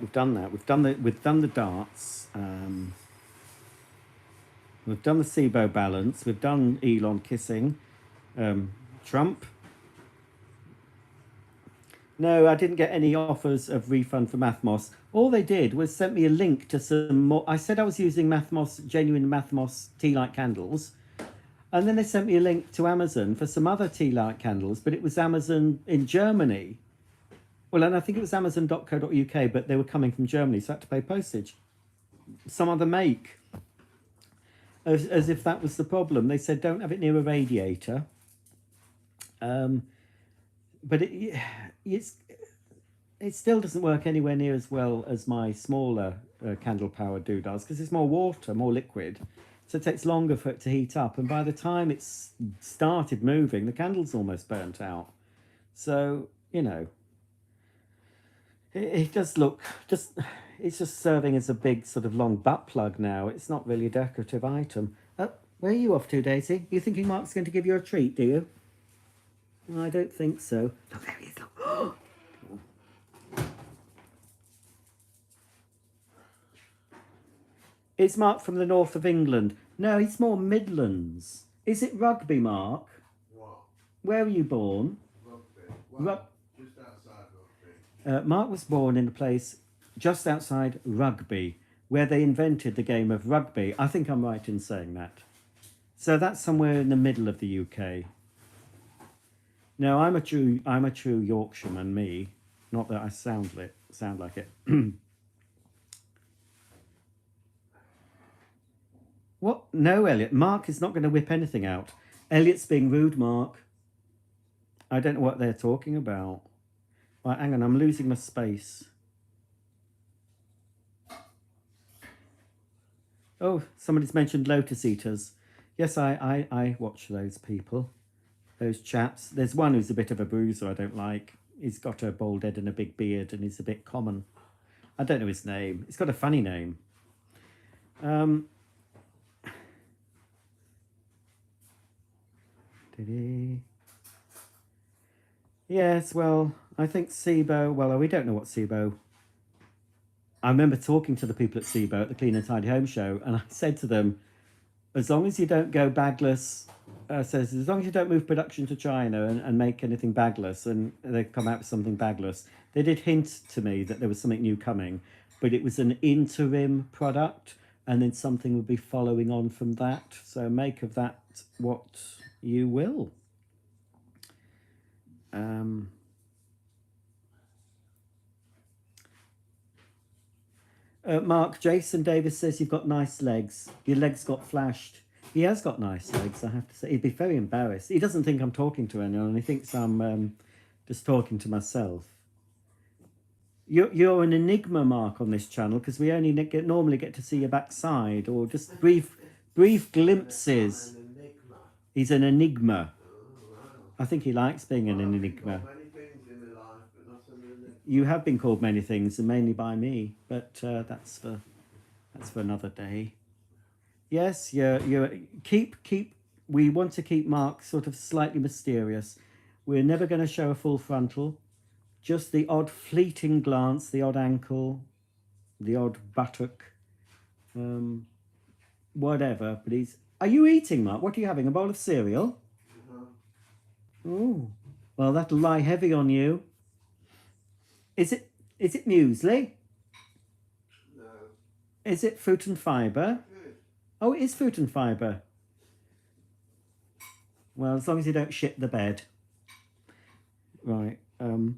we've done that. We've done the darts. We've done the SIBO balance. We've done Elon kissing Trump. No, I didn't get any offers of refund for Mathmos. All they did was sent me a link to some more. I said I was using Mathmos, genuine Mathmos tea light candles. And then they sent me a link to Amazon for some other tea light candles, but it was Amazon in Germany. Well, and I think it was amazon.co.uk, but they were coming from Germany, so I had to pay postage. Some other make. As if that was the problem. They said, don't have it near a radiator. But it still doesn't work anywhere near as well as my smaller candle powered does, because it's more water, more liquid. So it takes longer for it to heat up. And by the time it's started moving, the candle's almost burnt out. So, you know, it does look it's just serving as a big sort of long butt plug now. It's not really a decorative item. Where are you off to, Daisy? You thinking Mark's going to give you a treat, do you? I don't think so. Look, there he is. Look. Is Mark from the north of England? No, he's more Midlands. Is it Rugby, Mark? What? Where were you born? Rugby. Well, just outside Mark was born in a place just outside Rugby, where they invented the game of rugby. I think I'm right in saying that. So that's somewhere in the middle of the UK. No, I'm a true Yorkshireman, me. Not that I sound like it. What? No, Elliot. Mark is not going to whip anything out. Elliot's being rude, Mark. I don't know what they're talking about. Right, hang on, I'm losing my space. Oh, somebody's mentioned Lotus Eaters. Yes, I watch those people. Those chaps. There's one who's a bit of a bruiser I don't like. He's got a bald head and a big beard and he's a bit common. I don't know his name. He's got a funny name. Did he? Yes, well, I think SIBO, well, we don't know what SIBO. I remember talking to the people at SIBO at the Clean and Tidy Home show, and I said to them, as long as you don't go bagless, says as long as you don't move production to China and make anything bagless, and they come out with something bagless. They did hint to me that there was something new coming, but it was an interim product, and then something would be following on from that. So make of that what you will. Mark, Jason Davis says you've got nice legs. Your legs got flashed. He has got nice legs, I have to say. He'd be very embarrassed. He doesn't think I'm talking to anyone. He thinks I'm just talking to myself. You're an enigma, Mark, on this channel because we only normally get to see your backside or just brief glimpses. An enigma. He's an enigma. Oh, wow. I think he likes being an Well, I've been enigma. called many things in my life, but not an enigma. You have been called many things, and mainly by me, but that's for another day. Yes, you keep. We want to keep Mark sort of slightly mysterious. We're never going to show a full frontal, just the odd fleeting glance, the odd ankle, the odd buttock, whatever. But Are you eating, Mark? What are you having? A bowl of cereal? Oh, well, that'll lie heavy on you. Is it muesli? No. Is it fruit and fibre? Good. Oh, it is fruit and fibre. Well, as long as you don't shit the bed. Right. You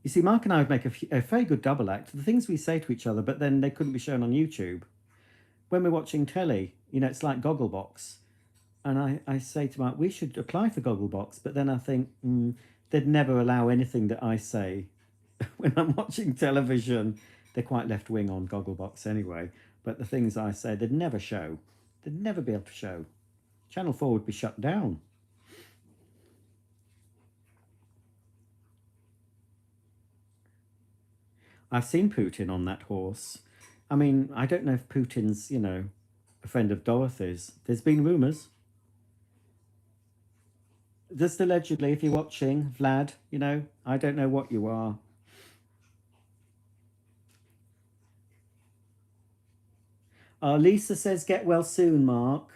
see, Mark and I would make a very good double act. The things we say to each other, but then they couldn't be shown on YouTube. When we're watching telly, it's like Gogglebox. And I say to Mark, we should apply for Gogglebox. But then I think they'd never allow anything that I say when I'm watching television. They're quite left-wing on Gogglebox anyway. But the things I say, they'd never show. They'd never be able to show. Channel 4 would be shut down. I've seen Putin on that horse. I mean, I don't know if Putin's, a friend of Dorothy's. There's been rumours. Just allegedly, if you're watching, Vlad, I don't know what you are. Lisa says, get well soon, Mark.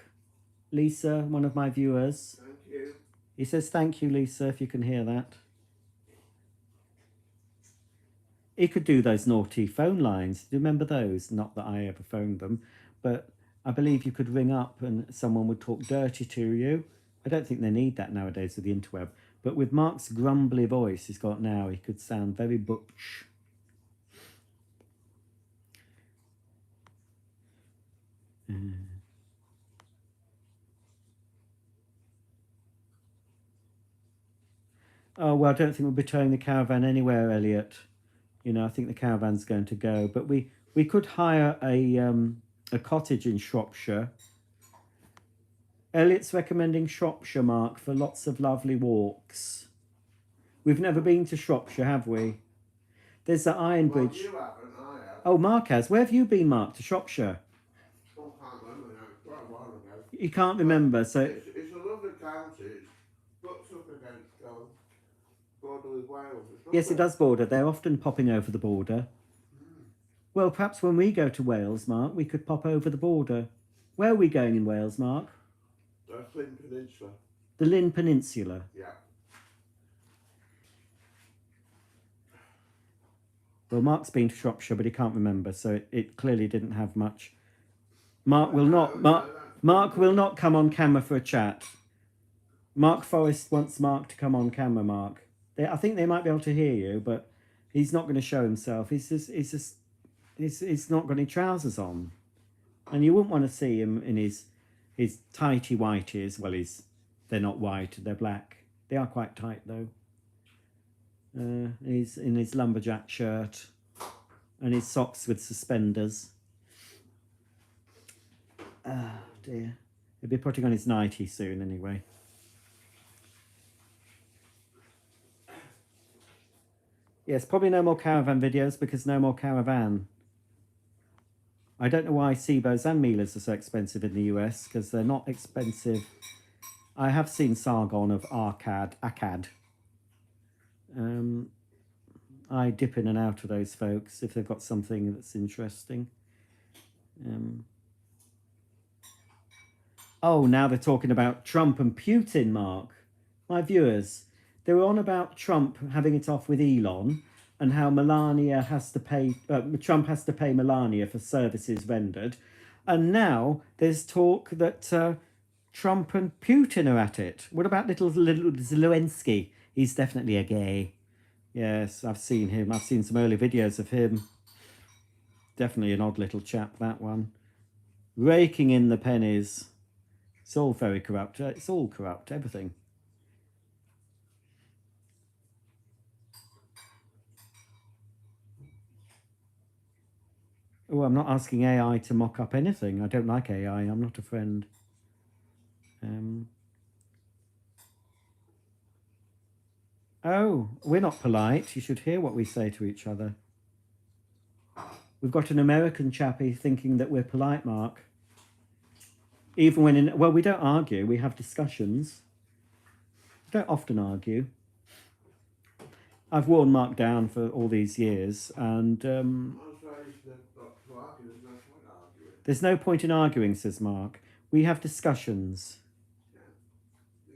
Lisa, one of my viewers. Thank you. He says, thank you, Lisa, if you can hear that. He could do those naughty phone lines. Do you remember those? Not that I ever phoned them, but I believe you could ring up and someone would talk dirty to you. I don't think they need that nowadays with the interweb. But with Mark's grumbly voice he's got now, he could sound very butch. Oh, well, I don't think we'll be towing the caravan anywhere, Elliot. I think the caravan's going to go. But we could hire a cottage in Shropshire. Elliot's recommending Shropshire, Mark, for lots of lovely walks. We've never been to Shropshire, have we? There's the Iron Bridge. Well, you haven't, I have. Oh, Mark has. Where have you been, Mark? To Shropshire? I can't remember now. It's quite a while ago. You can't remember, so... It's a lovely county. It butts up against border with Wales. Yes, it does border. They're often popping over the border. Well, perhaps when we go to Wales, Mark, we could pop over the border. Where are we going in Wales, Mark? The Flynn Peninsula. The Lynn Peninsula. Yeah. Well, Mark's been to Shropshire, but he can't remember, so it clearly didn't have much. Mark will not come on camera for a chat. Mark Forrest wants Mark to come on camera, Mark. I think they might be able to hear you, but he's not going to show himself. He's not got any trousers on. And you wouldn't want to see him in his tighty whities. Well, they're not white, they're black. They are quite tight, though. He's in his lumberjack shirt and his socks with suspenders. Oh, dear. He'll be putting on his nightie soon, anyway. Yes, probably no more caravan videos because no more caravan. I don't know why Sebos and Milas are so expensive in the US, because they're not expensive. I have seen Sargon of Akkad. I dip in and out of those folks if they've got something that's interesting. Oh, now they're talking about Trump and Putin, Mark. My viewers, they were on about Trump having it off with Elon and how Melania has to pay, Trump has to pay Melania for services rendered. And now there's talk that Trump and Putin are at it. What about little Zelensky? He's definitely a gay. Yes, I've seen him. I've seen some early videos of him. Definitely an odd little chap, that one. Raking in the pennies. It's all very corrupt. It's all corrupt, everything. Oh, I'm not asking AI to mock up anything. I don't like AI. I'm not a friend. Oh, we're not polite. You should hear what we say to each other. We've got an American chappie thinking that we're polite, Mark. Even when well, we don't argue. We have discussions. We don't often argue. I've worn Mark down for all these years, and there's no point in arguing, says Mark. We have discussions.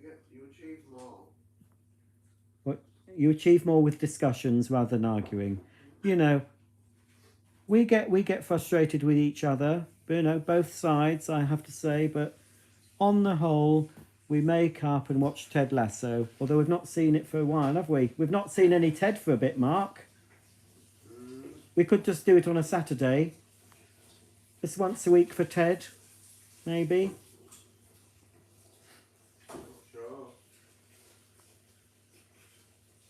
You achieve more. What? You achieve more with discussions rather than arguing. You know, we get frustrated with each other. You know, both sides, I have to say, but on the whole, we make up and watch Ted Lasso. Although we've not seen it for a while, have we? We've not seen any Ted for a bit, Mark. We could just do it on a Saturday. Just once a week for Ted, maybe. Sure.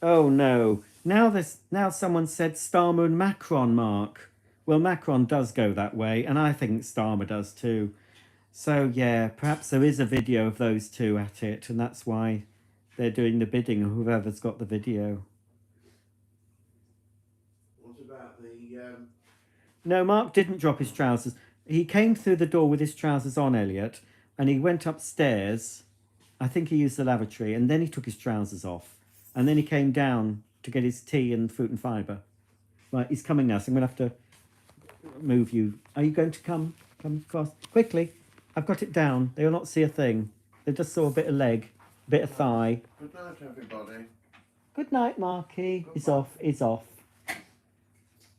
Oh no! Now someone said Starmer and Macron, Mark. Well, Macron does go that way, and I think Starmer does too. So yeah, perhaps there is a video of those two at it, and that's why they're doing the bidding of whoever's got the video. What about the No, Mark didn't drop his trousers. He came through the door with his trousers on, Elliot, and he went upstairs. I think he used the lavatory, and then he took his trousers off. And then he came down to get his tea and fruit and fibre. Right, he's coming now, so I'm going to have to move you. Are you going to come across? Quickly. I've got it down. They will not see a thing. They just saw a bit of leg, a bit of thigh. Good night, everybody. Good night, Marky. He's off. He's off.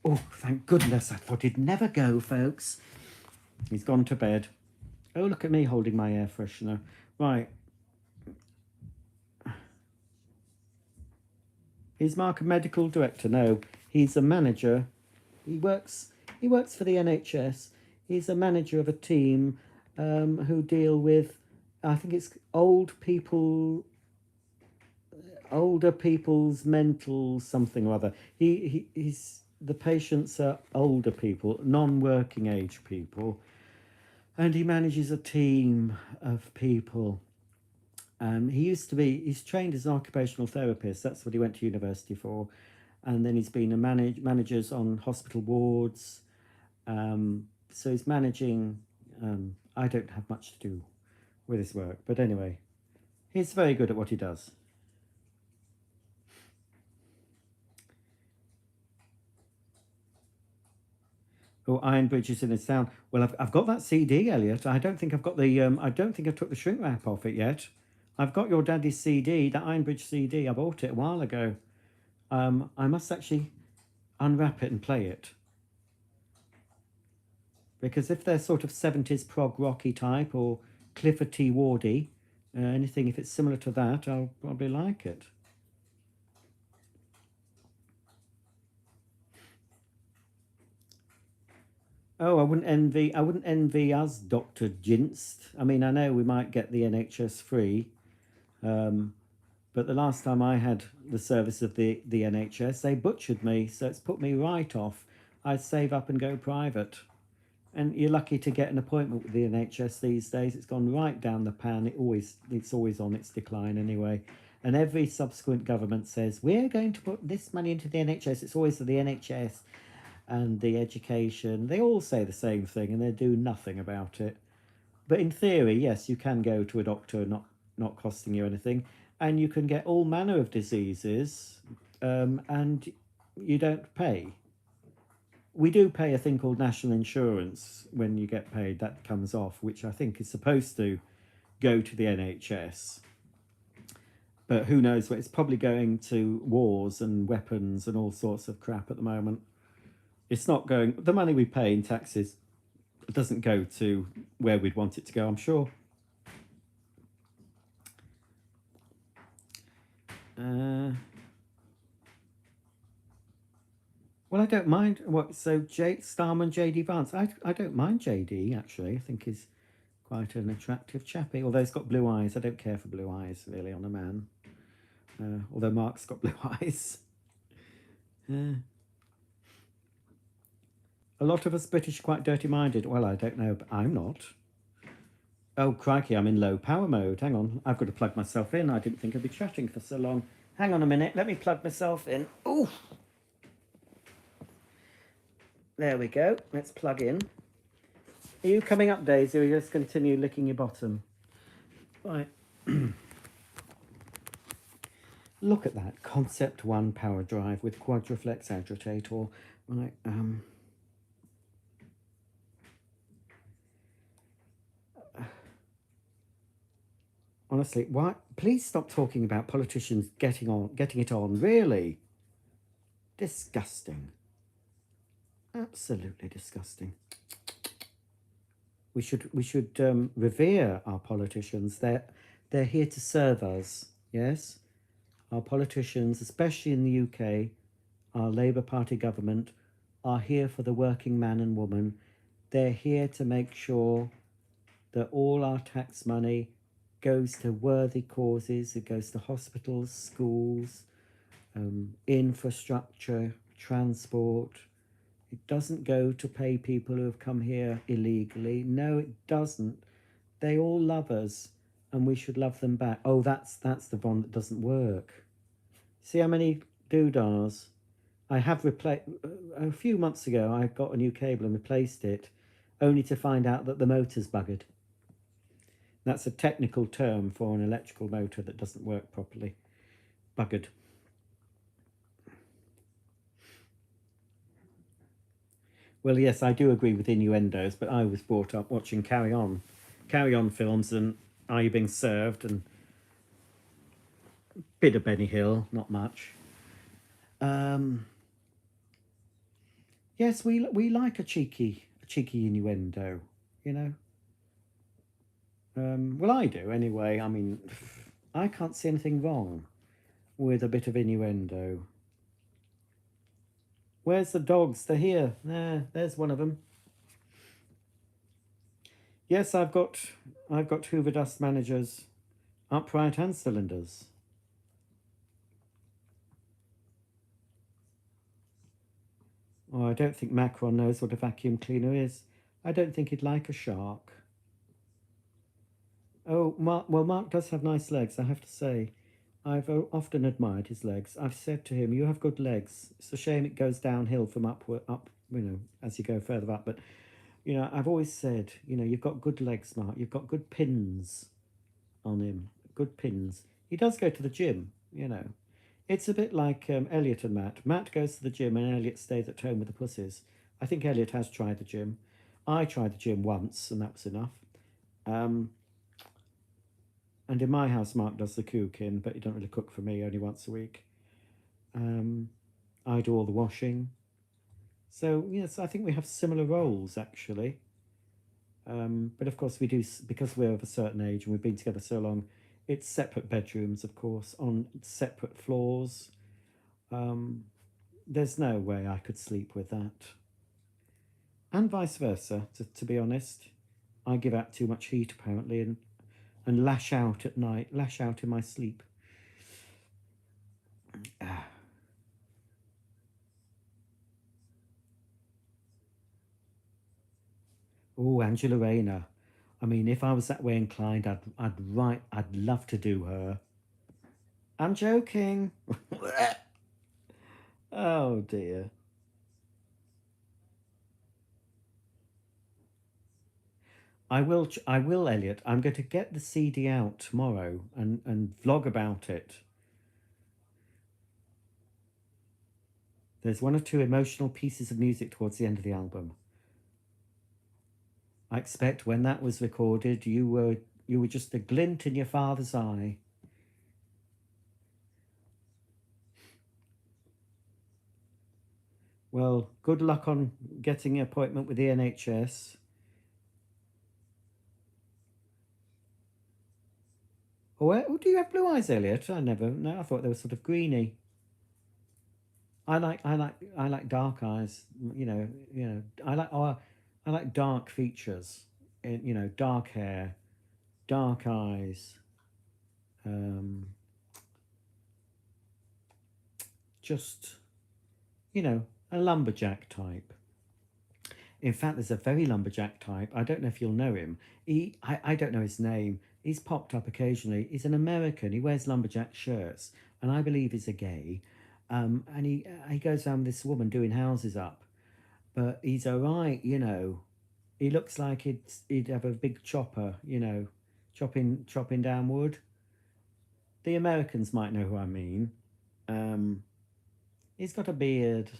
Oh, thank goodness. I thought he'd never go, folks. He's gone to bed. Oh, look at me holding my air freshener. Right. Is Mark a medical director? No, he's a manager. He works for the NHS. He's a manager of a team who deal with, I think it's older people's mental something or other. He's the patients are older people, non-working age people, and he manages a team of people. He's trained as an occupational therapist. That's what he went to university for. And then he's been a managers on hospital wards. So he's managing, I don't have much to do with his work. But anyway, he's very good at what he does. Oh, Iron Bridge is in its town. Well, I've got that CD, Elliot. I don't think I've got the, I don't think I took the shrink wrap off it yet. I've got your daddy's CD, that Iron Bridge CD. I bought it a while ago. I must actually, unwrap it and play it. Because if they're sort of 70s prog rocky type or Clifford T. Wardy, anything, if it's similar to that, I'll probably like it. Oh, I wouldn't envy us, Dr. Jinst. I mean, I know we might get the NHS free, but the last time I had the service of the NHS, they butchered me, so it's put me right off. I'd save up and go private. And you're lucky to get an appointment with the NHS these days. It's gone right down the pan. It's always on its decline anyway. And every subsequent government says, we're going to put this money into the NHS. It's always the NHS and the education. They all say the same thing and they do nothing about it. But in theory, yes, you can go to a doctor not costing you anything. And you can get all manner of diseases and you don't pay. We do pay a thing called national insurance when you get paid. That comes off, which I think is supposed to go to the NHS. But who knows? It's probably going to wars and weapons and all sorts of crap at the moment. It's not going... The money we pay in taxes doesn't go to where we'd want it to go, I'm sure. Well, I don't mind. So Starman J.D. Vance. I don't mind J.D. actually. I think he's quite an attractive chappie. Although he's got blue eyes. I don't care for blue eyes really on a man. Although Mark's got blue eyes. A lot of us British are quite dirty-minded. Well, I don't know, but I'm not. Oh, crikey, I'm in low power mode. Hang on, I've got to plug myself in. I didn't think I'd be chatting for so long. Hang on a minute, let me plug myself in. Ooh! There we go, let's plug in. Are you coming up, Daisy, or are you just continue licking your bottom? Right. Look at that, Concept 1 power drive with Quadraflex agitator. Right, honestly, why? Please stop talking about politicians getting it on. Really, disgusting. Absolutely disgusting. We should revere our politicians. They're here to serve us. Yes, our politicians, especially in the UK, our Labour Party government, are here for the working man and woman. They're here to make sure that all our tax money goes to worthy causes. It goes to hospitals, schools, infrastructure, transport. It doesn't go to pay people who have come here illegally. No, it doesn't. They all love us and we should love them back. Oh, that's the one that doesn't work. See how many doodahs? I have replaced... A few months ago, I got a new cable and replaced it, only to find out that the motor's buggered. That's a technical term for an electrical motor that doesn't work properly. Buggered. Well, yes, I do agree with innuendos, but I was brought up watching Carry On films and Are You Being Served and a bit of Benny Hill, not much. Yes, we like a cheeky innuendo, you know. Well, I do anyway. I mean, I can't see anything wrong with a bit of innuendo. Where's the dogs? They're here. There's one of them. Yes, I've got Hoover Dust Managers, upright and cylinders. Oh, I don't think Macron knows what a vacuum cleaner is. I don't think he'd like a shark. Oh, Mark does have nice legs, I have to say. I've often admired his legs. I've said to him, you have good legs. It's a shame it goes downhill from up, you know, as you go further up. But, you know, I've always said, you know, you've got good legs, Mark. You've got good pins on him. Good pins. He does go to the gym, you know. It's a bit like Elliot and Matt. Matt goes to the gym and Elliot stays at home with the pussies. I think Elliot has tried the gym. I tried the gym once and that was enough. And in my house, Mark does the cooking, but he don't really cook for me, only once a week. I do all the washing. So yes, I think we have similar roles actually. But of course we do because we're of a certain age and we've been together so long. It's separate bedrooms, of course, on separate floors. Um, there's no way I could sleep with that, and vice versa. To be honest, I give out too much heat apparently, and lash out at night, lash out in my sleep. Oh, Angela Rayner. I mean, if I was that way inclined, I'd love to do her. I'm joking. Oh dear. I will, Elliot. I'm going to get the CD out tomorrow and vlog about it. There's one or two emotional pieces of music towards the end of the album. I expect when that was recorded, you were just a glint in your father's eye. Well, good luck on getting an appointment with the NHS. Oh, do you have blue eyes, Elliot? I never. No, I thought they were sort of greeny. I like dark eyes. I like dark features. Dark hair, dark eyes. Um, just a lumberjack type. In fact, there's a very lumberjack type. I don't know if you'll know him. I don't know his name. He's popped up occasionally. He's an American. He wears lumberjack shirts, and I believe he's a gay. And he goes around with this woman doing houses up, but he's alright. He looks like he'd have a big chopper. Chopping down wood. The Americans might know who I mean. Um, he's got a beard.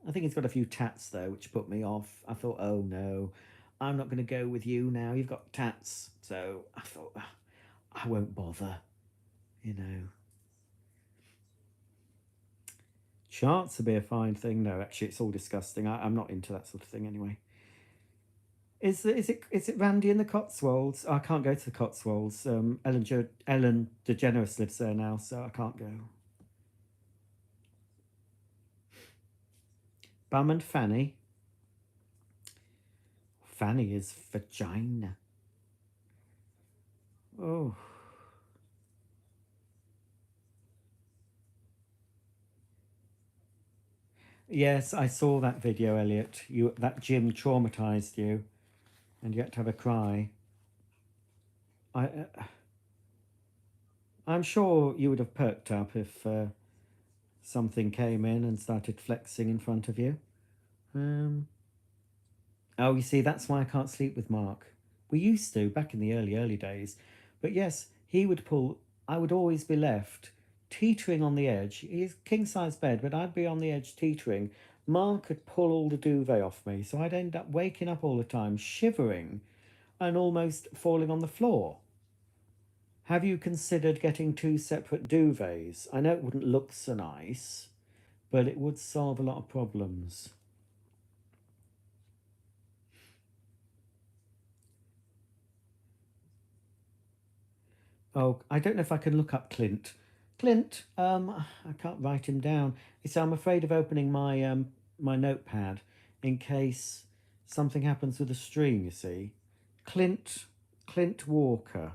I think he's got a few tats though, which put me off. I thought, oh no, I'm not going to go with you now. You've got tats. So I thought, I won't bother. You know. Charts would be a fine thing. No, actually, it's all disgusting. I'm not into that sort of thing anyway. Is it Randy in the Cotswolds? I can't go to the Cotswolds. Ellen DeGeneres lives there now, so I can't go. Bum and Fanny. Fanny is vagina. Oh. Yes, I saw that video, Elliot. That gym traumatized you, and you had to have a cry. I, I'm sure you would have perked up if something came in and started flexing in front of you. Um, oh, you see, that's why I can't sleep with Mark. We used to back in the early days, but yes, he would pull. I would always be left teetering on the edge. He's king size bed, but I'd be on the edge teetering. Mark could pull all the duvet off me, so I'd end up waking up all the time, shivering, and almost falling on the floor. Have you considered getting two separate duvets? I know it wouldn't look so nice, but it would solve a lot of problems. Oh, I don't know if I can look up Clint. Clint, I can't write him down. So I'm afraid of opening my notepad in case something happens with the stream. You see, Clint Walker.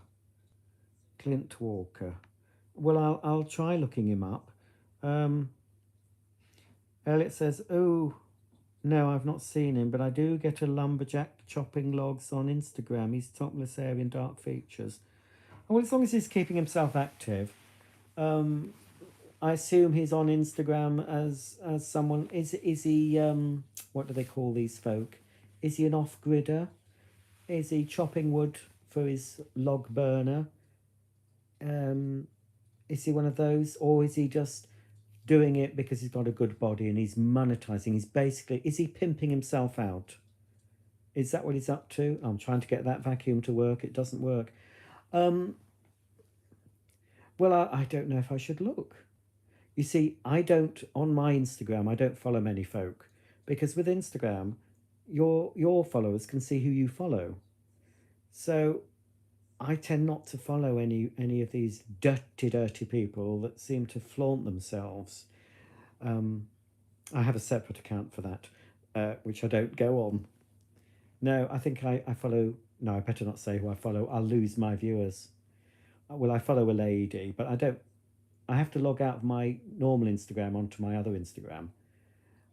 Clint Walker. Well, I'll try looking him up. Um, Elliot says, "Oh, no, I've not seen him, but I do get a lumberjack chopping logs on Instagram. He's topless hair in dark features. Well, as long as he's keeping himself active, um, I assume he's on Instagram as someone. Is he? What do they call these folk? Is he an off-gridder? Is he chopping wood for his log burner? Is he one of those, or is he just doing it because he's got a good body and he's monetizing? Is he pimping himself out? Is that what he's up to? I'm trying to get that vacuum to work. It doesn't work. Um, well, I don't know if I should look. You see, on my Instagram, I don't follow many folk because with Instagram, your followers can see who you follow. So I tend not to follow any of these dirty people that seem to flaunt themselves. Um, I have a separate account for that, which I don't go on. No, I think I follow. No, I better not say who I follow. I'll lose my viewers. Well, I follow a lady, but I don't. I have to log out of my normal Instagram onto my other Instagram,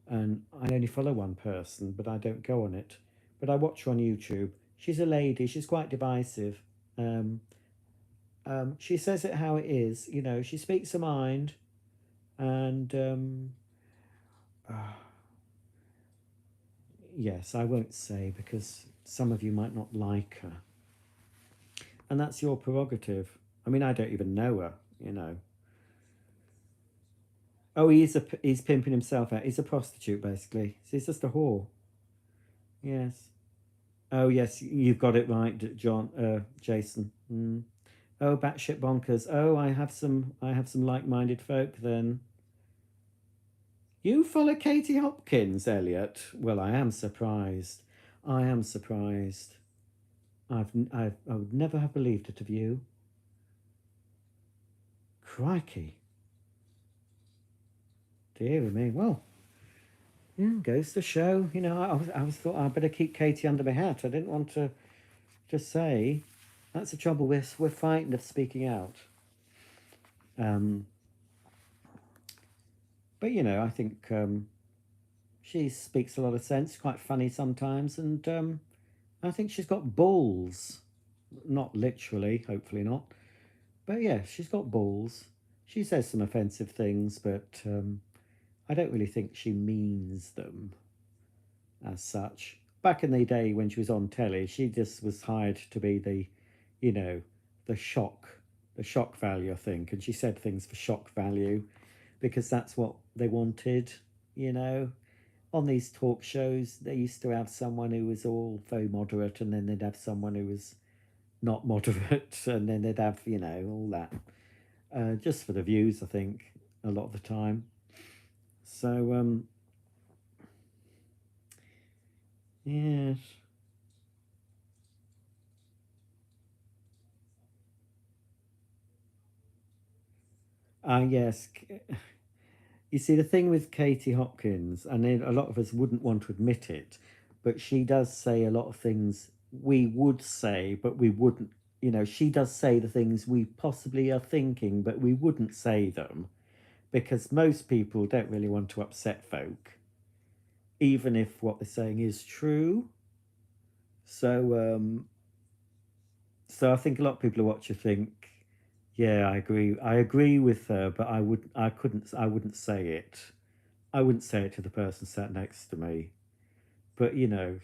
and I only follow one person, but I don't go on it. But I watch her on YouTube. She's a lady. She's quite divisive. Um, she says it how it is. You know, she speaks her mind, and yes, I won't say because some of you might not like her, and that's your prerogative. I mean, I don't even know her. You know. Oh, he's pimping himself out. He's a prostitute, basically. So he's just a whore. Yes. Oh, yes, you've got it right, John. Jason. Mm. Oh, batshit bonkers. Oh, I have some like-minded folk then. You follow Katie Hopkins, Elliot? Well, I am surprised. I am surprised. I would never have believed it of you. Crikey. Dear me. Well, yeah, goes to show. You know, I was thought I'd better keep Katie under my hat. I didn't want to just say. That's the trouble. We're frightened of speaking out. But you know, I think she speaks a lot of sense. Quite funny sometimes, and I think she's got balls. Not literally, hopefully not. But yeah, she's got balls. She says some offensive things, but I don't really think she means them as such. Back in the day when she was on telly, she just was hired to be the, you know, the shock value, I think. And she said things for shock value because that's what they wanted, you know. On these talk shows, they used to have someone who was all very moderate, and then they'd have someone who was not moderate, and then they'd have, you know, all that. Just for the views, I think, a lot of the time. So, yes. Yes. You see, the thing with Katie Hopkins, and then a lot of us wouldn't want to admit it, but she does say a lot of things we would say, but we wouldn't. You know, she does say the things we possibly are thinking, but we wouldn't say them because most people don't really want to upset folk, even if what they're saying is true. So, so I think a lot of people who watch her think, yeah, I agree. I agree with her, but I wouldn't say it. I wouldn't say it to the person sat next to me. But you know,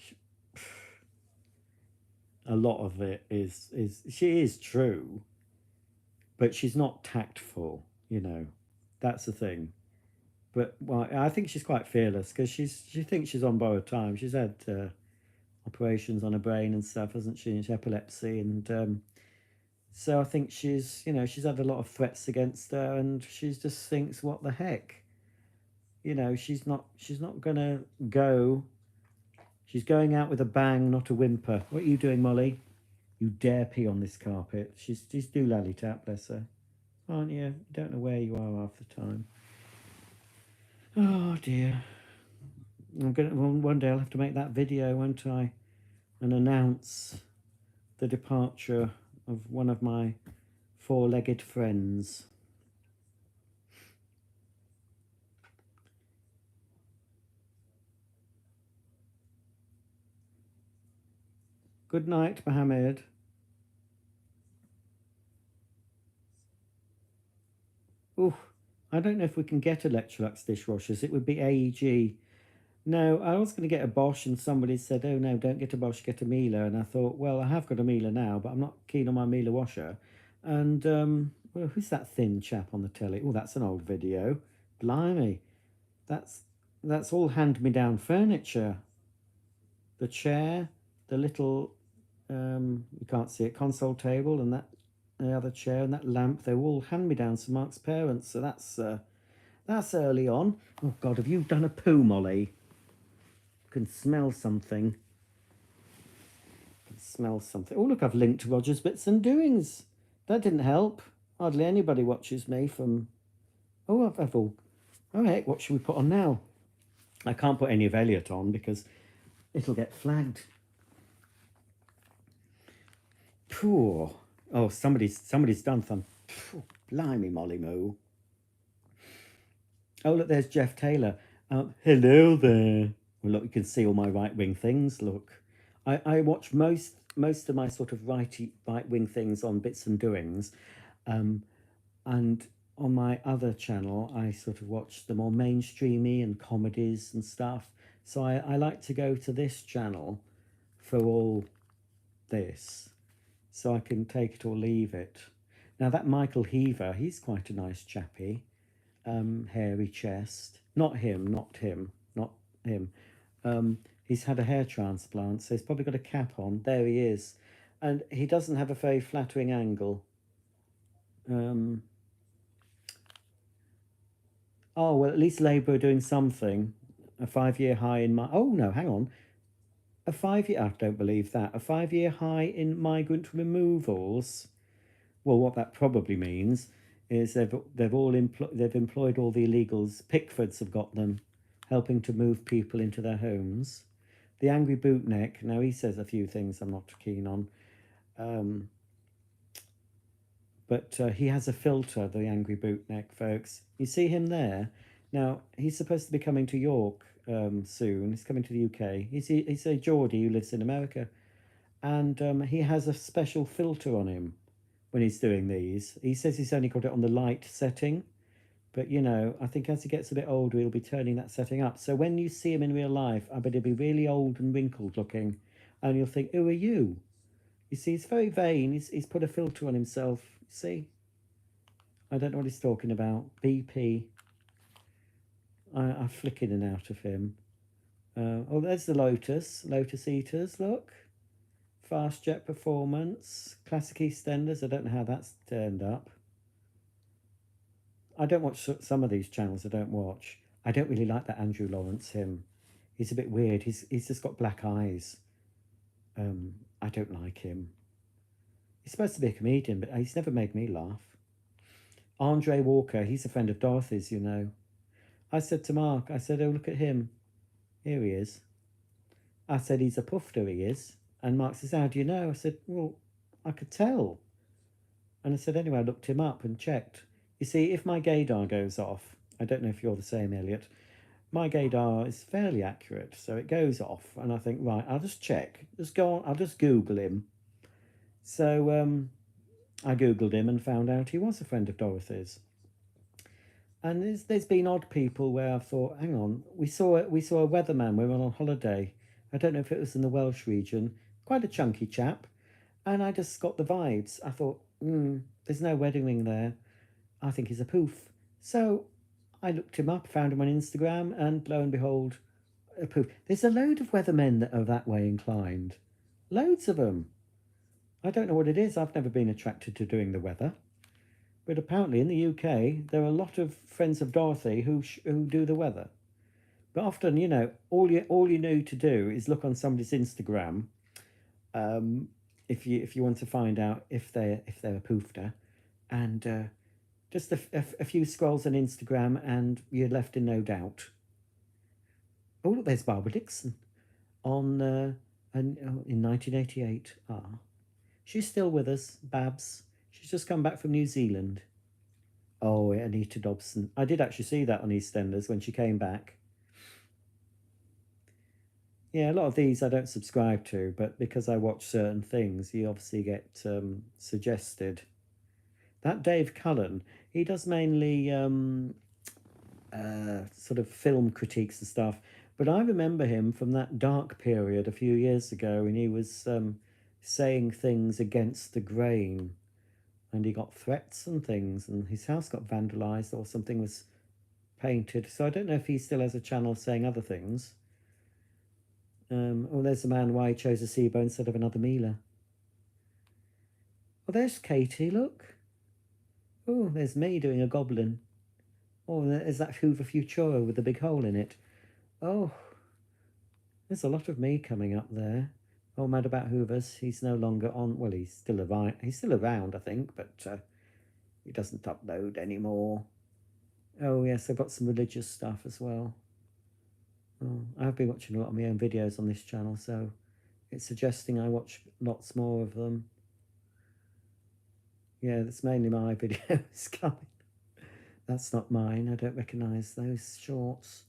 a lot of it is she is true, but she's not tactful. You know, that's the thing. But well, I think she's quite fearless because she thinks she's on borrowed time. She's had operations on her brain and stuff, hasn't she? And she's epilepsy, and so I think she's she's had a lot of threats against her, and she just thinks, what the heck, you know, she's not gonna go. She's going out with a bang, not a whimper. What are you doing, Molly? You dare pee on this carpet. She's do lally tap, bless her. Aren't you? You don't know where you are half the time. Oh dear. One day I'll have to make that video, won't I? And announce the departure of one of my four-legged friends. Good night, Mohammed. Ooh, I don't know if we can get Electrolux dishwashers. It would be AEG. No, I was going to get a Bosch, and somebody said, oh no, don't get a Bosch, get a Miele. And I thought, well, I have got a Miele now, but I'm not keen on my Miele washer. And, well, who's that thin chap on the telly? Oh, that's an old video. Blimey. That's all hand-me-down furniture. The chair, the little, you can't see it, console table, and that the other chair, and that lamp, they're all hand-me-downs from Mark's parents. So that's early on. Oh, God, have you done a poo, Molly? can smell something. I can smell something. Oh, look, I've linked to Roger's Bits and Doings. That didn't help. Hardly anybody watches me from... Oh, I've all... Oh, heck, what should we put on now? I can't put any of Elliot on because it'll get flagged. Poor. Oh, somebody's done some... Blimey, Molly Moo. Oh, look, there's Jeff Taylor. Hello there. Well, look, you can see all my right-wing things. Look, I watch most of my sort of right-wing things on Bits and Doings, and on my other channel, I sort of watch the more mainstreamy and comedies and stuff. So I like to go to this channel for all this, so I can take it or leave it. Now that Michael Heaver, he's quite a nice chappy. Hairy chest. Not him. He's had a hair transplant, so he's probably got a cap on. There he is. And he doesn't have a very flattering angle. Oh, well, at least Labour are doing something. A 5-year high in my... Oh, no, hang on. A 5-year... I don't believe that. A 5-year high in migrant removals. Well, what that probably means is they've employed all the illegals. Pickfords have got them, helping to move people into their homes. The Angry Bootneck, now he says a few things I'm not keen on. But he has a filter, the Angry Bootneck, folks. You see him there? Now, he's supposed to be coming to York soon. He's coming to the UK. He's a Geordie who lives in America. And he has a special filter on him when he's doing these. He says he's only got it on the light setting. But, you know, I think as he gets a bit older, he'll be turning that setting up. So when you see him in real life, I bet he'll be really old and wrinkled looking. And you'll think, who are you? You see, he's very vain. He's put a filter on himself. See? I don't know what he's talking about. BP. I flick in and out of him. Oh, there's the Lotus. Lotus Eaters, look. Fast Jet Performance. Classic EastEnders. I don't know how that's turned up. I don't watch some of these channels. I don't watch. I don't really like that Andrew Lawrence, him. He's a bit weird. He's just got black eyes. I don't like him. He's supposed to be a comedian, but he's never made me laugh. Andre Walker, he's a friend of Dorothy's, you know. I said to Mark, I said, oh, look at him. Here he is. I said, he's a pufter, he is. And Mark says, how do you know? I said, well, I could tell. And I said, anyway, I looked him up and checked. You see, if my gaydar goes off, I don't know if you're the same, Elliot, my gaydar is fairly accurate, so it goes off, and I think, right, I'll just check. Just go on, I'll just Google him. So I Googled him and found out he was a friend of Dorothy's. And there's been odd people where I thought, hang on, we saw a weatherman, we were on holiday. I don't know if it was in the Welsh region, quite a chunky chap. And I just got the vibes. I thought, there's no wedding ring there. I think he's a poof. So I looked him up, found him on Instagram, and lo and behold, a poof. There's a load of weathermen that are that way inclined. Loads of them. I don't know what it is. I've never been attracted to doing the weather. But apparently in the UK, there are a lot of friends of Dorothy who do the weather. But often, you know, all you need to do is look on somebody's Instagram, if you want to find out if they're a poofter, and just a few scrolls on Instagram, and you're left in no doubt. Oh, look, there's Barbara Dixon in 1988. She's still with us, Babs. She's just come back from New Zealand. Oh, Anita Dobson. I did actually see that on EastEnders when she came back. Yeah, a lot of these I don't subscribe to, but because I watch certain things, you obviously get suggested. That Dave Cullen, he does mainly sort of film critiques and stuff, but I remember him from that dark period a few years ago when he was saying things against the grain, and he got threats and things, and his house got vandalised or something was painted. So I don't know if he still has a channel saying other things. Oh, there's the man why he chose a SIBO instead of another Miele. Oh, there's Katie, look. Oh, there's me doing a goblin. Oh, there's that Hoover Futura with the big hole in it. Oh, There's a lot of me coming up there. Oh, Mad About Hoovers. He's no longer on. Well, he's still around. He's still around, I think, but he doesn't upload anymore. Oh yes, I've got some religious stuff as well. Oh, I've been watching a lot of my own videos on this channel, so it's suggesting I watch lots more of them. Yeah, that's mainly my videos coming. That's not mine. I don't recognise those shorts.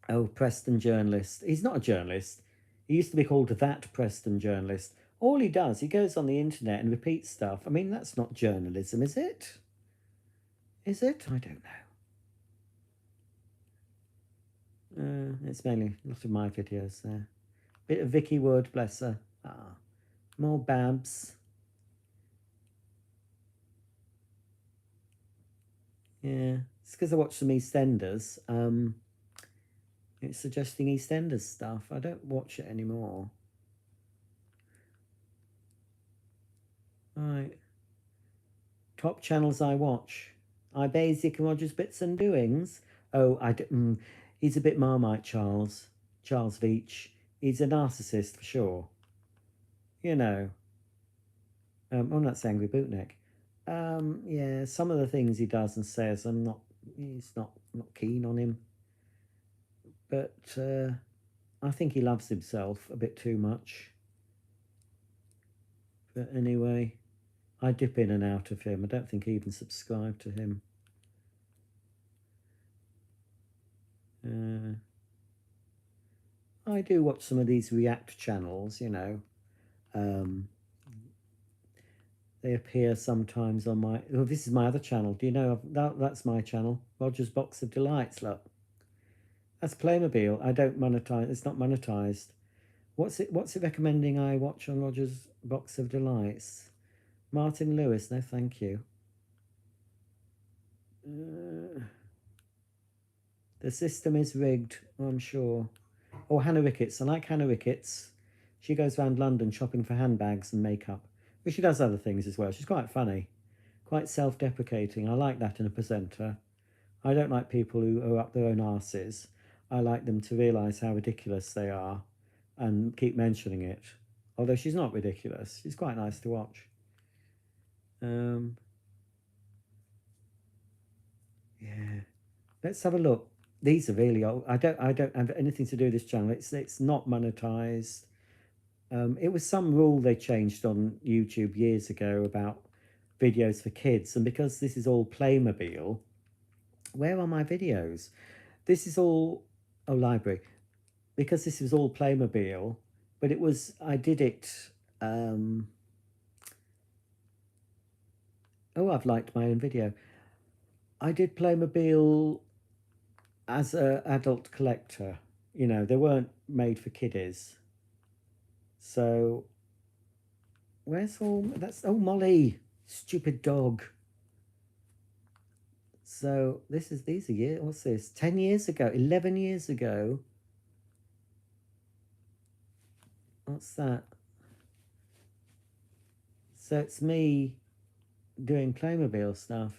Oh, Preston Journalist. He's not a journalist. He used to be called That Preston Journalist. All he does, he goes on the internet and repeats stuff. I mean, that's not journalism, is it? Is it? I don't know. It's mainly a lot of my videos there. Bit of Vicky Wood, bless her. Ah, more Babs. Yeah, it's because I watched some EastEnders. It's suggesting EastEnders stuff. I don't watch it anymore. Right. Top channels I watch. iBasic and Roger's Bits and Doings. Oh, he's a bit Marmite, Charles. Charles Veach. He's a narcissist for sure. You know. Oh, that's Angry Bootneck. Yeah, some of the things he does and says, he's not keen on him. But I think he loves himself a bit too much. But anyway, I dip in and out of him. I don't think I even subscribe to him. I do watch some of these React channels, you know. They appear sometimes on my... Oh, this is my other channel. Do you know? That's my channel. Roger's Box of Delights, look. That's Playmobil. I don't monetize. It's not monetized. What's it recommending I watch on Roger's Box of Delights? Martin Lewis. No, thank you. The system is rigged, I'm sure. Oh, Hannah Ricketts. I like Hannah Ricketts. She goes around London shopping for handbags and makeup. But she does other things as well. She's quite funny. Quite self-deprecating. I like that in a presenter. I don't like people who are up their own arses. I like them to realise how ridiculous they are and keep mentioning it. Although she's not ridiculous. She's quite nice to watch. Yeah. Let's have a look. These are really old. I don't have anything to do with this channel. It's not monetized. It was some rule they changed on YouTube years ago about videos for kids, and because this is all Playmobil, where are my videos? This is all library. Because this was all Playmobil, but I did it. Oh, I've liked my own video. I did Playmobil as an adult collector. You know, they weren't made for kiddies. So, Molly, stupid dog. So these are years, what's this? 10 years ago, 11 years ago. What's that? So it's me doing Playmobil stuff,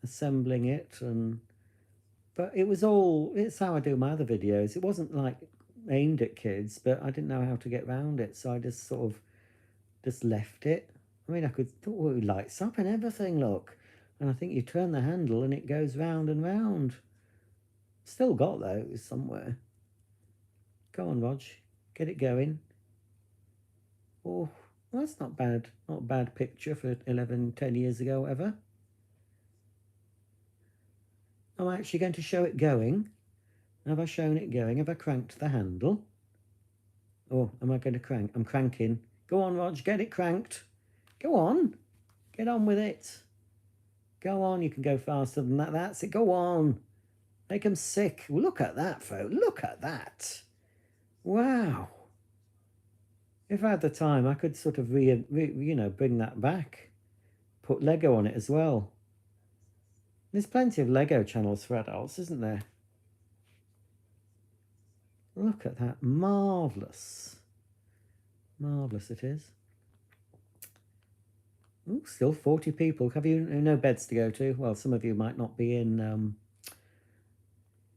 assembling it, but it's how I do my other videos. It wasn't like aimed at kids, but I didn't know how to get around it, so I just sort of just left it. I mean, it lights up and everything, look. And I think you turn the handle and it goes round and round. Still got those somewhere. Go on, Rog, get it going. Oh, well, that's not bad. Not a bad picture for 10 years ago, whatever. Am I actually going to show it going? Have I shown it going? Have I cranked the handle? Oh, am I going to crank? I'm cranking. Go on, Rog, get it cranked. Go on. Get on with it. Go on, you can go faster than that. That's it. Go on. Make them sick. Look at that, folks. Look at that. Wow. If I had the time, I could sort of bring that back. Put Lego on it as well. There's plenty of Lego channels for adults, isn't there? Look at that. Marvellous. Marvellous it is. Ooh, still 40 people. Have you no beds to go to? Well, some of you might not be in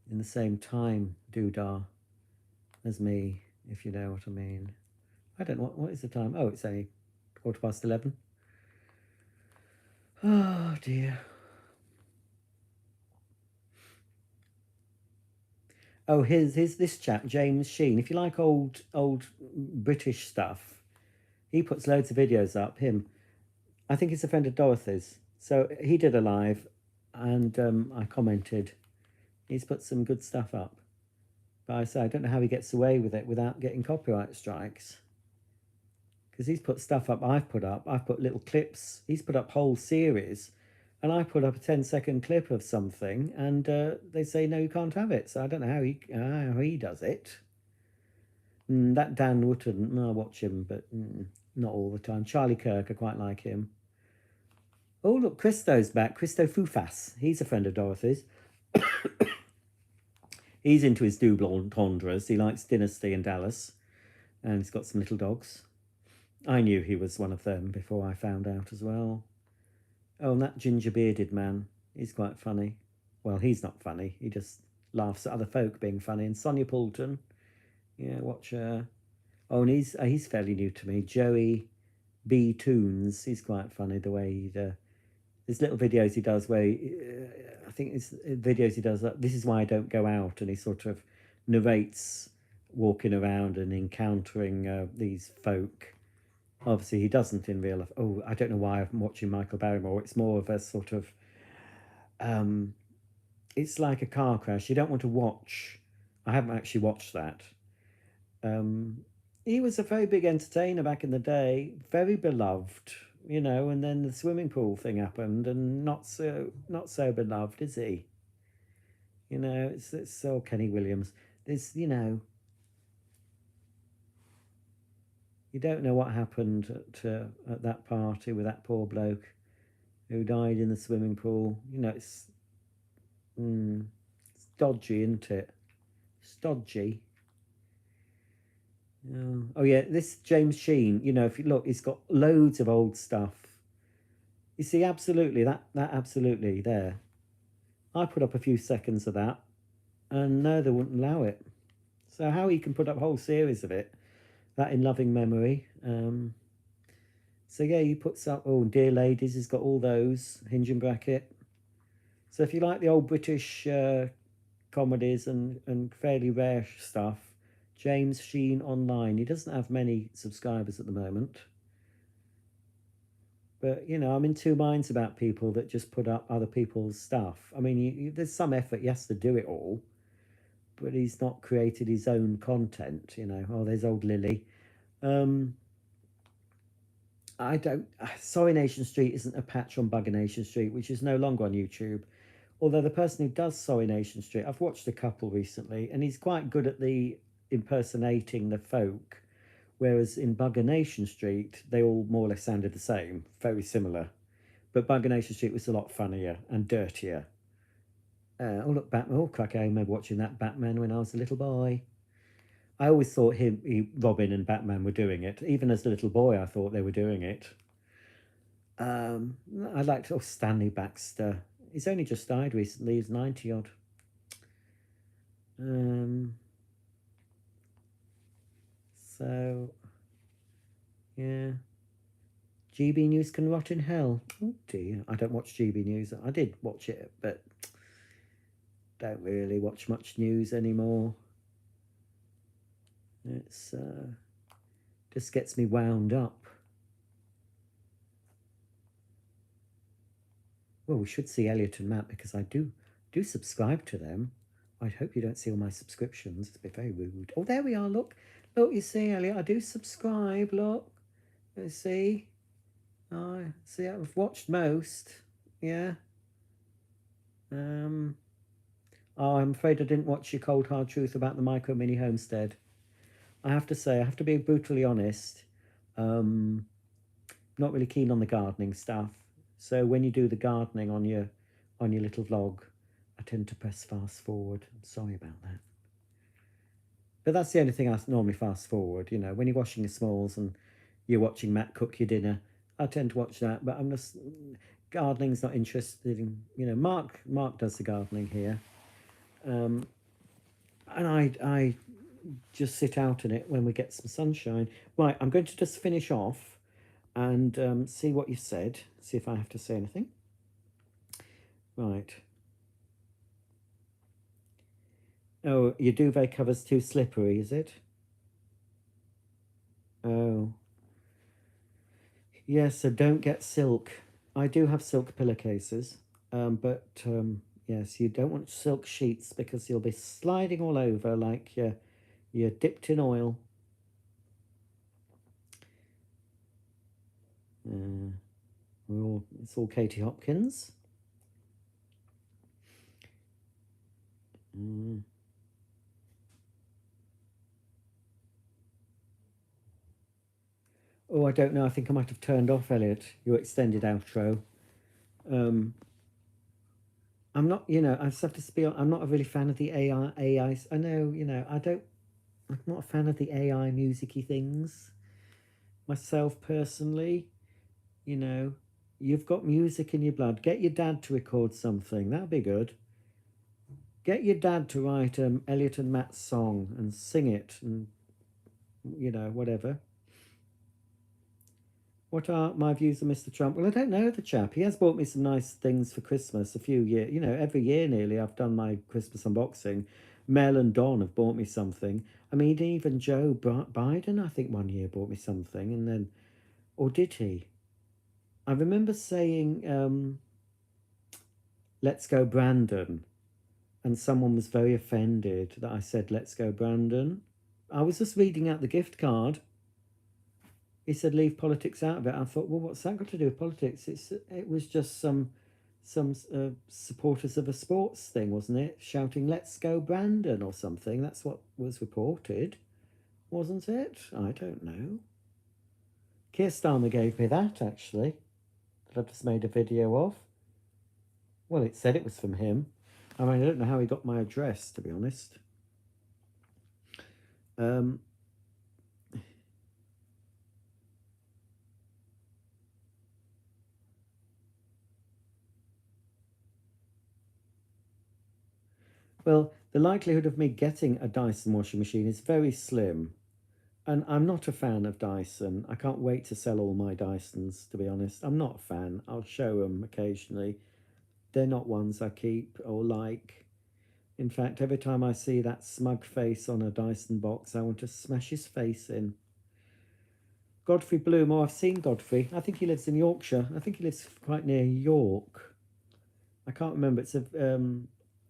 the same time doodah. as me, if you know what I mean. I don't know, what is the time? Oh, it's only 11:15. Oh dear. Oh, here's this chap, James Sheen. If you like old British stuff, he puts loads of videos up. Him, I think he's a friend of Dorothy's. So he did a live, and I commented. He's put some good stuff up. But I say I don't know how he gets away with it without getting copyright strikes. Because he's put stuff up I've put up. I've put little clips. He's put up whole series. And I put up a 10-second clip of something, and they say, no, you can't have it. So I don't know how he does it. That Dan Wootton, I watch him, but not all the time. Charlie Kirk, I quite like him. Oh, look, Christo's back. Christo Fufas. He's a friend of Dorothy's. He's into his double entendres. He likes Dynasty and Dallas. And he's got some little dogs. I knew he was one of them before I found out as well. Oh, and that ginger-bearded man, he's quite funny. Well, he's not funny. He just laughs at other folk being funny. And Sonia Poulton, yeah, watch her. Oh, and he's fairly new to me. Joey B. Toons, he's quite funny the way he... there's little videos he does where I think it's videos he does that this is why I don't go out, and he sort of narrates walking around and encountering these folk. Obviously he doesn't in real life. Oh, I don't know why I'm watching Michael Barrymore. It's more of a sort of it's like a car crash. You don't want to watch. I haven't actually watched that. He was a very big entertainer back in the day, very beloved, you know, and then the swimming pool thing happened, and not so beloved, is he? You know, it's so Kenny Williams. There's, you know, you don't know what happened at that party with that poor bloke who died in the swimming pool. You know, it's dodgy, isn't it? It's dodgy. Oh yeah, this James Sheen, you know, if you look, he's got loads of old stuff. You see, absolutely, that absolutely there. I put up a few seconds of that, and no, they wouldn't allow it. So how he can put up a whole series of it, that in loving memory. So yeah, he puts up, oh, Dear Ladies, he's got all those, Hinge and Bracket. So if you like the old British comedies and fairly rare stuff, James Sheen Online. He doesn't have many subscribers at the moment. But, you know, I'm in two minds about people that just put up other people's stuff. I mean, there's some effort, he has to do it all, but he's not created his own content, you know. Oh, there's old Lily. Sorry Nation Street isn't a patch on Bugger Nation Street, which is no longer on YouTube. Although the person who does Sorry Nation Street, I've watched a couple recently, and he's quite good at the impersonating the folk, whereas in Bugger Nation Street they all more or less sounded the same, very similar, but Bugger Nation Street was a lot funnier and dirtier. Oh look, Batman. Oh crack, I remember watching that Batman when I was a little boy. I always thought Robin and Batman were doing it. Even as a little boy I thought they were doing it. I liked Stanley Baxter. He's only just died recently. He's 90 odd. So, yeah. GB News can rot in hell. Oh dear, I don't watch GB News. I did watch it, but don't really watch much news anymore. It's just gets me wound up. Well, we should see Elliot and Matt, because I do subscribe to them. I hope you don't see all my subscriptions. It's a bit very rude. Oh, there we are. Look, you see, Elliot, I do subscribe. Look, you see. I see. I've watched most. Yeah. Oh, I'm afraid I didn't watch your cold hard truth about the micro mini homestead. I have to say, I have to be brutally honest. Not really keen on the gardening stuff. So when you do the gardening on your little vlog, I tend to press fast forward. I'm sorry about that. But that's the only thing I normally fast forward. You know, when you're washing your smalls and you're watching Matt cook your dinner, I tend to watch that. But I'm just, gardening's not interested in, you know, Mark does the gardening here. And I just sit out in it when we get some sunshine. Right, I'm going to just finish off and see what you said, see if I have to say anything. Right. Oh, your duvet cover's too slippery, is it? Oh. Yes, so don't get silk. I do have silk pillowcases, but yes, you don't want silk sheets because you'll be sliding all over like you're dipped in oil. It's all Katie Hopkins. Oh, I don't know. I think I might have turned off, Elliot, your extended outro. I'm not, I just have to speak. I'm not a really fan of the AI. I know, I'm not a fan of the AI musicy things myself personally. You've got music in your blood. Get your dad to record something. That'd be good. Get your dad to write Elliot and Matt's song and sing it and, whatever. What are my views on Mr. Trump? Well, I don't know the chap. He has bought me some nice things for Christmas a few years. Every year nearly I've done my Christmas unboxing. Mel and Don have bought me something. I mean, even Joe Biden, I think, one year bought me something. And then, or did he? I remember saying, let's go Brandon. And someone was very offended that I said, let's go Brandon. I was just reading out the gift card. He said, leave politics out of it. I thought, well, what's that got to do with politics? It was just some supporters of a sports thing, wasn't it? Shouting, let's go Brandon or something. That's what was reported, wasn't it? I don't know. Keir Starmer gave me that, actually, that I've just made a video of. Well, it said it was from him. I mean, I don't know how he got my address, to be honest. Well, the likelihood of me getting a Dyson washing machine is very slim. And I'm not a fan of Dyson. I can't wait to sell all my Dysons, to be honest. I'm not a fan. I'll show them occasionally. They're not ones I keep or like. In fact, every time I see that smug face on a Dyson box, I want to smash his face in. Godfrey Bloom, oh, I've seen Godfrey. I think he lives in Yorkshire. I think he lives quite near York. I can't remember.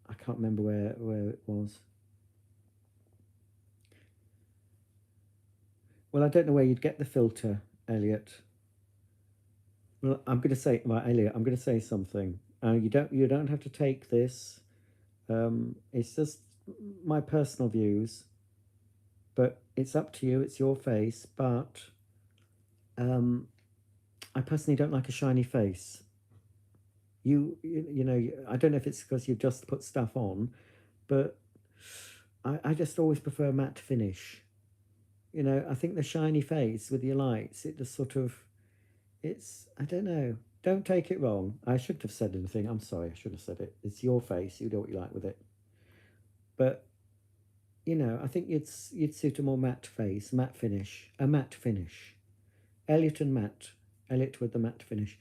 I can't remember where it was. Well, I don't know where you'd get the filter, Elliot. Well, I'm going to say, right, Elliot, I'm going to say something. You don't have to take this. It's just my personal views, but it's up to you. It's your face. But I personally don't like a shiny face. I don't know if it's because you've just put stuff on, but I just always prefer matte finish. I think the shiny face with your lights, it just sort of, I don't know. Don't take it wrong. I shouldn't have said anything. I'm sorry, I should have said it. It's your face. You do what you like with it. But, I think you'd suit a more matte face, matte finish, a matte finish. Elliot and Matt. Elliot with the matte finish.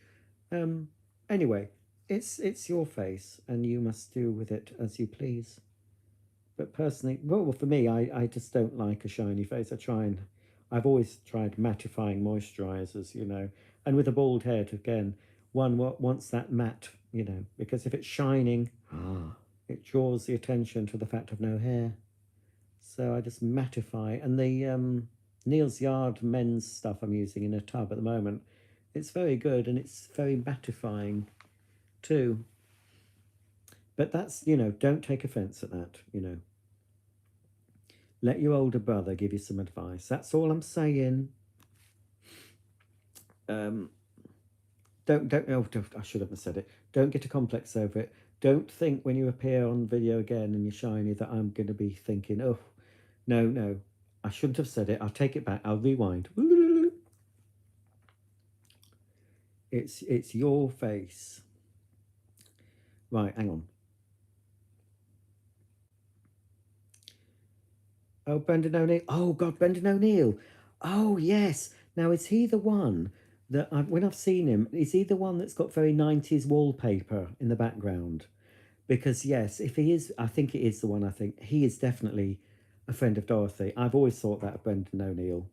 Anyway, it's your face, and you must do with it as you please. But personally, well, for me, I just don't like a shiny face. I've always tried mattifying moisturizers, and with a bald head, again, one wants that matte, because if it's shining, it draws the attention to the fact of no hair. So I just mattify. And the Neal's Yard men's stuff I'm using in a tub at the moment, it's very good, and it's very mattifying too. But that's, don't take offense at that, Let your older brother give you some advice. That's all I'm saying. Don't, I should have said it. Don't get a complex over it. Don't think when you appear on video again and you're shiny that I'm going to be thinking, oh, no, I shouldn't have said it. I'll take it back. I'll rewind. It's your face. Right, hang on. Oh, Brendan O'Neill. Oh, God, Brendan O'Neill. Oh, yes. Now, is he the one that, when I've seen him, is he the one that's got very 90s wallpaper in the background? Because, yes, if he is, I think it is the one, I think. He is definitely a friend of Dorothy. I've always thought that of Brendan O'Neill.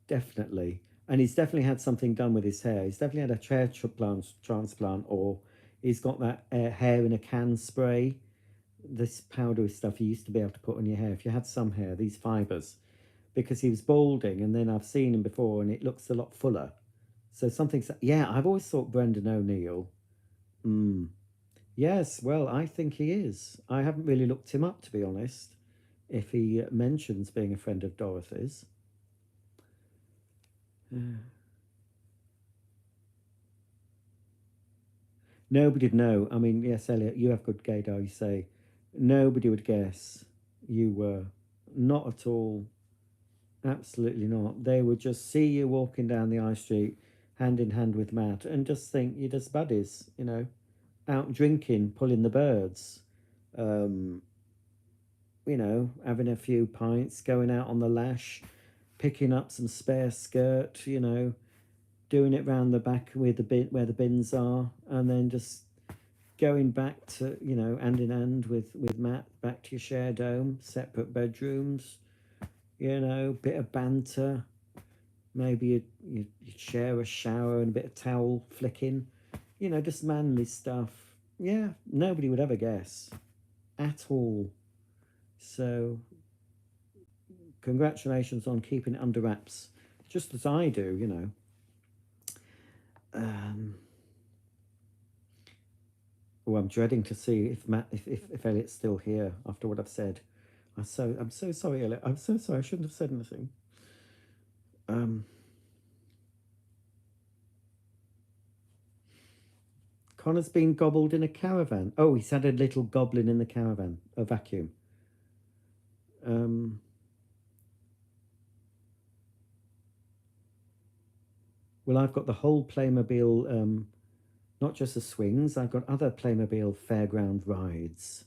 Definitely. And he's definitely had something done with his hair. He's definitely had a transplant, or he's got that hair in a can spray, this powdery stuff you used to be able to put on your hair if you had some hair, these fibers, because he was balding, and then I've seen him before and it looks a lot fuller. So something's, yeah, I've always thought Brendan O'Neill. Mm. Yes, well, I think he is. I haven't really looked him up, to be honest, if he mentions being a friend of Dorothy's. Nobody'd know. I mean, yes, Elliot, you have good gaydar, you say. Nobody would guess you were. Not at all. Absolutely not. They would just see you walking down the high street, hand in hand with Matt, and just think you're just buddies, out drinking, pulling the birds, um, having a few pints, going out on the lash, picking up some spare skirt, doing it round the back where the bins are, and then just going back to, hand in hand with Matt, back to your shared home, separate bedrooms, bit of banter. Maybe you'd share a shower and a bit of towel flicking, just manly stuff. Yeah, nobody would ever guess at all. So, congratulations on keeping it under wraps, just as I do. Um, oh, I'm dreading to see if Elliot's still here after what I've said. I'm so sorry, Elliot. I'm so sorry. I shouldn't have said anything. Um, Connor's been gobbled in a caravan. Oh, he's had a little goblin in the caravan, a vacuum. Um, well, I've got the whole Playmobil, not just the swings. I've got other Playmobil fairground rides.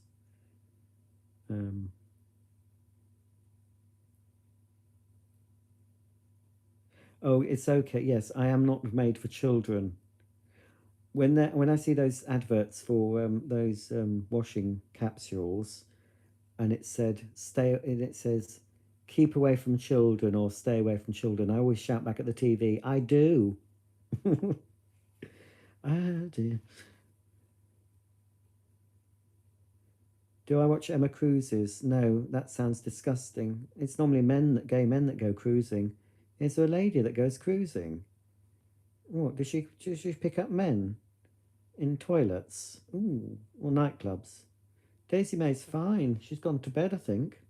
Um, oh, it's okay. Yes, I am not made for children. When I see those adverts for those washing capsules, and it says keep away from children or stay away from children, I always shout back at the TV, I do. I do. Do I watch Emma Cruises? No, that sounds disgusting. It's normally gay men that go cruising. Is there a lady that goes cruising? What, does she pick up men in toilets? Ooh, or nightclubs? Daisy May's fine. She's gone to bed, I think.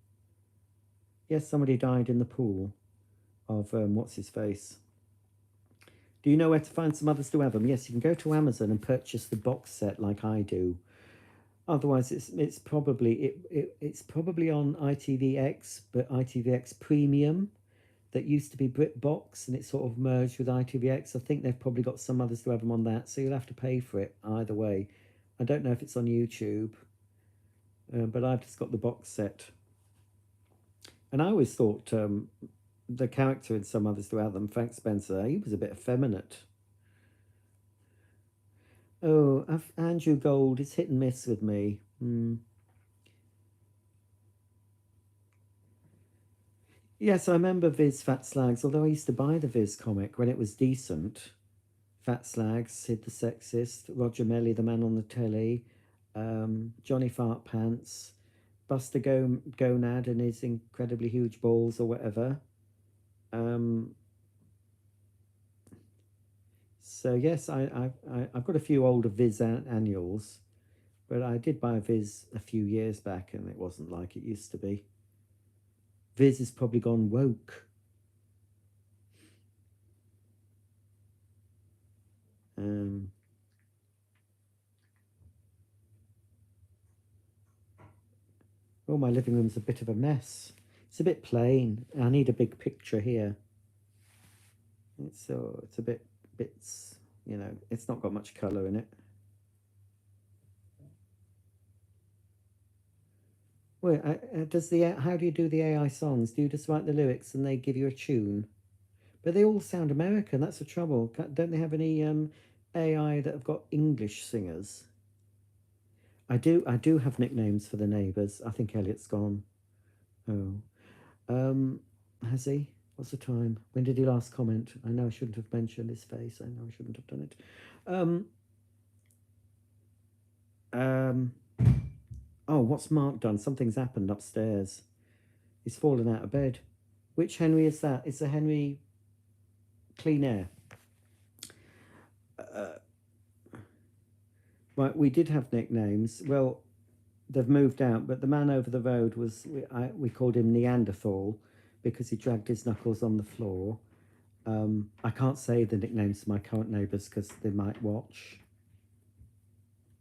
Yes, somebody died in the pool of what's his face. Do you know where to find some others to have them? Yes, you can go to Amazon and purchase the box set like I do. Otherwise, it's probably it's probably on ITVX, but ITVX Premium that used to be BritBox, and it sort of merged with ITVX. I think they've probably got some others to have them on that, so you'll have to pay for it either way. I don't know if it's on YouTube, but I've just got the box set. And I always thought the character in Some Others to Have Them, Frank Spencer, he was a bit effeminate. Oh, Andrew Gold is hit and miss with me. Yes, I remember Viz Fat Slags, although I used to buy the Viz comic when it was decent. Fat Slags, Sid the Sexist, Roger Melly, the man on the telly, Johnny Fart Pants, Buster Gonad and his incredibly huge balls or whatever. So yes, I've got a few older Viz annuals, but I did buy a Viz a few years back, and it wasn't like it used to be. Viz has probably gone woke. Um, oh, my living room's a bit of a mess. It's a bit plain. I need a big picture here. It's a bits. It's not got much colour in it. Well, does the how do you do the AI songs? Do you just write the lyrics and they give you a tune? But they all sound American. That's the trouble. Don't they have any AI that have got English singers? I do. I do have nicknames for the neighbours. I think Elliot's gone. Oh, um, has he? What's the time? When did he last comment? I know I shouldn't have mentioned his face. I know I shouldn't have done it. Um, um, oh, what's Mark done? Something's happened upstairs. He's fallen out of bed. Which Henry is that? It's a Henry Clean Air. Right, we did have nicknames. Well, they've moved out, but the man over the road was, we called him Neanderthal because he dragged his knuckles on the floor. I can't say the nicknames to my current neighbours because they might watch.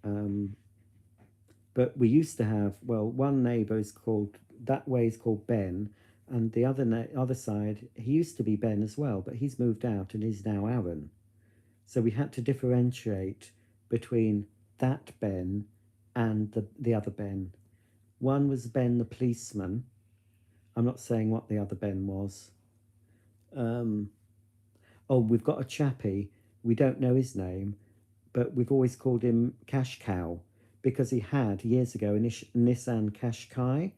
But we used to have, well, one neighbour is called, that way is called Ben, and the other side, he used to be Ben as well, but he's moved out and is now Aaron. So we had to differentiate between that Ben and the other Ben. One was Ben the policeman. I'm not saying what the other Ben was. Oh, we've got a chappie. We don't know his name, but we've always called him Cash Cow because he had years ago a Nissan Qashqai.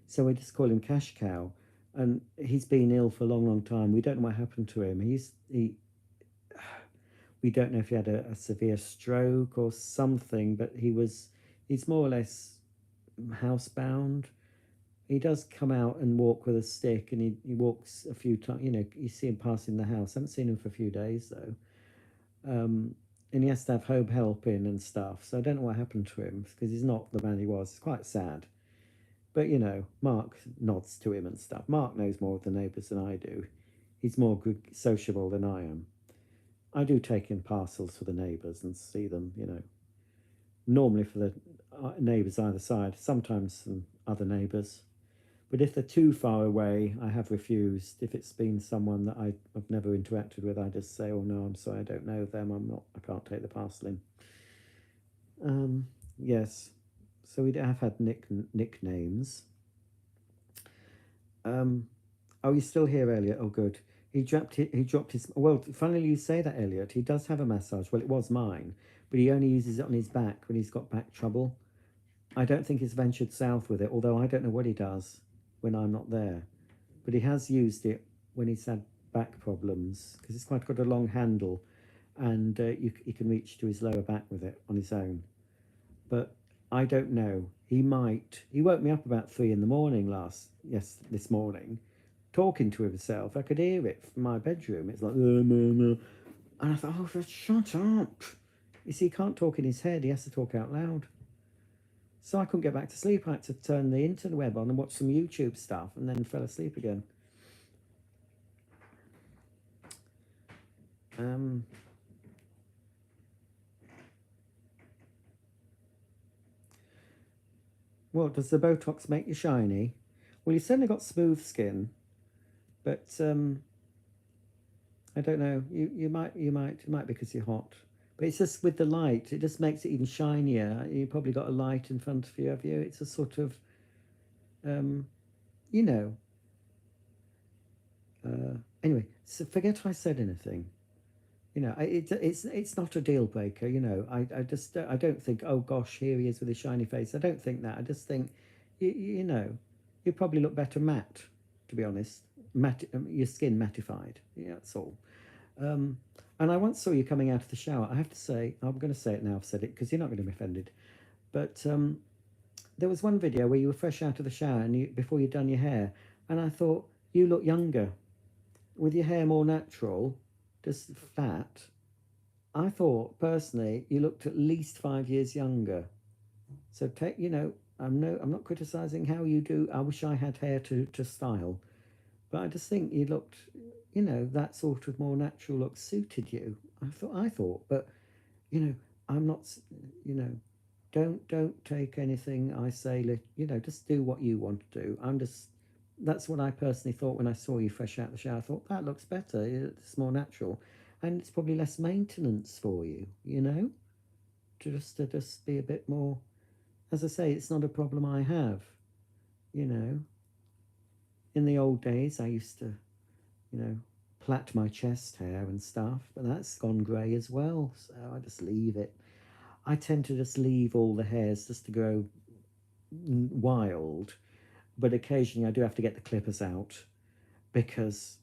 So we just call him Cash Cow. And he's been ill for a long, long time. We don't know what happened to him. We don't know if he had a severe stroke or something, but he's more or less housebound. He does come out and walk with a stick, and he walks a few times. You know, you see him passing the house. I haven't seen him for a few days though. And he has to have home help in and stuff. So I don't know what happened to him because he's not the man he was. It's quite sad. But you know, Mark nods to him and stuff. Mark knows more of the neighbours than I do. He's more good sociable than I am. I do take in parcels for the neighbours and see them, you know. Normally for the neighbours either side, sometimes some other neighbours. But if they're too far away, I have refused. If it's been someone that I've never interacted with, I just say, oh no, I'm sorry, I don't know them. I can't take the parcel in. Yes. So we have had nicknames. Oh, you're still here, Elliot. Oh, good. He dropped his. Well, funnily you say that, Elliot. He does have a massage. Well, it was mine, but he only uses it on his back when he's got back trouble. I don't think he's ventured south with it, although I don't know what he does when I'm not there. But he has used it when he's had back problems because it's quite got a long handle, and he can reach to his lower back with it on his own. But I don't know. He might. He woke me up about 3 in the morning this morning, talking to himself. I could hear it from my bedroom. It's like, and I thought, oh, just shut up. You see, he can't talk in his head. He has to talk out loud. So I couldn't get back to sleep. I had to turn the interweb on and watch some YouTube stuff and then fell asleep again. Well, does the Botox make you shiny? Well, you certainly got smooth skin, but I don't know. It might because you're hot. But it's just with the light, it just makes it even shinier. You probably got a light in front of you, have you? It's a sort of, you know. Anyway, so forget I said anything. You know, it's not a deal breaker. You know, I don't think, oh gosh, here he is with his shiny face. I don't think that. I just think, you know, you probably look better matte, to be honest. Your skin mattified. Yeah, that's all. And I once saw you coming out of the shower. I have to say, I'm going to say it now. I've said it because you're not going to be offended. But there was one video where you were fresh out of the shower and before you'd done your hair, and I thought you look younger, with your hair more natural, just flat. I thought personally you looked at least 5 years younger. So you know, I'm not criticizing how you do. I wish I had hair to style, but I just think you looked, you know, that sort of more natural look suited you. I thought, but you know, I'm not, you know, don't take anything I say. You know, just do what you want to do. That's what I personally thought when I saw you fresh out of the shower. I thought that looks better. It's more natural, and it's probably less maintenance for you. You know, to just be a bit more. As I say, it's not a problem I have. You know, in the old days, I used to, you know, plait my chest hair and stuff, but that's gone grey as well. So I just leave it. I tend to just leave all the hairs just to grow wild, but occasionally I do have to get the clippers out because,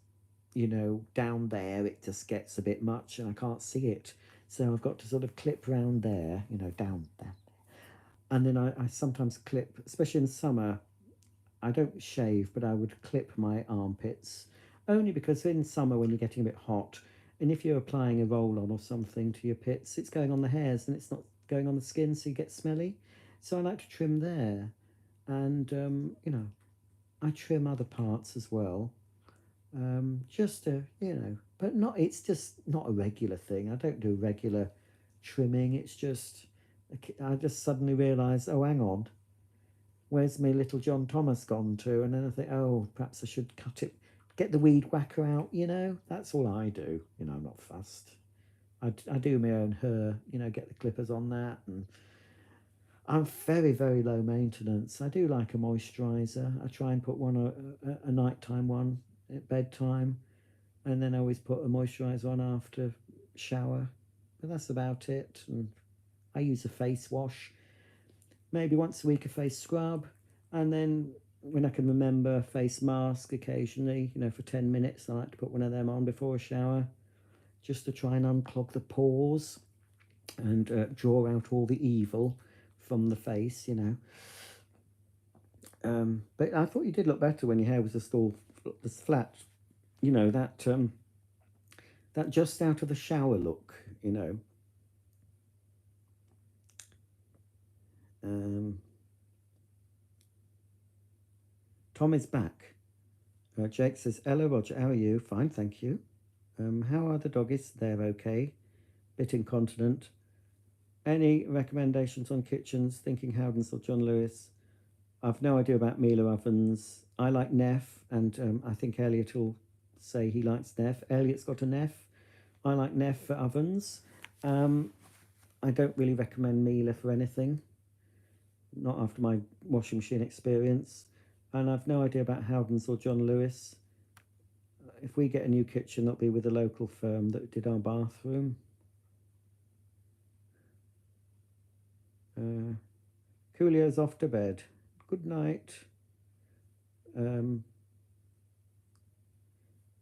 you know, down there it just gets a bit much and I can't see it. So I've got to sort of clip round there, you know, down there. And then I sometimes clip, especially in summer, I don't shave, but I would clip my armpits only because in summer when you're getting a bit hot, and if you're applying a roll on or something to your pits, it's going on the hairs and it's not going on the skin, so you get smelly. So I like to trim there, and you know, I trim other parts as well, just to, you know, but not. It's just not a regular thing. I don't do regular trimming. It's just I just suddenly realise, oh, hang on, where's my little John Thomas gone to? And then I think, oh, perhaps I should cut it, get the weed whacker out, you know? That's all I do. You know, I'm not fussed. I do my own hair, you know, get the clippers on that. And I'm very, very low maintenance. I do like a moisturiser. I try and put one, a nighttime one at bedtime. And then I always put a moisturiser on after shower. But that's about it. And I use a face wash, maybe once a week a face scrub, and then when I can remember, face mask occasionally, you know, for 10 minutes. I like to put one of them on before a shower just to try and unclog the pores and draw out all the evil from the face, you know. But I thought you did look better when your hair was just all just flat, you know, that just out of the shower look, you know. Tom is back. Jake says, hello, Roger. How are you? Fine, thank you. How are the doggies? They're okay. Bit incontinent. Any recommendations on kitchens? Thinking Howdens or John Lewis. I've no idea about Miele ovens. I like Neff, and I think Elliot will say he likes Neff. Elliot's got a Neff. I like Neff for ovens. I don't really recommend Miele for anything. Not after my washing machine experience. And I've no idea about Howdens or John Lewis. If we get a new kitchen, that'll be with a local firm that did our bathroom. Coolio's off to bed. Good night.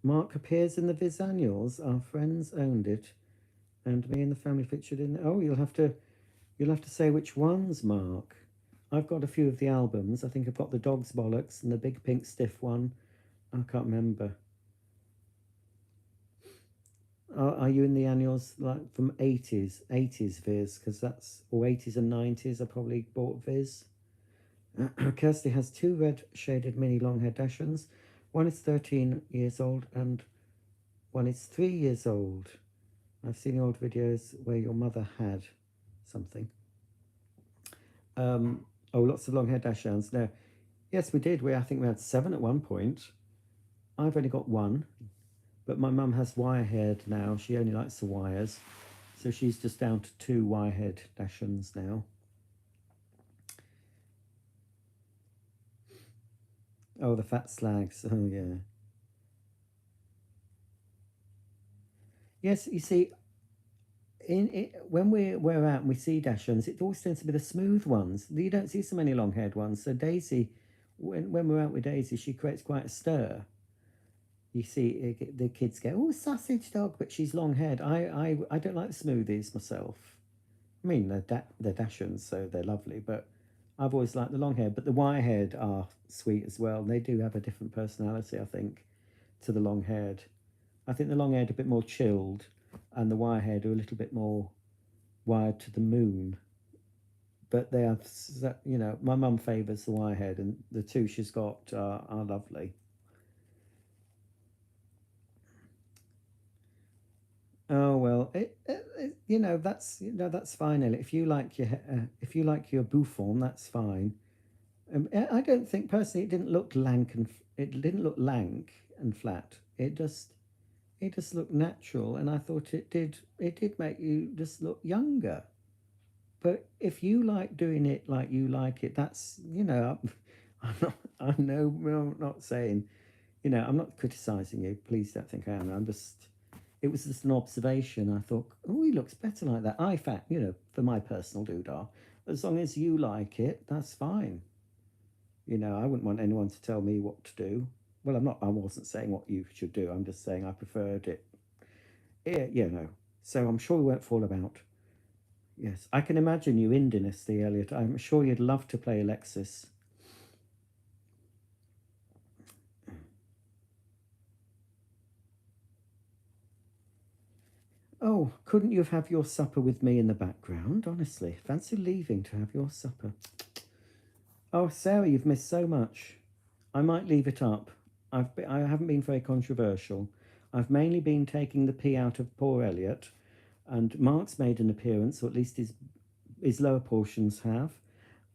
Mark appears in the Viz annuals. Our friends owned it, and me and the family featured in. Oh, you'll have to say which ones, Mark. I've got a few of the albums. I think I've got the Dog's Bollocks and the Big Pink Stiff one. I can't remember. Are you in the annuals like from 80s Viz? Because that's, or 80s and 90s, I probably bought Viz. Kirsty has 2 red shaded mini long hair Dachshunds. One is 13 years old and one is 3 years old. I've seen the old videos where your mother had something. Oh, lots of long hair Dachshunds. No, yes, we did. I think we had 7 at one point. I've only got 1, but my mum has wire-haired now. She only likes the wires, so she's just down to 2 wire-haired Dachshunds now. Oh, the fat slags. Oh, yeah. Yes, you see, when we're out and we see Dachshunds, it always tends to be the smooth ones. You don't see so many long-haired ones. So Daisy, when we're out with Daisy, she creates quite a stir. You see, the kids go, oh, sausage dog, but she's long-haired. I don't like the smoothies myself. I mean, they're Dachshunds, so they're lovely, but I've always liked the long-haired. But the wire-haired are sweet as well. They do have a different personality, I think, to the long-haired. I think the long-haired are a bit more chilled, and the wire-haired are a little bit more wired to the moon. But they have, you know, my mum favours the wire-haired, and the 2 she's got are lovely. Oh well, you know, that's fine, Elliot. If you like your bouffon, that's fine. I don't think personally it didn't look lank and flat. It just looked natural, and I thought it did make you just look younger. But if you like doing it like you like it, that's, you know, I know, I'm not saying, I'm not criticising you. Please don't think I am. It was just an observation. I thought, oh, he looks better like that. For my personal doodah, as long as you like it, that's fine. I wouldn't want anyone to tell me what to do. Well, I wasn't saying what you should do. I'm just saying I preferred it. Yeah. So I'm sure we won't fall about. Yes, I can imagine you in Dynasty, Elliot. I'm sure you'd love to play Alexis. Oh, couldn't you have your supper with me in the background? Honestly, fancy leaving to have your supper. Oh, Sarah, you've missed so much. I might leave it up. I haven't been very controversial. I've mainly been taking the pee out of poor Elliot, and Mark's made an appearance, or at least his lower portions have.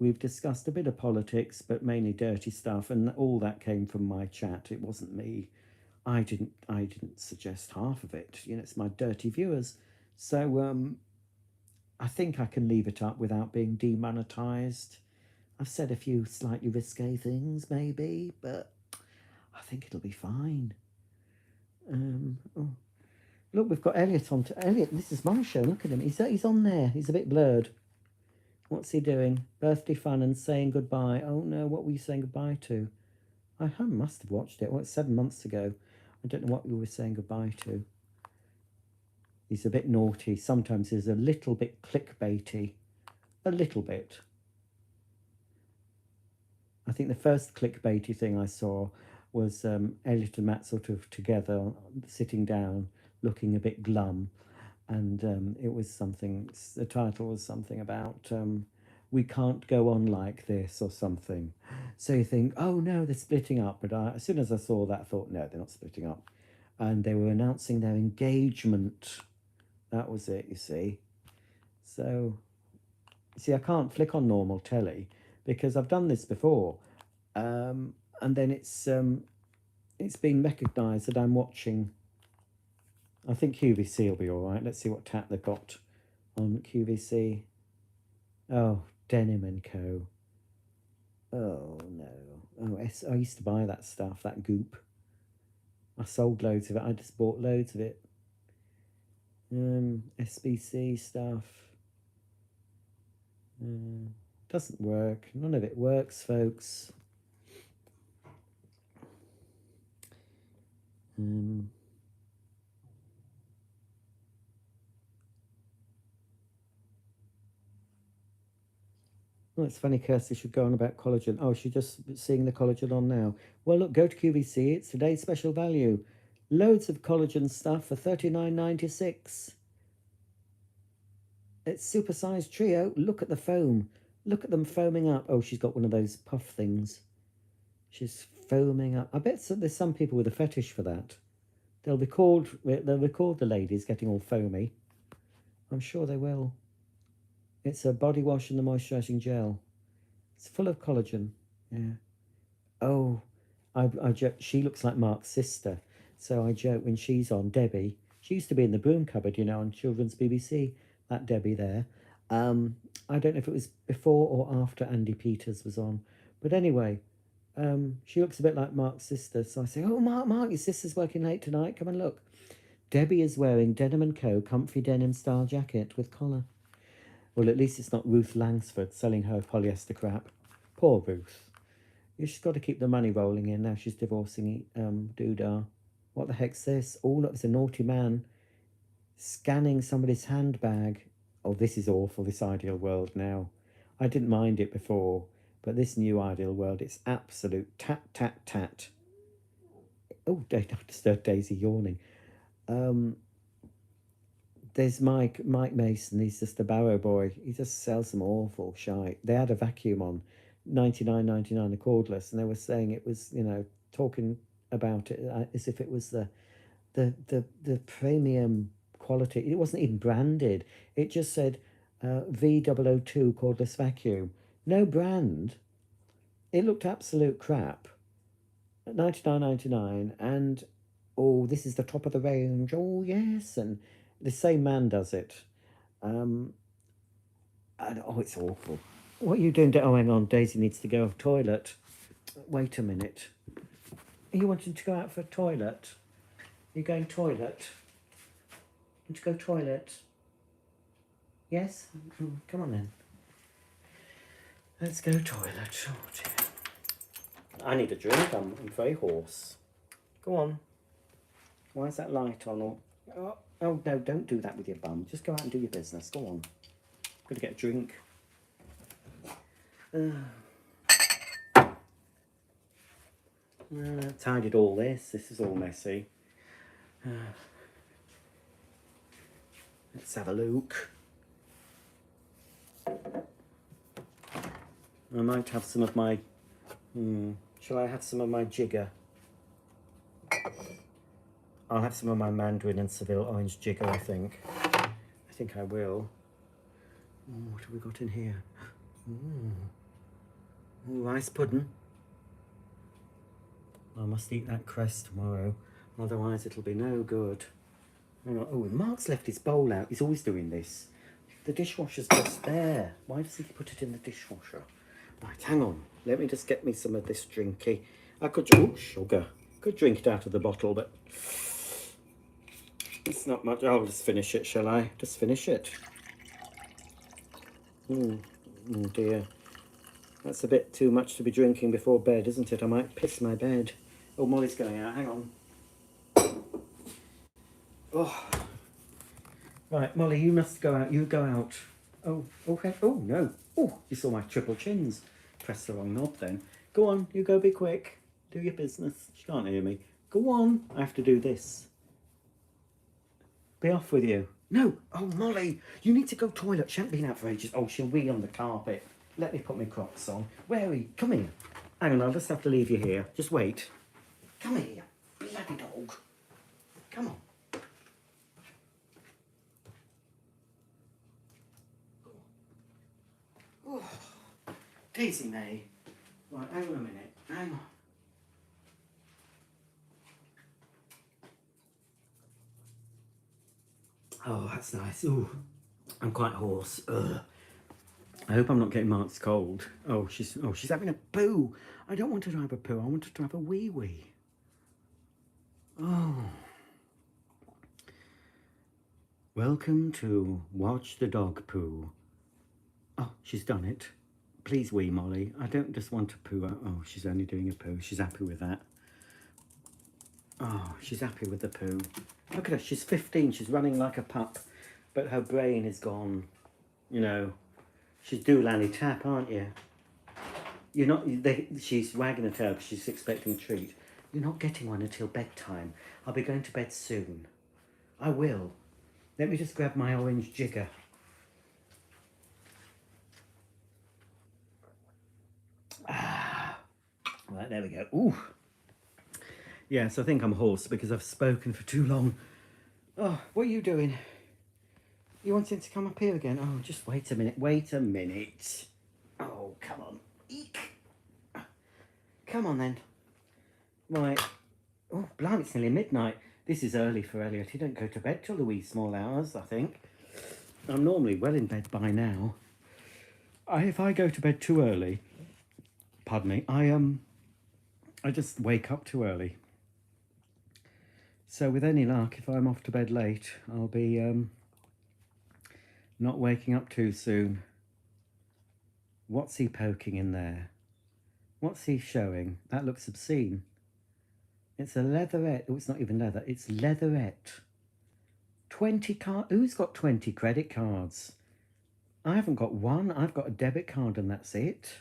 We've discussed a bit of politics, but mainly dirty stuff, and all that came from my chat. It wasn't me. I didn't suggest half of it. It's my dirty viewers. So I think I can leave it up without being demonetized. I've said a few slightly risque things, maybe, but I think it'll be fine. Oh. Look, we've got Elliot on. Elliot, this is my show. Look at him. He's on there. He's a bit blurred. What's he doing? Birthday fun and saying goodbye. Oh no, what were you saying goodbye to? I must have watched it. Well, it's 7 months ago. I don't know what you were saying goodbye to. He's a bit naughty. Sometimes he's a little bit clickbaity. A little bit. I think the first clickbaity thing I saw was Elliot and Matt sort of together, sitting down, looking a bit glum. And it was something, the title was something about we can't go on like this or something. So you think, oh no, they're splitting up. But as soon as I saw that, I thought, no, they're not splitting up. And they were announcing their engagement. That was it, you see. So, I can't flick on normal telly because I've done this before. And then it's been recognised that I'm watching. I think QVC will be all right. Let's see what tap they've got on QVC. Oh, Denim & Co. Oh, no. Oh, I used to buy that stuff, that goop. I sold loads of it. I just bought loads of it. SBC stuff. Doesn't work. None of it works, folks. Oh, it's funny Kirsty should go on about collagen. Oh, she's just seeing the collagen on now. Well, look, go to QVC. It's today's special value. Loads of collagen stuff for $39.96. It's supersized trio. Look at the foam. Look at them foaming up. Oh, she's got one of those puff things. She's foaming up. I bet there's some people with a fetish for that. They'll record the ladies getting all foamy. I'm sure they will. It's a body wash and the moisturising gel. It's full of collagen. Yeah. Oh, I joke. She looks like Mark's sister. So I joke when she's on, Debbie. She used to be in the broom cupboard, on children's BBC. That Debbie there. I don't know if it was before or after Andy Peters was on. But anyway, she looks a bit like Mark's sister. So I say, oh, Mark, your sister's working late tonight. Come and look. Debbie is wearing Denim & Co. comfy denim style jacket with collar. Well, at least it's not Ruth Langsford selling her polyester crap. Poor Ruth. She's got to keep the money rolling in. Now she's divorcing Doodah. What the heck's this? Oh, look, there's a naughty man scanning somebody's handbag. Oh, this is awful, this Ideal World now. I didn't mind it before, but this new Ideal World, it's absolute tat, tat, tat. Oh, I've disturbed Daisy yawning. There's Mike Mason. He's just a barrow boy. He just sells some awful shite. They had a vacuum on, $99.99 a cordless, and they were saying it was, talking about it as if it was the premium quality. It wasn't even branded. It just said V002 cordless vacuum. No brand. It looked absolute crap. At $99.99, and oh, this is the top of the range. Oh yes, and the same man does it. And oh, it's awful. What are you doing? Oh, hang on. Daisy needs to go to the toilet. Wait a minute. Are you wanting to go out for a toilet? Are you going toilet? Want to go toilet? Yes? Come on then. Let's go toilet. Oh dear. I need a drink. I'm very hoarse. Go on. Why is that light on? Oh no, don't do that with your bum. Just go out and do your business. Go on. I'm going to get a drink. Tidied all this. This is all messy. Let's have a look. I might have some of my... shall I have some of my jigger? I'll have some of my Mandarin and Seville orange jigger, I think. I think I will. What have we got in here? Rice pudding. I must eat that cress tomorrow, otherwise it'll be no good. Oh, Mark's left his bowl out. He's always doing this. The dishwasher's just there. Why does he put it in the dishwasher? Right, hang on. Let me just get me some of this drinky. I could... Oh, sugar. Could drink it out of the bottle, but... it's not much. I'll just finish it, shall I? Just finish it. Oh dear. That's a bit too much to be drinking before bed, isn't it? I might piss my bed. Oh, Molly's going out. Hang on. Oh. Right, Molly, you must go out. You go out. Oh, okay. Oh, no. Oh, you saw my triple chins. Press the wrong knob then. Go on, you go be quick. Do your business. She can't hear me. Go on. I have to do this. Be off with you. No. Oh, Molly, you need to go toilet. She hasn't been out for ages. Oh, she'll wee on the carpet. Let me put my Crocs on. Where are you? Come here. Hang on, I'll just have to leave you here. Just wait. Come here, bloody dog. Come on. Oh, Daisy May. Right, hang on a minute. Hang on. Oh, that's nice. Ooh, I'm quite hoarse. Ugh. I hope I'm not getting Mark's cold. Oh, she's having a poo. I don't want her to have a poo. I want her to have a wee wee. Oh. Welcome to Watch the Dog Poo. Oh, she's done it. Please wee, Molly. I don't just want a poo. Oh, she's only doing a poo. She's happy with that. Oh, she's happy with the poo. Look at her. She's 15. She's running like a pup. But her brain is gone. You know. She's Doolally Tap, aren't you? You're not... she's wagging her tail because she's expecting a treat. You're not getting one until bedtime. I'll be going to bed soon. I will. Let me just grab my orange jigger. Right, there we go. Ooh. Yes, I think I'm hoarse because I've spoken for too long. Oh, what are you doing? You wanting to come up here again? Oh, just wait a minute. Wait a minute. Oh, come on. Eek. Come on then. Right. Oh, blimey, it's nearly midnight. This is early for Elliot. He don't go to bed till the wee small hours, I think. I'm normally well in bed by now. If I go to bed too early, pardon me, I just wake up too early. So with any luck, if I'm off to bed late, I'll be not waking up too soon. What's he poking in there? What's he showing? That looks obscene. It's a leatherette. Oh, it's not even leather. It's leatherette. 20 card. Who's got 20 credit cards? I haven't got one. I've got a debit card and that's it.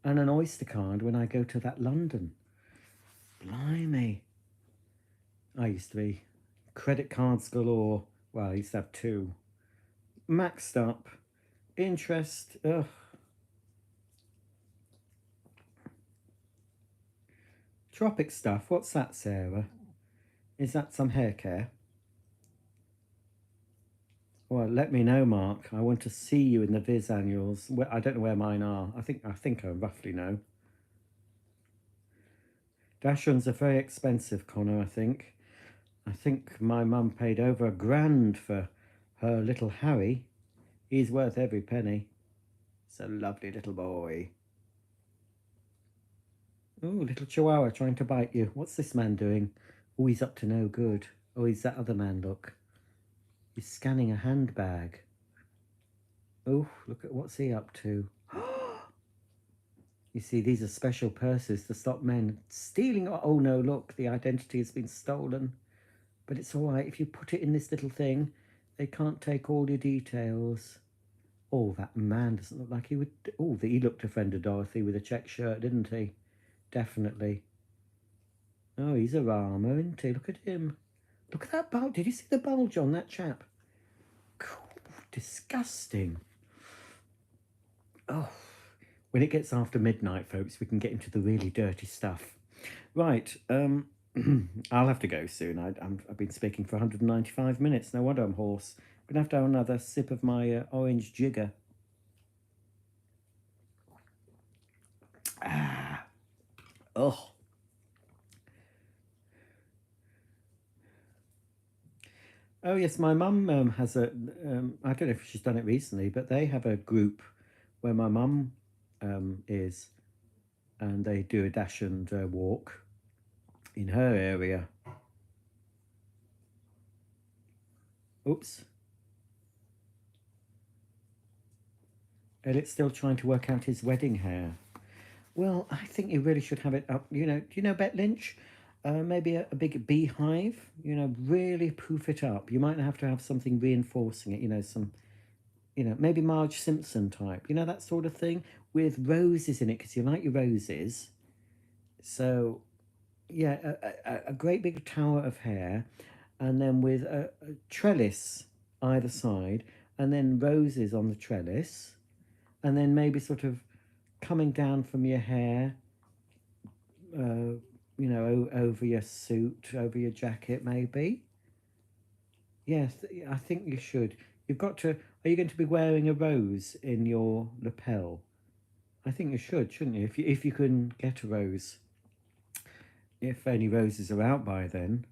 And an Oyster card when I go to that London. Blimey. I used to be credit cards galore. Well, I used to have 2. Maxed up. Interest. Ugh. Tropic stuff. What's that, Sarah? Is that some hair care? Well, let me know, Mark. I want to see you in the Viz annuals. I don't know where mine are. I think I roughly know. Dachshunds are very expensive, Connor, I think. I think my mum paid over £1,000 for her little Harry. He's worth every penny. It's a lovely little boy. Oh, little chihuahua trying to bite you. What's this man doing? Oh, he's up to no good. Oh, he's that other man, look. He's scanning a handbag. Oh, look at what's he up to. You see, these are special purses to stop men stealing. Oh no, look, the identity has been stolen. But it's all right. If you put it in this little thing, they can't take all your details. Oh, that man doesn't look like he would. Oh, he looked a friend of Dorothy with a check shirt, didn't he? Definitely. Oh, he's a rama, isn't he? Look at him. Look at that bulge. Did you see the bulge on that chap? Disgusting. Oh, when it gets after midnight, folks, we can get into the really dirty stuff. Right, I'll have to go soon. I've been speaking for 195 minutes. No wonder I'm hoarse. I'm going to have another sip of my orange jigger. Ah, oh. Oh yes, my mum has a. I don't know if she's done it recently, but they have a group where my mum is, and they do a dash and walk in her area. Oops. Elliot's still trying to work out his wedding hair. Well, I think you really should have it up. You know, do you know Bet Lynch? Maybe a big beehive. You know, really poof it up. You might have to have something reinforcing it. You know, some. You know, maybe Marge Simpson type. You know, that sort of thing with roses in it because you like your roses. So, yeah, a great big tower of hair, and then with a trellis either side, and then roses on the trellis, and then maybe sort of coming down from your hair, you know, over your suit, over your jacket, maybe. Yes, I think you should. You've got to. Are you going to be wearing a rose in your lapel? I think you should, shouldn't you? If you can get a rose, if any roses are out by then.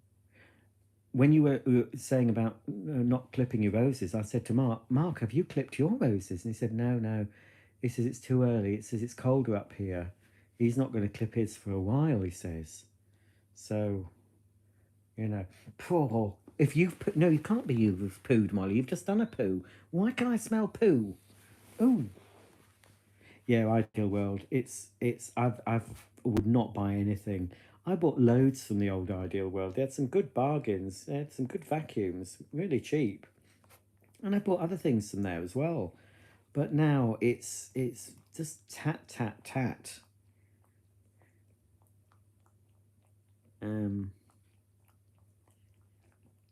When you were saying about not clipping your roses, I said to Mark, have you clipped your roses? And he said, no, no. He says it's too early. It says it's colder up here. He's not going to clip his for a while, he says. So, you know, poor. If you've no, you can't be you've pooed, Molly. You've just done a poo. Why can I smell poo? Oh, yeah, Ideal World. I've would not buy anything. I bought loads from the old Ideal World. They had some good bargains. They had some good vacuums, really cheap. And I bought other things from there as well. But now it's just tat tat tat.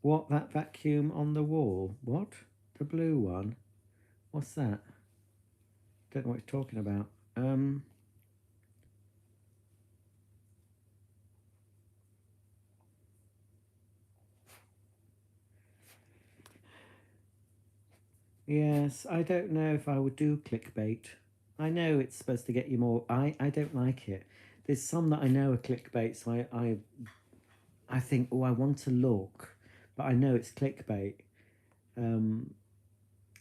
What, that vacuum on the wall? What? The blue one? What's that? Don't know what you're talking about. Yes, I don't know if I would do clickbait. I know it's supposed to get you more. I don't like it. There's some that I know are clickbait, so I think, oh, I want to look, but I know it's clickbait. And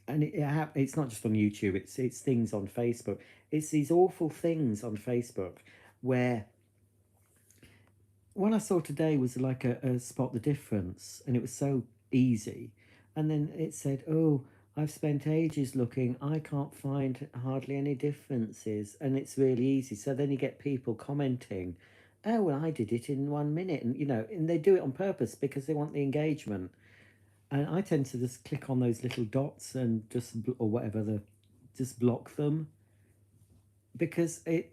it's not just on YouTube. It's things on Facebook. It's these awful things on Facebook where what I saw today was like a spot the difference, and it was so easy. And then it said, oh, I've spent ages looking. I can't find hardly any differences, and it's really easy. So then you get people commenting, oh, well, I did it in 1 minute, and you know, and they do it on purpose because they want the engagement. And I tend to just click on those little dots and just or whatever just block them because they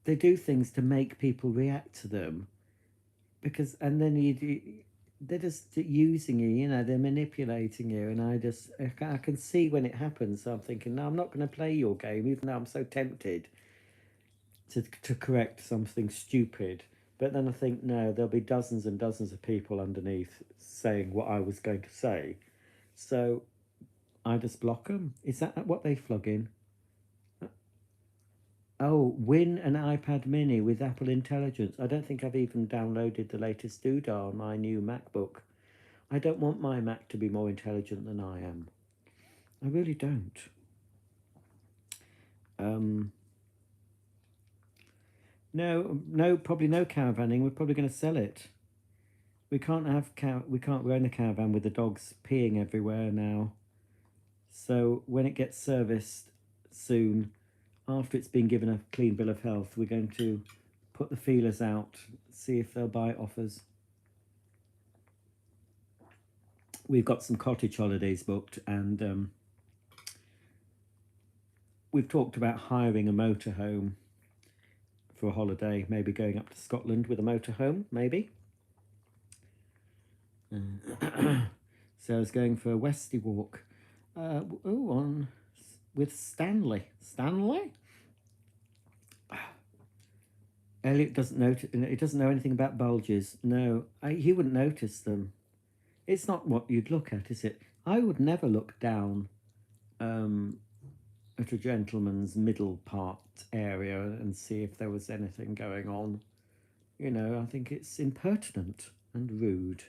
do things to make people react to them because and then they're just using you, you know, they're manipulating you, and I can see when it happens. So I'm thinking, no, I'm not going to play your game, even though I'm so tempted to correct something stupid. But then I think, no, there'll be dozens and dozens of people underneath saying what I was going to say, so I just block them. Is that what they flog in? Oh, win an iPad mini with Apple Intelligence. I don't think I've even downloaded the latest doodah on my new MacBook. I don't want my Mac to be more intelligent than I am. I really don't. No, probably no caravanning. We're probably going to sell it. We can't have we can't run a caravan with the dogs peeing everywhere now. So when it gets serviced soon, after it's been given a clean bill of health, we're going to put the feelers out, see if they'll buy offers. We've got some cottage holidays booked, and we've talked about hiring a motorhome for a holiday, maybe going up to Scotland with a motorhome, maybe. So I was going for a Westy walk. On with Stanley. Stanley? Elliot doesn't notice. He doesn't know anything about bulges. No, he wouldn't notice them. It's not what you'd look at, is it? I would never look down at a gentleman's middle part area and see if there was anything going on. You know, I think it's impertinent and rude.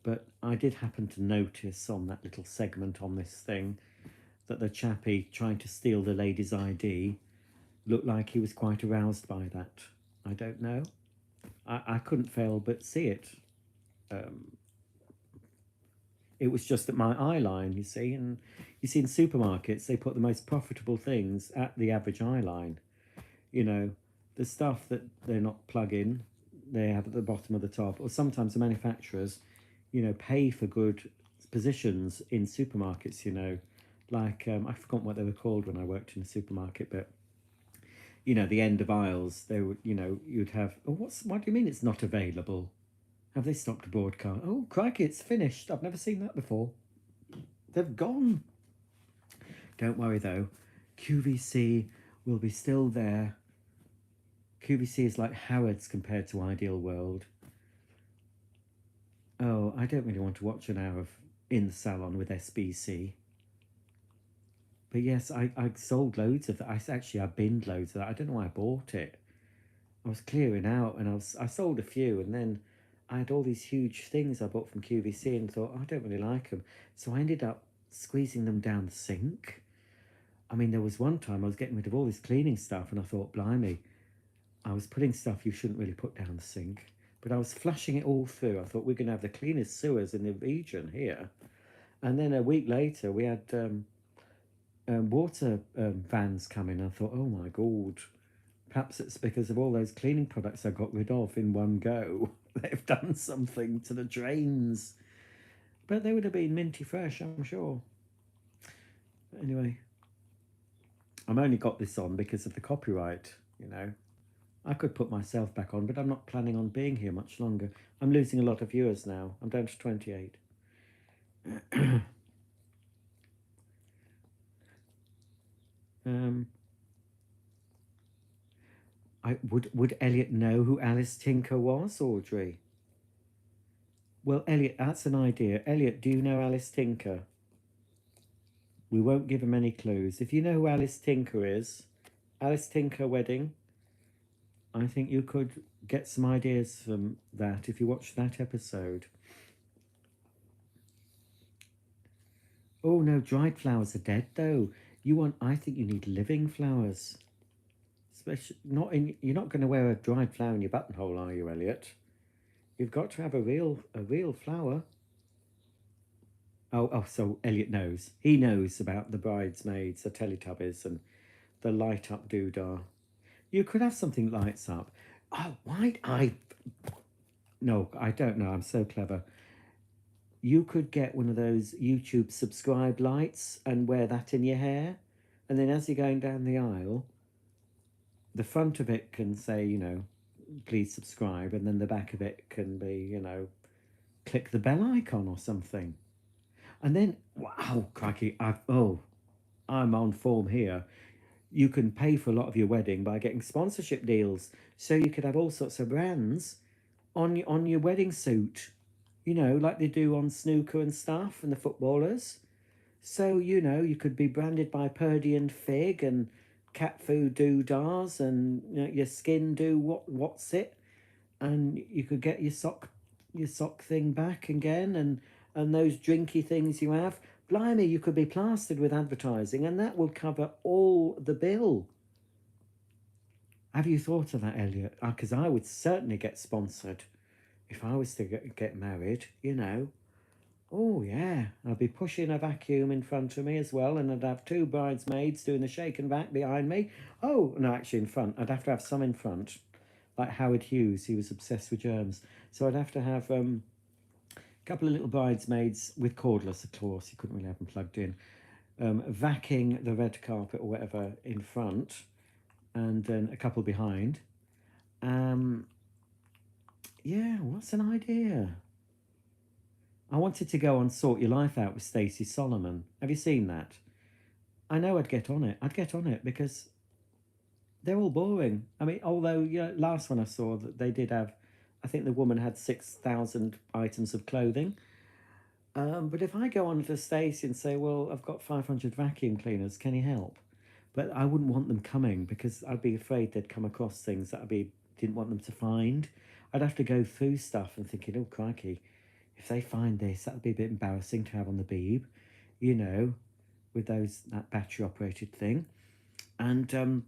But I did happen to notice on that little segment on this thing that the chappie trying to steal the lady's ID looked like he was quite aroused by that. I don't know. I couldn't fail but see it. It was just at my eye line, you see. And you see in supermarkets, they put the most profitable things at the average eye line. You know, the stuff that they're not plug-in, they have at the bottom of the top. Or sometimes the manufacturers, you know, pay for good positions in supermarkets, you know. Like, I forgot what they were called when I worked in a supermarket, but, you know, the end of aisles, they would, you know, you'd have, oh, what do you mean it's not available? Have they stopped a broadcast? Oh, crikey, it's finished. I've never seen that before. They've gone. Don't worry, though. QVC will be still there. QVC is like Harrods compared to Ideal World. Oh, I don't really want to watch an hour of In the Salon with SBC. But yes, I sold loads of that. I binned loads of that. I don't know why I bought it. I was clearing out, and I sold a few, and then I had all these huge things I bought from QVC and thought, oh, I don't really like them. So I ended up squeezing them down the sink. I mean, there was one time I was getting rid of all this cleaning stuff, and I thought, blimey, I was putting stuff you shouldn't really put down the sink. But I was flushing it all through. I thought, we're going to have the cleanest sewers in the region here. And then a week later, we had water vans coming. I thought, oh my God, perhaps it's because of all those cleaning products I got rid of in one go. They've done something to the drains. But they would have been minty fresh, I'm sure. But anyway, I've only got this on because of the copyright, you know. I could put myself back on, but I'm not planning on being here much longer. I'm losing a lot of viewers now. I'm down to 28. Would Elliot know who Alice Tinker was, Audrey? Well, Elliot, that's an idea. Elliot, do you know Alice Tinker? We won't give him any clues. If you know who Alice Tinker is, Alice Tinker wedding, I think you could get some ideas from that if you watch that episode. Oh no, dried flowers are dead though. I think you need living flowers. Especially you're not going to wear a dried flower in your buttonhole, are you, Elliot? You've got to have a real flower. Oh, so Elliot knows. He knows about the bridesmaids, the Teletubbies, and the light up doodah. You could have something that lights up. Oh, no, I don't know. I'm so clever. You could get one of those YouTube subscribe lights and wear that in your hair. And then as you're going down the aisle, the front of it can say, you know, please subscribe. And then the back of it can be, you know, click the bell icon or something. And then, wow, crikey, I'm on form here. You can pay for a lot of your wedding by getting sponsorship deals. So you could have all sorts of brands on your wedding suit, you know, like they do on snooker and stuff and the footballers. So, you know, you could be branded by Purdy and Fig and cat food doodahs and, you know, your skin do what's it. And you could get your sock thing back again and those drinky things you have. Blimey, you could be plastered with advertising and that will cover all the bill. Have you thought of that, Elliot? Because I would certainly get sponsored if I was to get married, you know. Oh, yeah. I'd be pushing a vacuum in front of me as well, and I'd have two bridesmaids doing the shake and vac behind me. Oh, no, actually in front. I'd have to have some in front, like Howard Hughes. He was obsessed with germs. So I'd have to have a couple of little bridesmaids with cordless, of course. You couldn't really have them plugged in. Vacuuming the red carpet or whatever in front, and then a couple behind. Yeah, what's an idea? I wanted to go on Sort Your Life Out with Stacey Solomon. Have you seen that? I know I'd get on it. I'd get on it because they're all boring. I mean, although, you know, last one I saw that they did have, I think the woman had 6,000 items of clothing. But if I go on to Stacey and say, well, I've got 500 vacuum cleaners, can you help? But I wouldn't want them coming because I'd be afraid they'd come across things that didn't want them to find. I'd have to go through stuff and thinking, oh, crikey, if they find this, that would be a bit embarrassing to have on the Beeb, you know, with that battery operated thing. And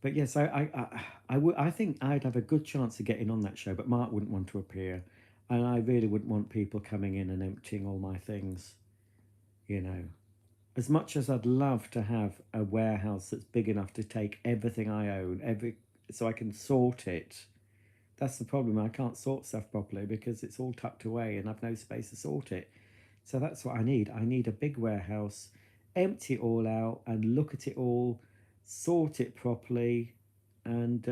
but yes, I think I'd have a good chance of getting on that show, but Mark wouldn't want to appear, and I really wouldn't want people coming in and emptying all my things, you know. As much as I'd love to have a warehouse that's big enough to take everything I own, so I can sort it. That's the problem. I can't sort stuff properly because it's all tucked away and I've no space to sort it. So that's what I need. I need a big warehouse, empty it all out and look at it all, sort it properly, and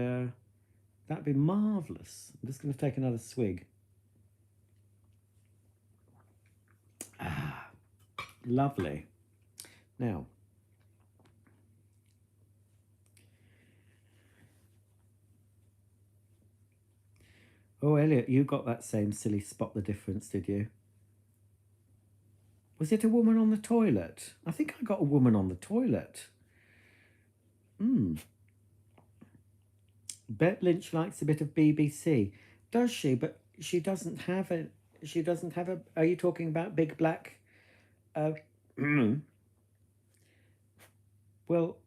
that'd be marvellous. I'm just going to take another swig. Ah, lovely. Now, oh, Elliot, you got that same silly spot the difference, did you? Was it a woman on the toilet? I think I got a woman on the toilet. Bette Lynch likes a bit of BBC. Does she? But she doesn't have a... She doesn't have a... Are you talking about Big Black? Well,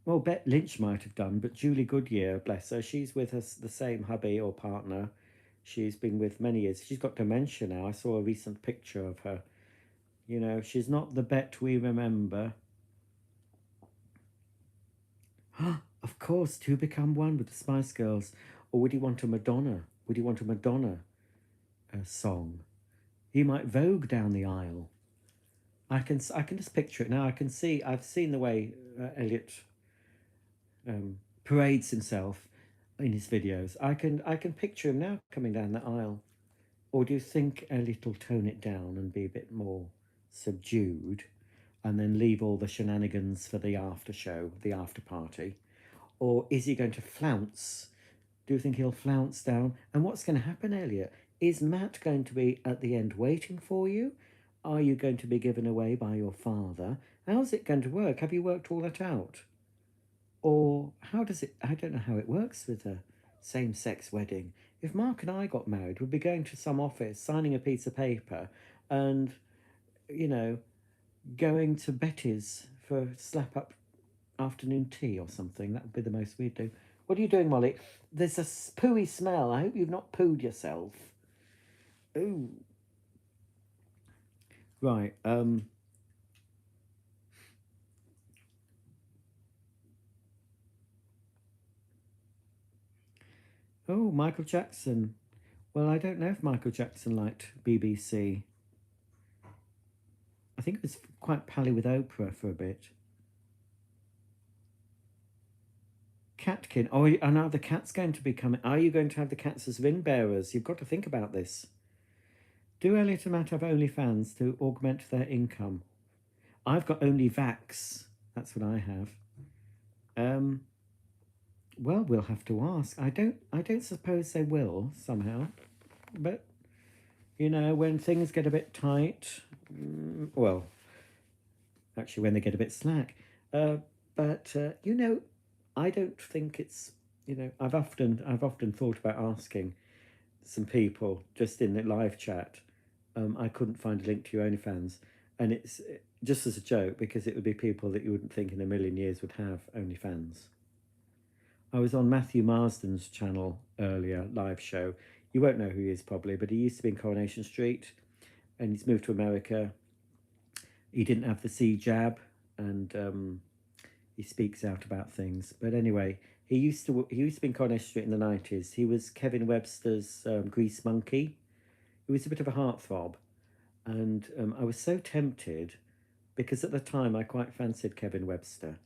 Bette Lynch might have done, but Julie Goodyear, bless her, she's with the same hubby or partner. She's been with many years. She's got dementia now. I saw a recent picture of her. You know, she's not the Bette we remember. Of course, Two Become One with the Spice Girls. Or would he want a Madonna? Would he want a Madonna song? He might vogue down the aisle. I can just picture it now. I've seen the way Elliot parades himself in his videos. I can picture him now coming down the aisle. Or do you think Elliot will tone it down and be a bit more subdued and then leave all the shenanigans for the after show, the after party? Or is he going to flounce? Do you think he'll flounce down? And what's going to happen, Elliot? Is Matt going to be at the end waiting for you? Are you going to be given away by your father? How's it going to work? Have you worked all that out? Or how does it... I don't know how it works with a same-sex wedding. If Mark and I got married, we'd be going to some office, signing a piece of paper, and, you know, going to Betty's for slap-up afternoon tea or something. That would be the most we'd do. What are you doing, Molly? There's a pooey smell. I hope you've not pooed yourself. Ooh. Right, oh, Michael Jackson. Well, I don't know if Michael Jackson liked BBC. I think it was quite pally with Oprah for a bit. Catkin. Oh, and are the cats going to be coming? Are you going to have the cats as ring bearers? You've got to think about this. Do Elliot and Matt have OnlyFans to augment their income? I've got OnlyVax. That's what I have. Well, we'll have to ask. I don't suppose they will somehow, but you know, when things get a bit tight, well, actually, when they get a bit slack. But you know, I don't think it's. You know, I've often thought about asking some people just in the live chat. I couldn't find a link to your OnlyFans, and it's just as a joke because it would be people that you wouldn't think in a million years would have OnlyFans. I was on Matthew Marsden's channel earlier, live show. You won't know who he is probably, but he used to be in Coronation Street, and he's moved to America. He didn't have the C jab, and he speaks out about things. But anyway, he used to be in Coronation Street in the 90s. He was Kevin Webster's Grease Monkey. He was a bit of a heartthrob, and I was so tempted because at the time I quite fancied Kevin Webster.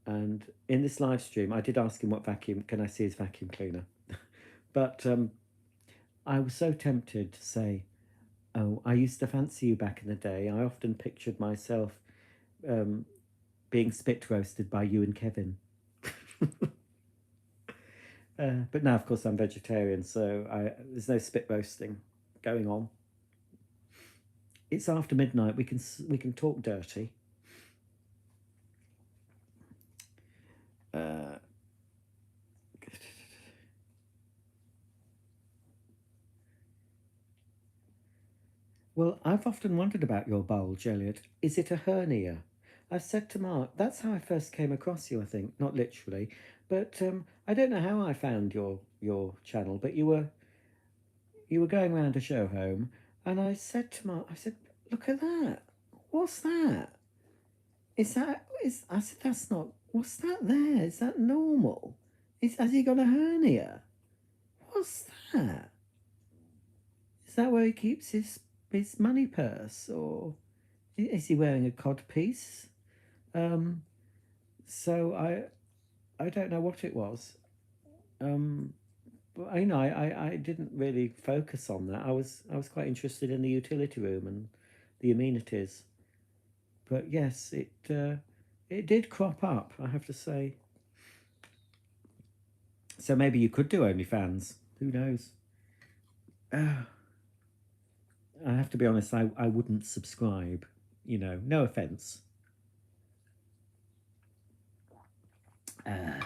And in this live stream, I did ask him what vacuum, can I see his vacuum cleaner? But I was so tempted to say, oh, I used to fancy you back in the day. I often pictured myself being spit roasted by you and Kevin. But now, of course, I'm vegetarian, so there's no spit roasting going on. It's after midnight. We can talk dirty. Well, I've often wondered about your bulge, Elliot. Is it a hernia? I've said to Mark, that's how I first came across you, I think. Not literally. But I don't know how I found your channel, but you were going around a show home, and I said to Mark, I said, look at that. What's that? I said, that's not, what's that there? Is that normal? Has he got a hernia? What's that? Is that where he keeps his money purse, or is he wearing a codpiece? So I don't know what it was. But I didn't really focus on that. I was quite interested in the utility room and the amenities. But yes, it did crop up, I have to say. So maybe you could do OnlyFans. Who knows? I have to be honest, I wouldn't subscribe. No offense. I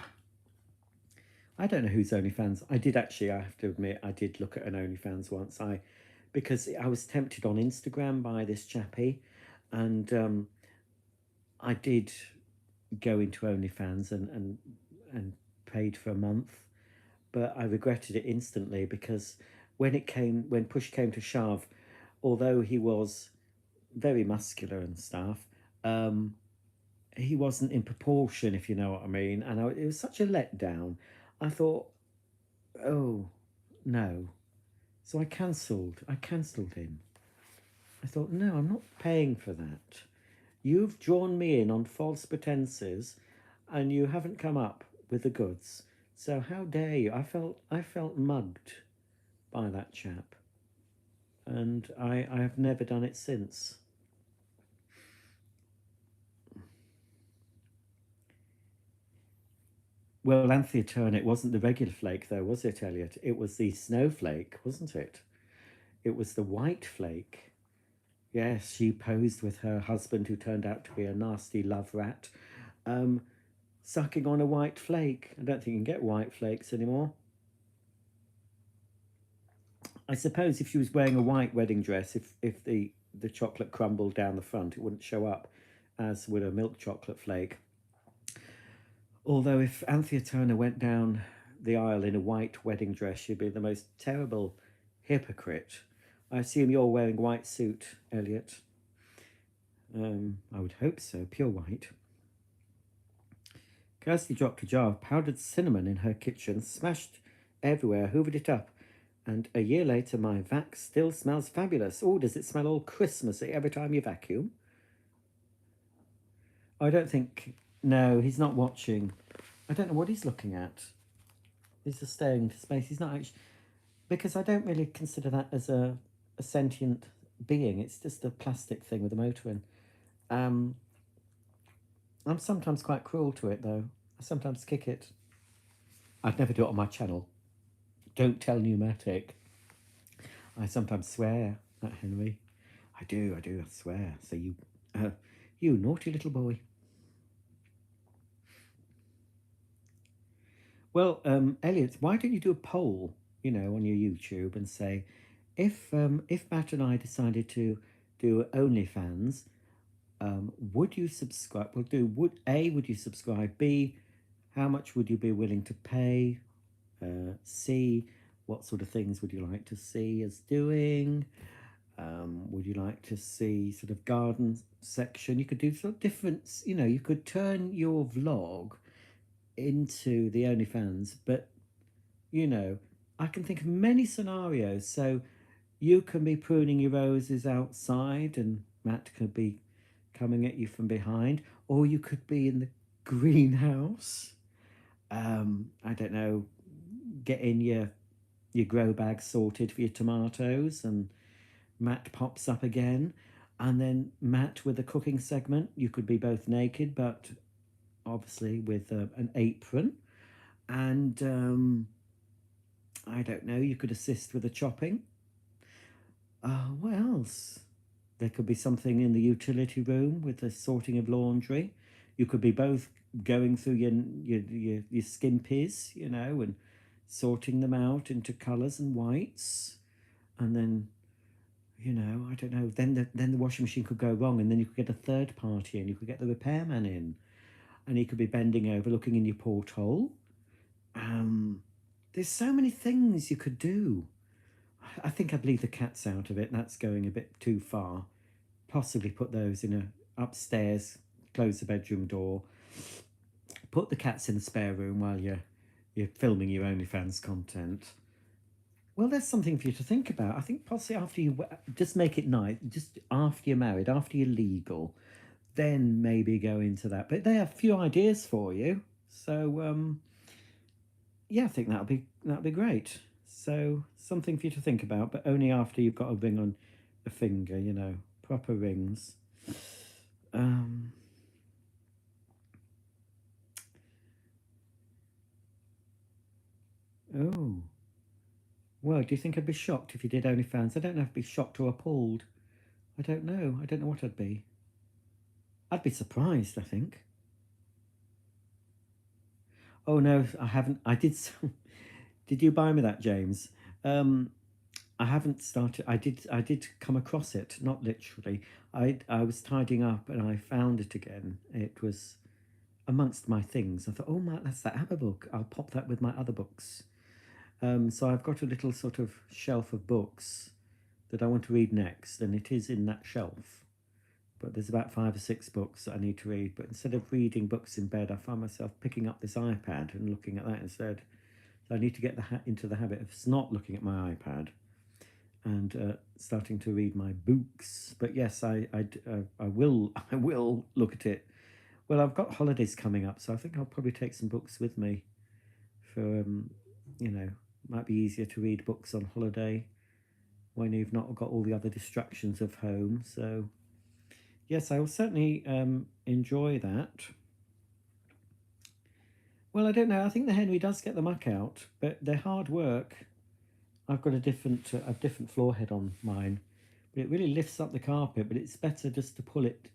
don't know who's OnlyFans. I have to admit, I did look at an OnlyFans once. Because I was tempted on Instagram by this chappie, and I did go into OnlyFans and paid for a month, but I regretted it instantly because when push came to shove, although he was very muscular and stuff, he wasn't in proportion, if you know what I mean, and it was such a letdown. I thought, oh no, so I cancelled him. I thought, no, I'm not paying for that. You've drawn me in on false pretenses, and you haven't come up with the goods. So how dare you? I felt mugged by that chap, and I have never done it since. Well, Anthea Turner, it wasn't the regular flake, though, was it, Elliot? It was the snowflake, wasn't it? It was the white flake. Yes, she posed with her husband, who turned out to be a nasty love rat, sucking on a white flake. I don't think you can get white flakes anymore. I suppose if she was wearing a white wedding dress, if the chocolate crumbled down the front, it wouldn't show up, as would a milk chocolate flake. Although if Anthea Turner went down the aisle in a white wedding dress, she'd be the most terrible hypocrite. I assume you're wearing a white suit, Elliot. I would hope so, pure white. Kirsty dropped a jar of powdered cinnamon in her kitchen, smashed everywhere, hoovered it up, and a year later my vac still smells fabulous. Oh, does it smell all Christmassy every time you vacuum? I don't think... No, he's not watching. I don't know what he's looking at. He's just staring into space. He's not actually... Because I don't really consider that as a sentient being. It's just a plastic thing with a motor in. I'm sometimes quite cruel to it, though. I sometimes kick it. I'd never do it on my channel. Don't tell Pneumatic. I sometimes swear at Henry. I do, I swear. So you naughty little boy. Well, Elliot, why don't you do a poll, on your YouTube and say, if Matt and I decided to do OnlyFans, would you subscribe? Would you subscribe? B, how much would you be willing to pay? C, what sort of things would you like to see us doing? Would you like to see sort of garden section? You could do sort of different, you could turn your vlog into the OnlyFans, but I can think of many scenarios. So you can be pruning your roses outside and Matt could be coming at you from behind, or you could be in the greenhouse. I don't know, getting your grow bag sorted for your tomatoes, and Matt pops up again. And then Matt with the cooking segment, you could be both naked, but obviously with an apron. And I don't know, you could assist with the chopping. What else? There could be something in the utility room with the sorting of laundry. You could be both going through your skimpies, and sorting them out into colours and whites. And then, I don't know, then the washing machine could go wrong, and then you could get a third party in. You could get the repairman in, and he could be bending over, looking in your porthole. There's so many things you could do. I think I'd leave the cats out of it. That's going a bit too far. Possibly put those in a upstairs, close the bedroom door, put the cats in the spare room while you're filming your OnlyFans content. Well, there's something for you to think about. I think possibly after you just make it nice, just after you're married, after you're legal, then maybe go into that. But there are a few ideas for you. So yeah, I think that'll be great. So something for you to think about, but only after you've got a ring on a finger, proper rings. Oh, well, do you think I'd be shocked if you did OnlyFans? I don't know if I'd be shocked or appalled. I don't know. I don't know what I'd be. I'd be surprised, I think. Oh no, I haven't. I did. Did you buy me that, James? I haven't started. I did come across it, not literally. I was tidying up and I found it again. It was amongst my things. I thought, oh my, that's that ABBA book. I'll pop that with my other books. So I've got a little sort of shelf of books that I want to read next, and it is in that shelf. But there's about 5 or 6 books that I need to read. But instead of reading books in bed, I find myself picking up this iPad and looking at that instead. So I need to get into the habit of not looking at my iPad and starting to read my books. But yes, I will I will look at it. Well, I've got holidays coming up, so I think I'll probably take some books with me. For might be easier to read books on holiday when you've not got all the other distractions of home. So yes, I will certainly enjoy that. Well, I don't know. I think the Henry does get the muck out, but they're hard work. I've got a different floor head on mine, but it really lifts up the carpet. But it's better just to pull it.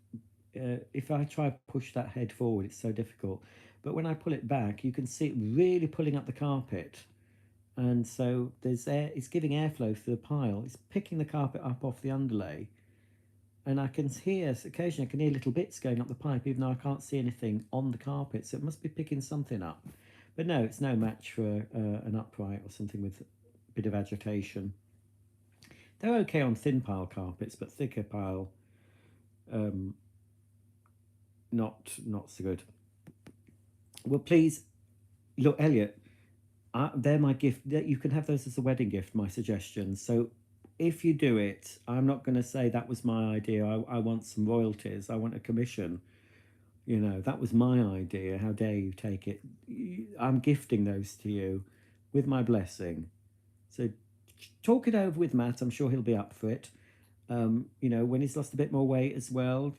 If I try to push that head forward, it's so difficult. But when I pull it back, you can see it really pulling up the carpet, and so there's air. It's giving airflow through the pile. It's picking the carpet up off the underlay. And I can hear, occasionally I can hear little bits going up the pipe, even though I can't see anything on the carpet. So it must be picking something up. But no, it's no match for an upright or something with a bit of agitation. They're okay on thin pile carpets, but thicker pile, not so good. Well, please, look, Elliot, they're my gift. You can have those as a wedding gift, my suggestions. So if you do it, I'm not going to say that was my idea. I want some royalties. I want a commission. That was my idea. How dare you take it? I'm gifting those to you with my blessing. So talk it over with Matt. I'm sure he'll be up for it. When he's lost a bit more weight as well,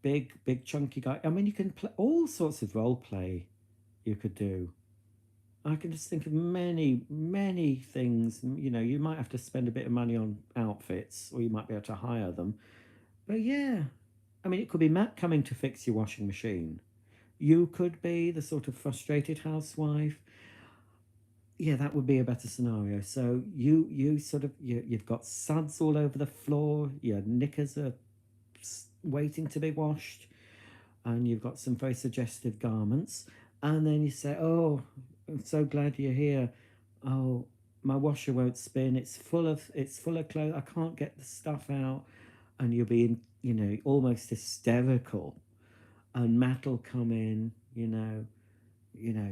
big chunky guy. I mean, you can play all sorts of role play you could do. I can just think of many, many things. You might have to spend a bit of money on outfits, or you might be able to hire them. But yeah, I mean, it could be Matt coming to fix your washing machine. You could be the sort of frustrated housewife. Yeah, that would be a better scenario. So you've got suds all over the floor. Your knickers are waiting to be washed, and you've got some very suggestive garments. And then you say, "Oh, I'm so glad you're here. Oh, my washer won't spin. It's full of clothes. I can't get the stuff out." And you'll be in, almost hysterical. And Matt will come in,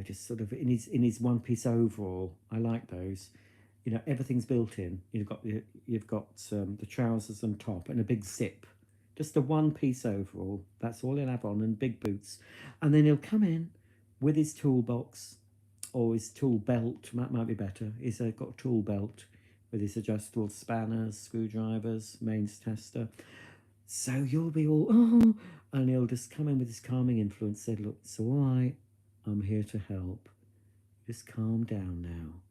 just sort of in his one piece overall. I like those. Everything's built in. You've got the trousers and top and a big zip, just a one piece overall. That's all he'll have on, and big boots. And then he'll come in with his toolbox or his tool belt. That might be better. He's got a tool belt with his adjustable spanners, screwdrivers, mains tester. So you'll be all, oh, and he'll just come in with his calming influence, say, "Look, it's all right. I'm here to help. Just calm down now."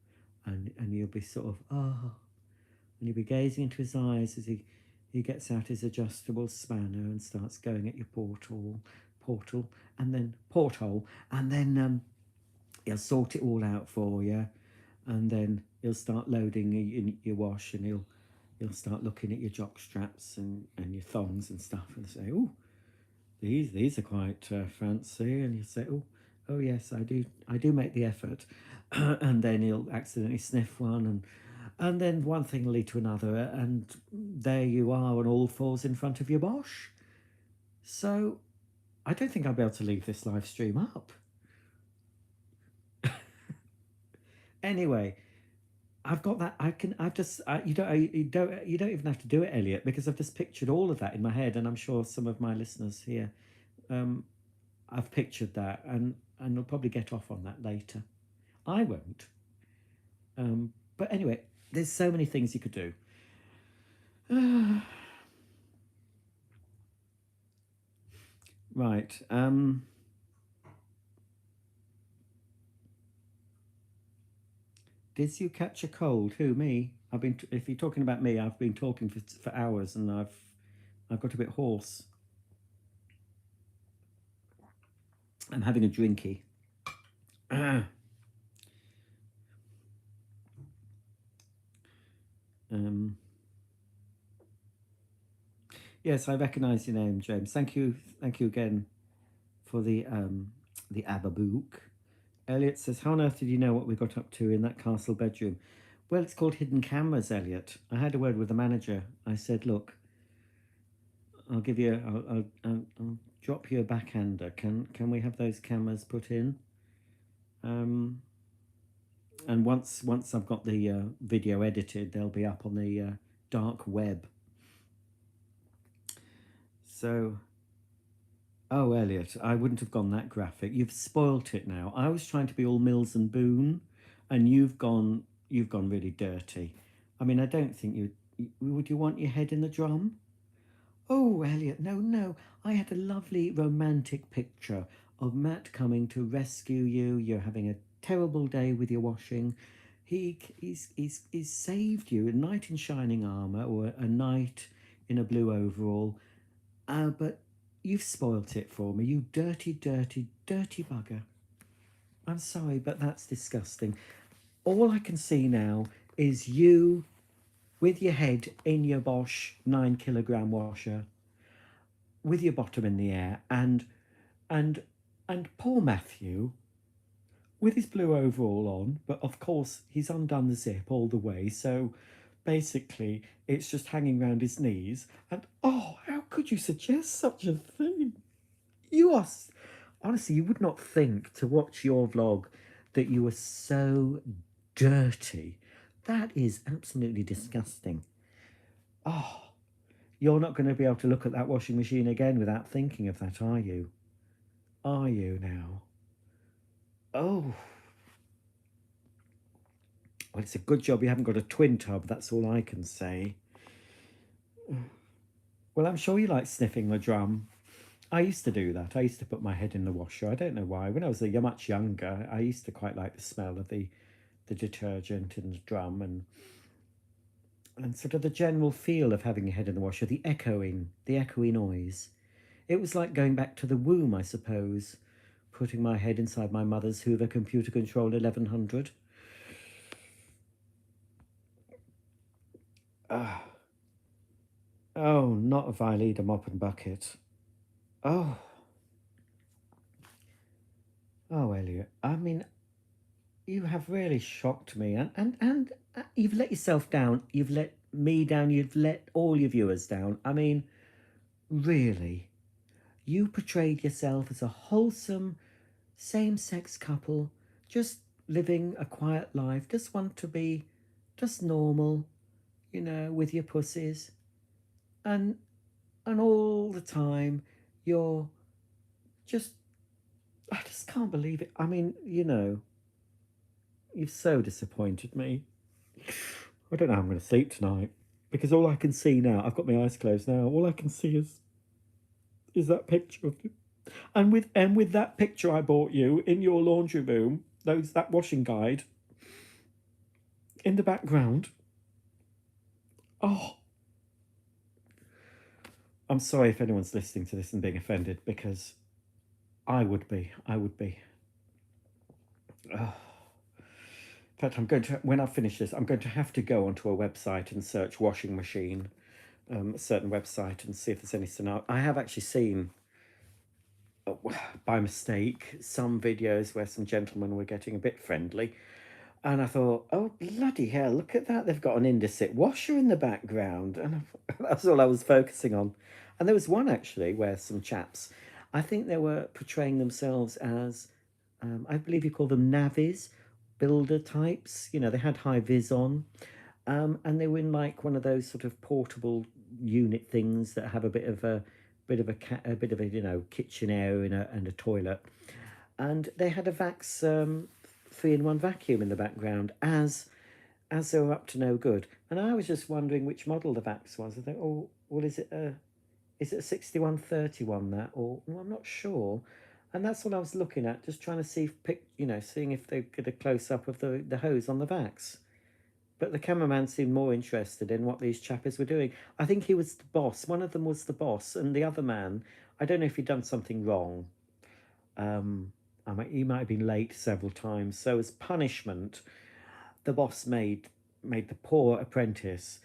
And you'll be sort of, oh, and you'll be gazing into his eyes as he gets out his adjustable spanner and starts going at your porthole, and then he'll sort it all out for you, and then he'll start loading your wash, and he'll start looking at your jock straps and your thongs and stuff, and say, "Oh, these are quite fancy," and you say, "Oh yes, I do make the effort," and then he'll accidentally sniff one, and then one thing will lead to another, and there you are on all fours in front of your Bosch. So I don't think I'll be able to leave this live stream up. Anyway, I've got that. I've just. You don't even have to do it, Elliot, because I've just pictured all of that in my head, and I'm sure some of my listeners here, I've pictured that, and they'll probably get off on that later. I won't. But anyway, there's so many things you could do. Right. Did you catch a cold? Who, me? If you're talking about me, I've been talking for hours, and I've got a bit hoarse. I'm having a drinky. Yes, I recognise your name, James. Thank you again for the Ababook. Elliot says, "How on earth did you know what we got up to in that castle bedroom?" Well, it's called hidden cameras, Elliot. I had a word with the manager. I said, "Look, I'll give you, I'll drop you a backhander. Can we have those cameras put in?" And once I've got the video edited, they'll be up on the dark web. So, oh, Elliot, I wouldn't have gone that graphic. You've spoilt it now. I was trying to be all Mills and Boone, and you've gone really dirty. I mean, I don't think would you want your head in the drum? Oh, Elliot, no. I had a lovely romantic picture of Matt coming to rescue you. You're having a terrible day with your washing. He's saved you, a knight in shining armor or a knight in a blue overall. But you've spoilt it for me, you dirty bugger. I'm sorry, but that's disgusting. All I can see now is you with your head in your Bosch 9-kilogram washer, with your bottom in the air, and poor Matthew with his blue overall on, but of course he's undone the zip all the way, so basically it's just hanging around his knees, and oh, how could you suggest such a thing? You are, honestly, you would not think to watch your vlog that you were so dirty. That is absolutely disgusting. Oh, you're not going to be able to look at that washing machine again without thinking of that, are you? Are you now? Oh. Well, it's a good job you haven't got a twin tub, that's all I can say. Well, I'm sure you like sniffing the drum. I used to do that. I used to put my head in the washer. I don't know why. When I was much younger, I used to quite like the smell of the detergent in the drum, and sort of the general feel of having your head in the washer, the echoey noise. It was like going back to the womb, I suppose, putting my head inside my mother's Hoover computer-controlled 1100. Oh, not a Vileda mop and bucket. Oh. Oh, Elliot, I mean, you have really shocked me, and you've let yourself down. You've let me down. You've let all your viewers down. I mean, really, you portrayed yourself as a wholesome same-sex couple, just living a quiet life, just want to be just normal, with your pussies, and all the time you're just, I just can't believe it. I mean, you've so disappointed me. I don't know how I'm going to sleep tonight because all I can see now, I've got my eyes closed now. All I can see is that picture of you, and with that picture I bought you in your laundry room, that washing guide in the background. Oh, I'm sorry if anyone's listening to this and being offended because I would be. I would be. Oh. In fact, when I finish this, I'm going to have to go onto a website and search washing machine, a certain website, and see if there's any scenario. I have actually seen, by mistake, some videos where some gentlemen were getting a bit friendly. And I thought, oh, bloody hell, look at that. They've got an Indesit washer in the background. And that's all I was focusing on. And there was one actually where some chaps, I think they were portraying themselves as, I believe you call them navvies, builder types. They had high vis on. And they were in like one of those sort of portable unit things that have a bit of a kitchen area and a toilet. And they had a Vax 3-in-1 vacuum in the background as they were up to no good. And I was just wondering which model the Vax was. I think, oh, well, is it a 6131 that, or well, I'm not sure. And that's what I was looking at, just trying to seeing if they get a close up of the hose on the Vax. But the cameraman seemed more interested in what these chappies were doing. I think he was the boss. One of them was the boss, and the other man, I don't know if he'd done something wrong. He might have been late several times. So as punishment, the boss made the poor apprentice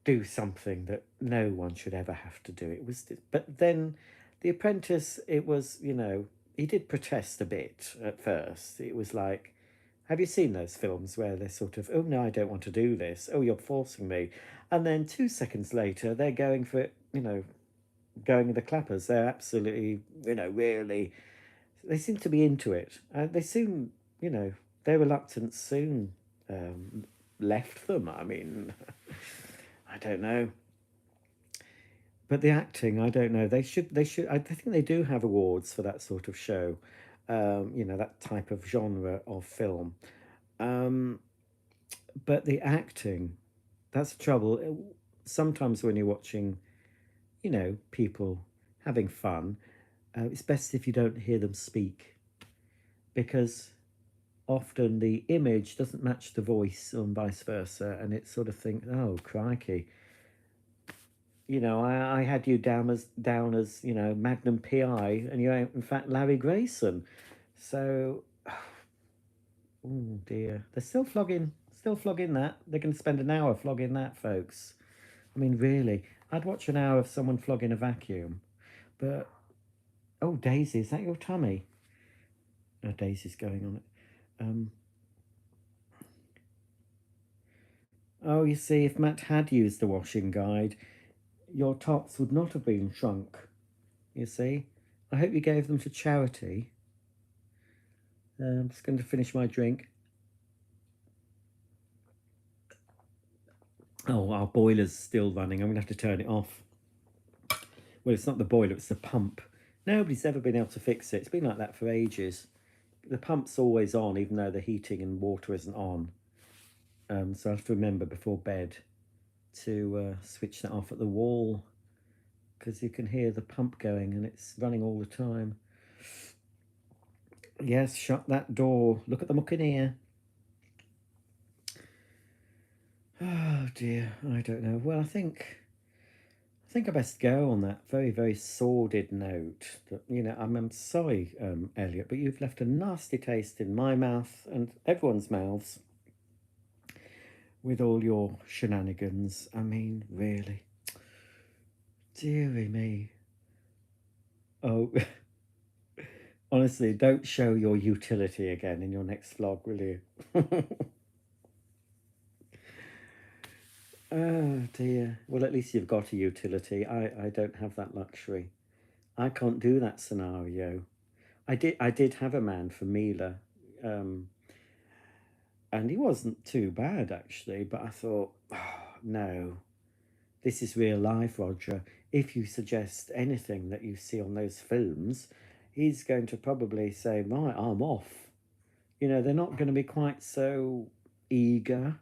do something that no one should ever have to do. But then the apprentice, it was, he did protest a bit at first. It was like, have you seen those films where they're sort of, oh no, I don't want to do this. Oh, you're forcing me. And then 2 seconds later, they're going for it, going with the clappers. They're absolutely, really, they seem to be into it. They soon, their reluctance soon left them. I mean, I don't know. But the acting, I don't know. They should. I think they do have awards for that sort of show. That type of genre of film. But the acting, that's the trouble. Sometimes when you're watching, people having fun, it's best if you don't hear them speak, because often the image doesn't match the voice and vice versa, and it sort of think, oh crikey, I had you down as Magnum PI, and you're in fact Larry Grayson. So, oh dear, they're still flogging that. They're going to spend an hour flogging that, folks. I mean, really, I'd watch an hour of someone flogging a vacuum, but oh, Daisy, is that your tummy? No, Daisy's going on it. Oh, you see, if Matt had used the washing guide, your tops would not have been shrunk. You see? I hope you gave them to charity. I'm just going to finish my drink. Oh, our boiler's still running. I'm going to have to turn it off. Well, it's not the boiler, it's the pump. Nobody's ever been able to fix it. It's been like that for ages. The pump's always on, even though the heating and water isn't on. So I have to remember before bed to switch that off at the wall, because you can hear the pump going and it's running all the time. Yes, shut that door. Look at the muck in here. Oh dear, I don't know. Well, I think I best go on that very, very sordid note. That I'm sorry, Elliot, but you've left a nasty taste in my mouth and everyone's mouths with all your shenanigans. I mean, really. Dearie me. Oh, Honestly, don't show your utility again in your next vlog, will you? Oh dear. Well, at least you've got a utility. I don't have that luxury. I can't do that scenario. I did have a man for Mila, um, and he wasn't too bad actually. But I thought, oh, no, this is real life, Roger. If you suggest anything that you see on those films, he's going to probably say, "Right, I'm off." You know, they're not going to be quite so eager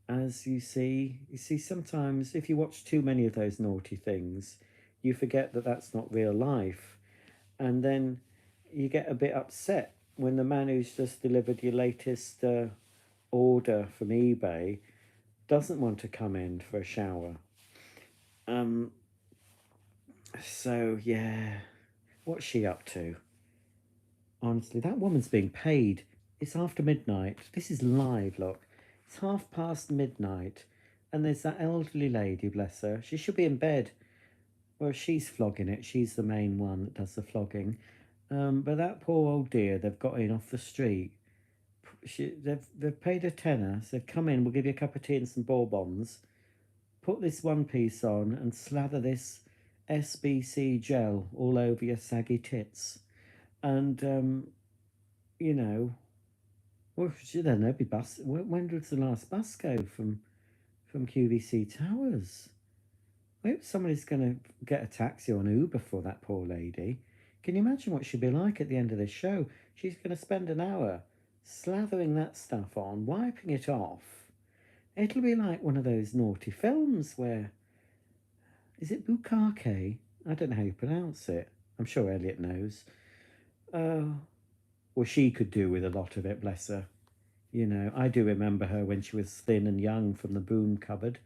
as you see. You see, sometimes if you watch too many of those naughty things, you forget that that's not real life. And then you get a bit upset when the man who's just delivered your latest order from eBay doesn't want to come in for a shower. Um, so, yeah, what's she up to? Honestly, that woman's being paid. It's after midnight. This is live, look. It's midnight. And there's that elderly lady, bless her. She should be in bed. Well, she's flogging it. She's the main one that does the flogging. But that poor old dear, they've got in off the street. They've paid a tenner. Said, come in, we'll give you a cup of tea and some bonbons. Put this one piece on and slather this SBC gel all over your saggy tits. And, you know, well, then there'll be bus. When does the last bus go from QVC Towers? I hope somebody's going to get a taxi or an Uber for that poor lady. Can you imagine what she'll be like at the end of this show? She's going to spend an hour slathering that stuff on, wiping it off. It'll be like one of those naughty films where... Is it Bukake? I don't know how you pronounce it. I'm sure Elliot knows. Oh, well, she could do with a lot of it, bless her. You know, I do remember her when she was thin and young from the broom cupboard.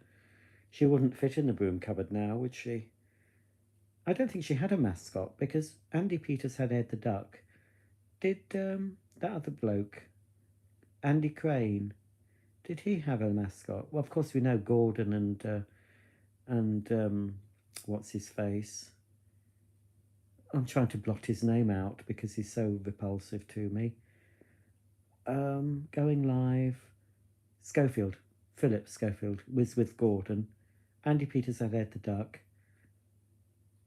She wouldn't fit in the broom cupboard now, would she? I don't think she had a mascot because Andy Peters had Ed the Duck. Did that other bloke, Andy Crane, did he have a mascot? Well, of course we know Gordon and what's his face? I'm trying to blot his name out because he's so repulsive to me. Going live. Schofield. Philip Schofield was with Gordon. Andy Peters had Ed the Duck.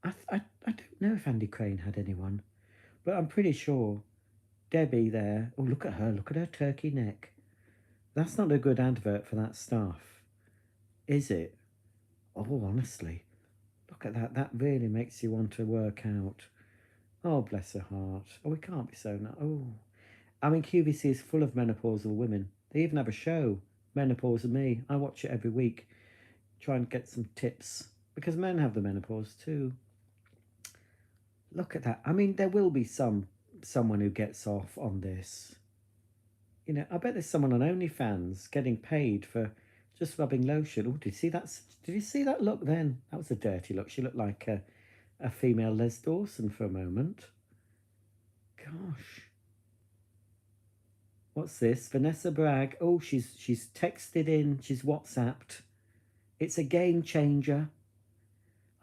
I don't know if Andy Crane had anyone, but I'm pretty sure Debbie there. Oh, look at her turkey neck. That's not a good advert for that stuff, is it? Oh, honestly, look at that. That really makes you want to work out. Oh, bless her heart. Oh, we can't be so... Oh, I mean, QVC is full of menopausal women. They even have a show, Menopause and Me. I watch it every week. Try and get some tips. Because men have the menopause too. Look at that. I mean, there will be someone who gets off on this. You know, I bet there's someone on OnlyFans getting paid for just rubbing lotion. Oh, did you see that? Did you see that look then? That was a dirty look. She looked like a female Les Dawson for a moment. Gosh. What's this? Vanessa Bragg. Oh, she's texted in. She's WhatsApped. It's a game changer.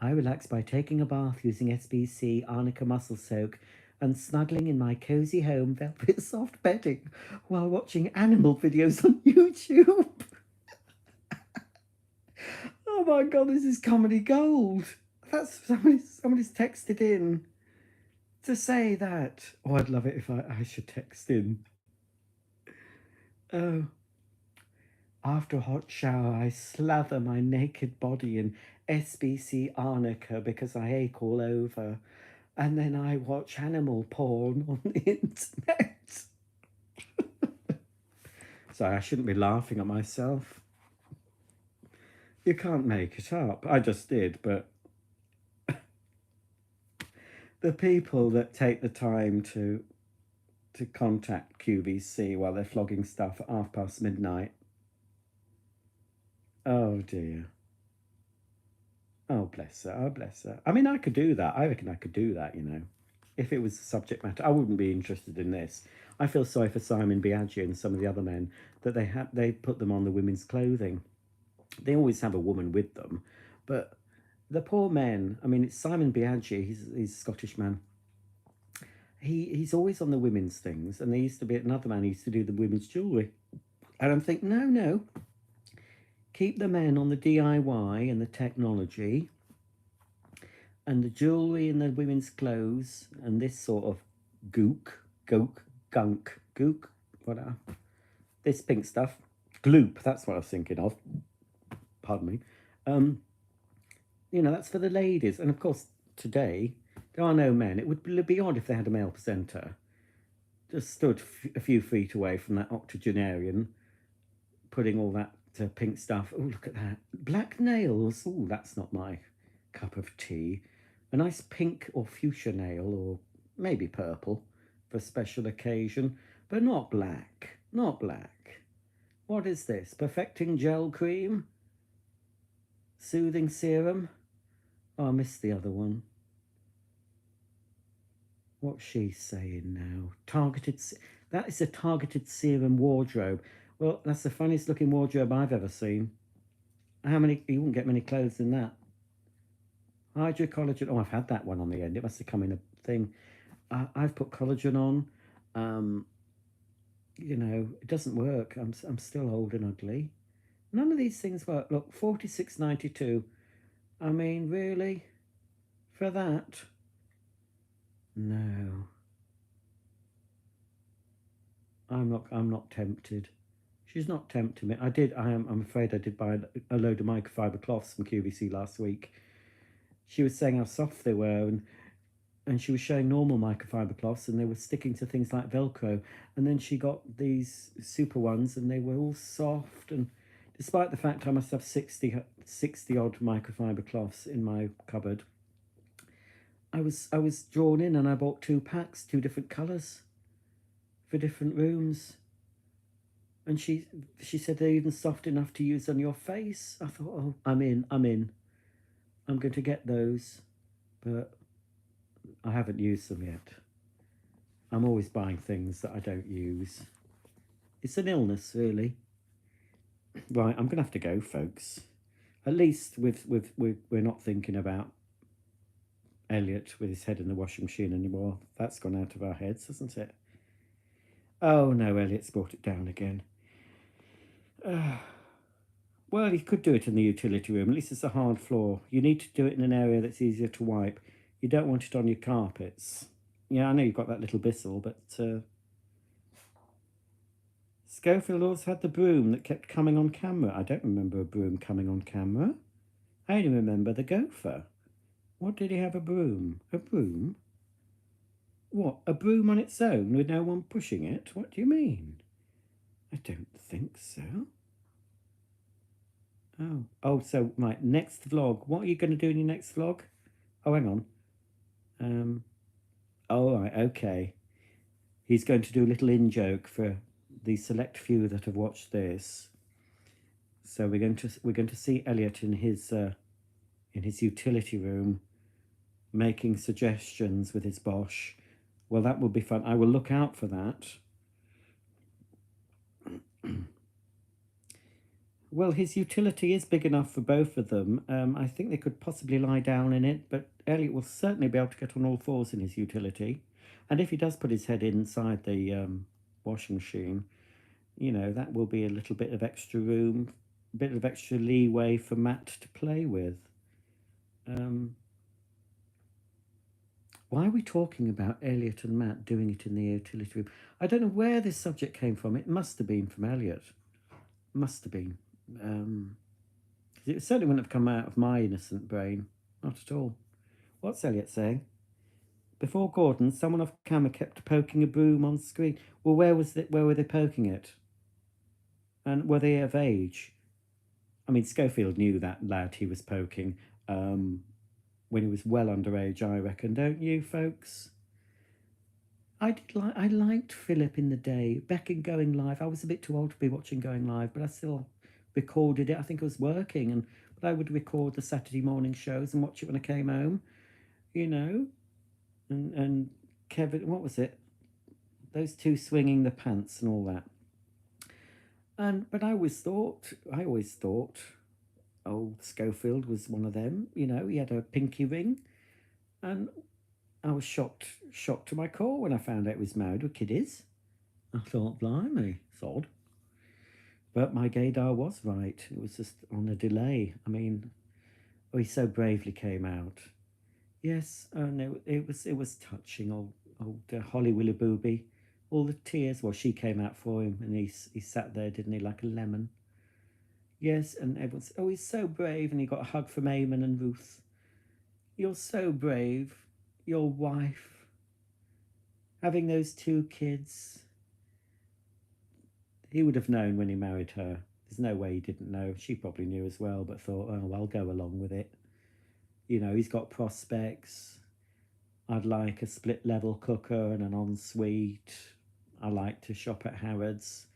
I relax by taking a bath using SBC Arnica Muscle Soak and snuggling in my cozy home velvet soft bedding while watching animal videos on YouTube. Oh my god, this is comedy gold. That's somebody's texted in to say that. Oh, I'd love it if I should text in. Oh. After a hot shower, I slather my naked body in SBC Arnica because I ache all over. And then I watch animal porn on the internet. Sorry, I shouldn't be laughing at myself. You can't make it up. I just did, but the people that take the time to contact QVC while they're flogging stuff at midnight. Oh dear. Oh, bless her. Oh, bless her. I mean, I could do that. I reckon I could do that, you know. If it was a subject matter, I wouldn't be interested in this. I feel sorry for Simon Biaggi and some of the other men that they put them on the women's clothing. They always have a woman with them. But the poor men, I mean, it's Simon Biaggi, he's a Scottish man. he's always on the women's things, and there used to be another man who used to do the women's jewellery. And I'm thinking, no, keep the men on the DIY and the technology and the jewellery and the women's clothes and this sort of gook, whatever. This pink stuff. Gloop, that's what I was thinking of. Pardon me. That's for the ladies. And of course, today, there are no men. It would be odd if they had a male presenter just stood a few feet away from that octogenarian putting all that pink stuff. Oh, look at that. Black nails. Oh, that's not my cup of tea. A nice pink or fuchsia nail, or maybe purple for a special occasion, but not black. Not black. What is this? Perfecting gel cream? Soothing serum? Oh, I missed the other one. What's she saying now? That is a targeted serum wardrobe. Well, that's the funniest looking wardrobe I've ever seen. You wouldn't get many clothes in that. Hydrocollagen. Oh, I've had that one on the end. It must have come in a thing. I've put collagen on. It doesn't work. I'm still old and ugly. None of these things work. Look, $46.92. I mean, really? For that? No. I'm not tempted. She's not tempting me. I'm afraid I did buy a load of microfiber cloths from QVC last week. She was saying how soft they were, and she was showing normal microfiber cloths, and they were sticking to things like Velcro. And then she got these super ones, and they were all soft. And despite the fact I must have 60 odd microfiber cloths in my cupboard, I was drawn in, and I bought 2 packs, 2 different colours for different rooms. And she said they're even soft enough to use on your face. I thought, oh, I'm in. I'm going to get those, but I haven't used them yet. I'm always buying things that I don't use. It's an illness, really. Right, I'm going to have to go, folks. At least we're not thinking about Elliot with his head in the washing machine anymore. That's gone out of our heads, hasn't it? Oh no, Elliot's brought it down again. Well, you could do it in the utility room. At least it's a hard floor. You need to do it in an area that's easier to wipe. You don't want it on your carpets. Yeah, I know you've got that little Bissell, but Schofield also had the broom that kept coming on camera. I don't remember a broom coming on camera. I only remember the gopher. What did he have a broom? A broom? What, a broom on its own with no one pushing it? What do you mean? I don't think so. Oh, so my next vlog. What are you going to do in your next vlog? Oh, hang on. Oh, right, okay. He's going to do a little in-joke for the select few that have watched this. So we're going to see Elliot in his utility room making suggestions with his Bosch. Well, that will be fun. I will look out for that. Well, his utility is big enough for both of them. I think they could possibly lie down in it, but Elliot will certainly be able to get on all fours in his utility. And if he does put his head inside the washing machine, that will be a little bit of extra room, a bit of extra leeway for Matt to play with. Why are we talking about Elliot and Matt doing it in the utility room? I don't know where this subject came from. It must have been from Elliot. Must have been. It certainly wouldn't have come out of my innocent brain. Not at all. What's Elliot saying? Before Gordon, someone off camera kept poking a broom on screen. Well, where were they poking it? And were they of age? I mean, Schofield knew that lad he was poking when he was well underage, I reckon, don't you, folks? I liked Philip in the day. Back in Going Live, I was a bit too old to be watching Going Live, but I still recorded it. I think I was working, but I would record the Saturday morning shows and watch it when I came home, And Kevin, what was it? Those two swinging the pants and all that. But I always thought, old Schofield was one of them. He had a pinky ring, and I was shocked to my core when I found out he was married with kiddies. I thought, blimey, it's odd. But my gaydar was right. It was just on a delay. I mean, oh, he so bravely came out. Yes, and it was touching. Old Holly Willoughby, all the tears. Well, she came out for him, and he sat there, didn't he, like a lemon. Yes, and everyone's, oh, he's so brave, and he got a hug from Eamon and Ruth. You're so brave. Your wife, having those two kids. He would have known when he married her. There's no way he didn't know. She probably knew as well, but thought, oh, I'll go along with it. You know, he's got prospects. I'd like a split level cooker and an ensuite. I like to shop at Harrods.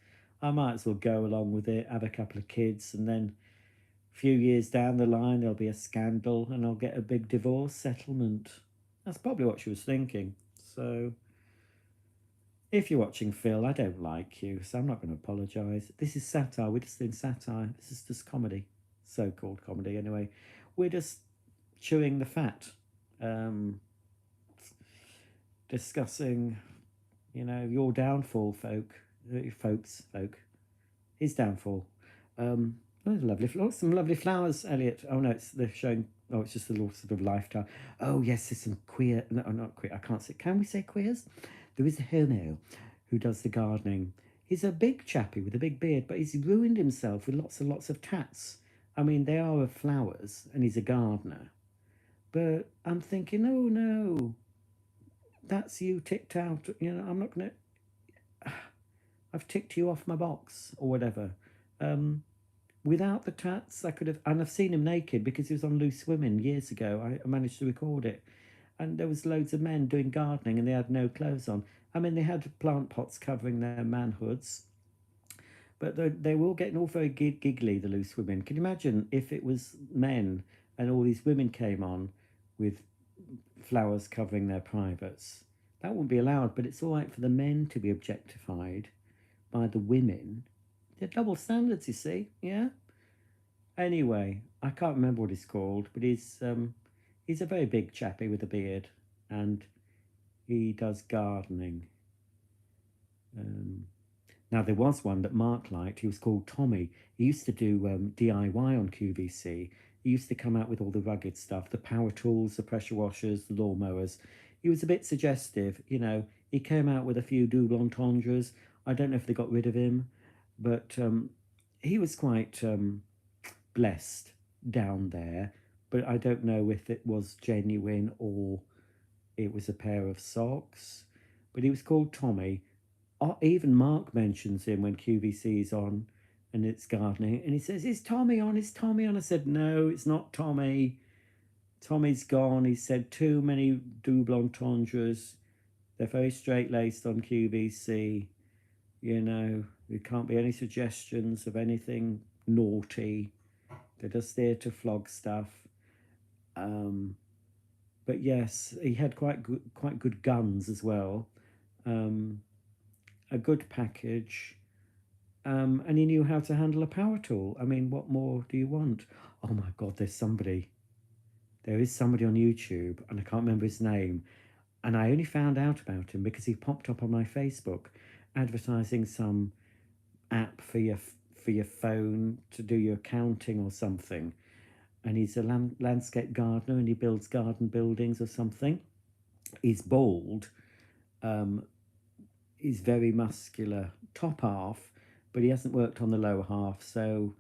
I might as well go along with it, have a couple of kids, and then a few years down the line, there'll be a scandal and I'll get a big divorce settlement. That's probably what she was thinking. So, if you're watching Phil, I don't like you, so I'm not going to apologise. This is satire. We're just doing satire. This is just comedy. So-called comedy, anyway. We're just chewing the fat. Discussing, your downfall, folk. His downfall. There's some lovely flowers, Elliot. Oh no, they're showing. Oh, it's just a little sort of lifetime. Oh yes, there's some queer. No, not queer. I can't say. Can we say queers? There is a homo who does the gardening. He's a big chappy with a big beard, but he's ruined himself with lots and lots of tats. I mean, they are of flowers, and he's a gardener. But I'm thinking, oh no, that's you ticked out. I'm not gonna. I've ticked you off my box or whatever. Without the tats, I could have, and I've seen him naked because he was on Loose Women years ago. I managed to record it, and there was loads of men doing gardening, and they had no clothes on. I mean, they had plant pots covering their manhoods, but they were all getting all very giggly. The Loose Women. Can you imagine if it was men and all these women came on with flowers covering their privates? That wouldn't be allowed. But it's all right for the men to be objectified by the women. They're double standards, you see, yeah? Anyway, I can't remember what he's called, but he's a very big chappy with a beard, and he does gardening. Now, there was one that Mark liked. He was called Tommy. He used to do DIY on QVC. He used to come out with all the rugged stuff, the power tools, the pressure washers, the lawnmowers. He was a bit suggestive, He came out with a few double entendres. I don't know if they got rid of him, but he was quite blessed down there. But I don't know if it was genuine or it was a pair of socks. But he was called Tommy. Even Mark mentions him when QVC is on and it's gardening. And he says, is Tommy on? Is Tommy on? I said, no, it's not Tommy. Tommy's gone. He said too many double entendres. They're very straight-laced on QVC. There can't be any suggestions of anything naughty. They're just there to flog stuff. But yes, he had quite good guns as well. A good package. And he knew how to handle a power tool. I mean, what more do you want? Oh my God, there is somebody on YouTube, and I can't remember his name. And I only found out about him because he popped up on my Facebook advertising some app for your phone to do your accounting or something. And he's a landscape gardener, and he builds garden buildings or something. He's bald. He's very muscular, top half, but he hasn't worked on the lower half, so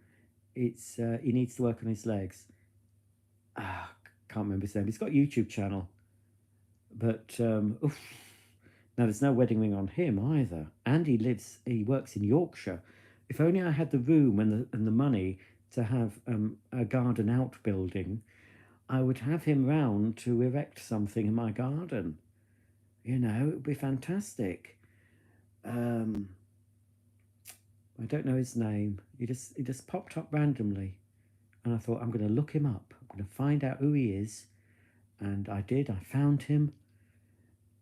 it's he needs to work on his legs. Can't remember his name. He's got a YouTube channel, but now there's no wedding ring on him either. And he works in Yorkshire. If only I had the room and the money to have a garden outbuilding, I would have him round to erect something in my garden. It would be fantastic. I don't know his name. He just popped up randomly, and I thought, I'm going to look him up. I'm going to find out who he is, and I did. I found him,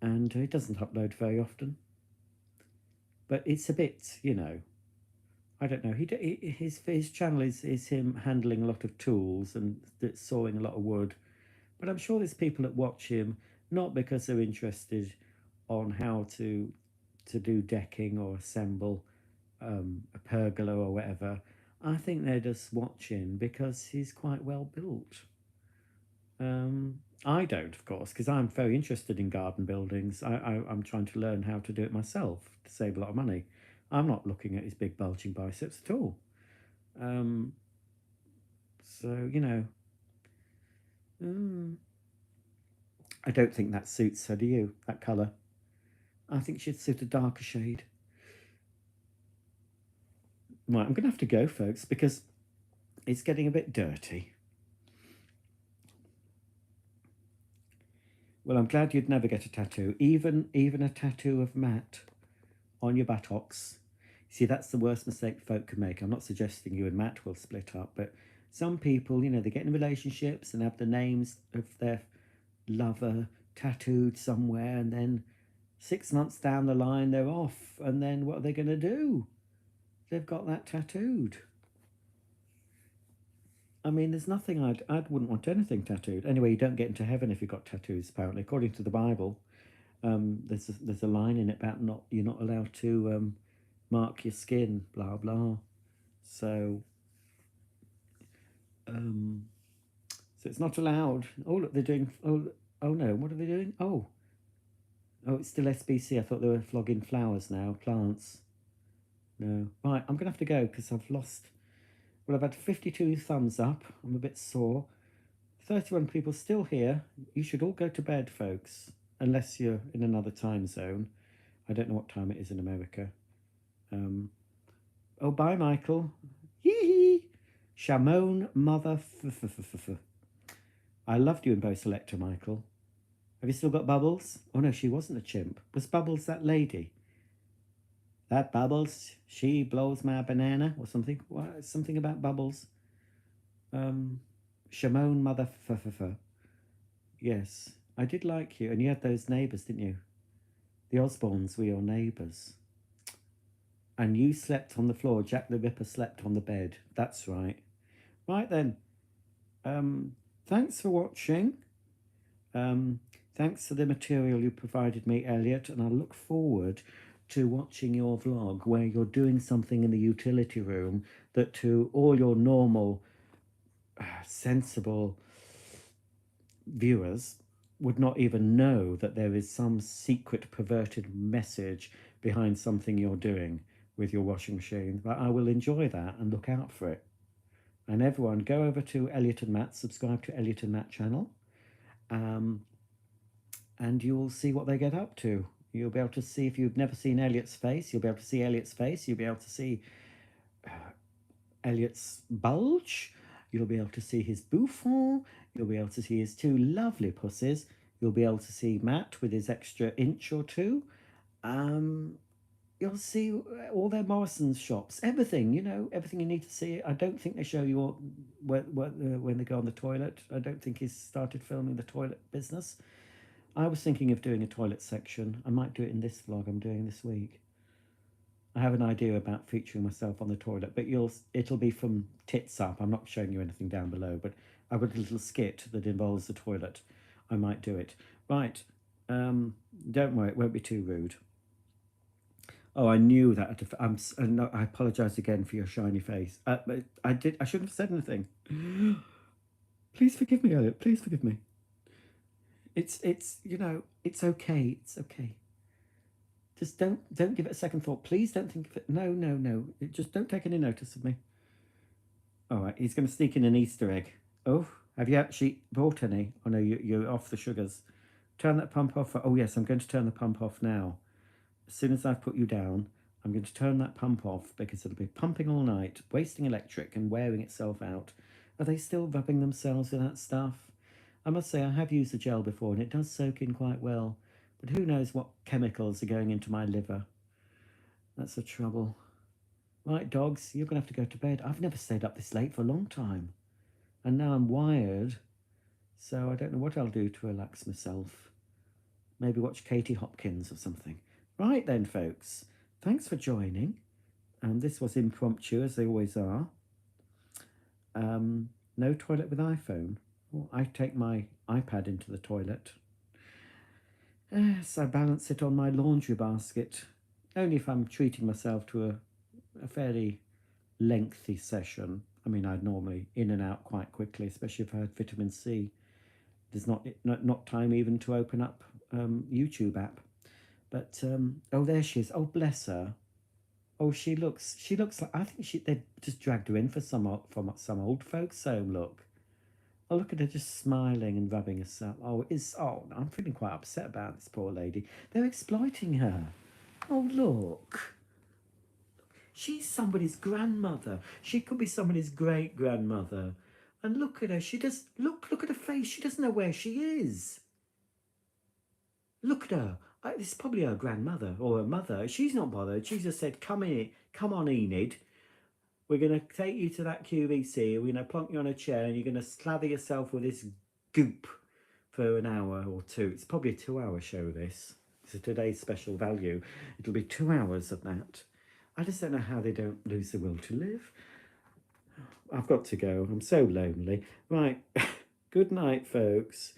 and he doesn't upload very often, but it's a bit, I don't know. His channel is him handling a lot of tools and sawing a lot of wood, but I'm sure there's people that watch him not because they're interested on how to do decking or assemble a pergola or whatever. I think they're just watching because he's quite well built. I don't, of course, because I'm very interested in garden buildings. I'm trying to learn how to do it myself to save a lot of money. I'm not looking at his big bulging biceps at all. Um, so, you know, mm, I don't think that suits her, do you? That colour. I think she'd suit a darker shade. Right, I'm going to have to go, folks, because it's getting a bit dirty. Well, I'm glad you'd never get a tattoo, even a tattoo of Matt on your buttocks. See, that's the worst mistake folk can make. I'm not suggesting you and Matt will split up, but some people, you know, they get in relationships and have the names of their lover tattooed somewhere, and then 6 months down the line they're off, and then what are they going to do? They've got that tattooed. I mean, there's nothing I wouldn't want anything tattooed. Anyway, you don't get into heaven if you've got tattoos. Apparently, according to the Bible, there's a line in it about you're not allowed to mark your skin. Blah blah. So so it's not allowed. Oh look, they're doing. Oh no, what are they doing? Oh it's still SBC. I thought they were flogging flowers now, plants. No, right. I'm gonna have to go because I've lost. Well, I've had 52 thumbs up. I'm a bit sore. 31 people still here. You should all go to bed, folks, unless you're in another time zone. I don't know what time it is in America. Oh, bye, Michael. Yee. Shamone mother. I loved you in Bo Selector, Michael. Have you still got Bubbles? Oh no, she wasn't a chimp. Was Bubbles that lady? That Bubbles, she blows my banana or something. What? Something about Bubbles. Shamone mother. Yes, I did like you, and you had those neighbours, didn't you? The Osborns were your neighbours. And you slept on the floor. Jack the Ripper slept on the bed. That's right. Right then. Thanks for watching. Thanks for the material you provided me, Elliot, and I look forward to watching your vlog where you're doing something in the utility room that to all your normal, sensible viewers would not even know that there is some secret perverted message behind something you're doing with your washing machine. But I will enjoy that and look out for it. And everyone, go over to Elliot and Matt, subscribe to Elliot and Matt channel, and you will see what they get up to. You'll be able to see, if you've never seen Elliot's face, you'll be able to see Elliot's face. You'll be able to see Elliot's bulge. You'll be able to see his bouffant. You'll be able to see his two lovely pussies. You'll be able to see Matt with his extra inch or two. You'll see all their Morrison's shops, everything, you know, everything you need to see. I don't think they show you all, when they go on the toilet. I don't think he's started filming the toilet business. I was thinking of doing a toilet section. I might do it in this vlog I'm doing this week. I have an idea about featuring myself on the toilet, but it'll be from tits up. I'm not showing you anything down below, but I've got a little skit that involves the toilet. I might do it. Right. Don't worry, it won't be too rude. Oh, I knew that. No, I apologise again for your shiny face. But I shouldn't have said anything. Please forgive me, Elliot. Please forgive me. It's you know, it's okay. It's okay. Just don't give it a second thought. Please don't think of it. No. Just don't take any notice of me. All right, he's going to sneak in an Easter egg. Oh, have you actually bought any? Oh no, you're off the sugars. Turn that pump off. Oh yes, I'm going to turn the pump off now. As soon as I've put you down, I'm going to turn that pump off because it'll be pumping all night, wasting electric and wearing itself out. Are they still rubbing themselves with that stuff? I must say I have used the gel before and it does soak in quite well, but who knows what chemicals are going into my liver. That's the trouble. Right, dogs, you're going to have to go to bed. I've never stayed up this late for a long time. And now I'm wired, so I don't know what I'll do to relax myself. Maybe watch Katie Hopkins or something. Right then, folks, thanks for joining. This was impromptu, as they always are. No toilet with iPhone. Oh, I take my iPad into the toilet. Yes, I balance it on my laundry basket. Only if I'm treating myself to a fairly lengthy session. I mean, I'd normally in and out quite quickly, especially if I had vitamin C. There's not time even to open up YouTube app. But oh, there she is. Oh, bless her. Oh, she looks like, I think they just dragged her in from some old folks' home. Look. Oh, look at her just smiling and rubbing herself. Oh, I'm feeling quite upset about this poor lady. They're exploiting her. Oh, look. She's somebody's grandmother. She could be somebody's great grandmother. And look at her. She does look at her face. She doesn't know where she is. Look at her. This is probably her grandmother or her mother. She's not bothered. She just said, come on, Enid. We're going to take you to that QVC. We're going to plonk you on a chair and you're going to slather yourself with this goop for an hour or two. It's probably a 2-hour show, this. It's a today's special value. It'll be 2 hours of that. I just don't know how they don't lose the will to live. I've got to go. I'm so lonely. Right. Good night, folks.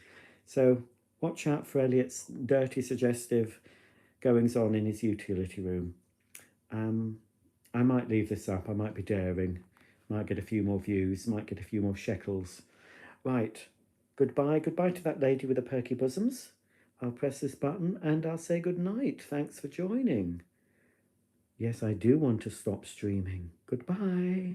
So watch out for Elliot's dirty, suggestive goings on in his utility room. I might leave this up. I might be daring. Might get a few more views. Might get a few more shekels. Right. Goodbye. Goodbye to that lady with the perky bosoms. I'll press this button and I'll say good night. Thanks for joining. Yes, I do want to stop streaming. Goodbye.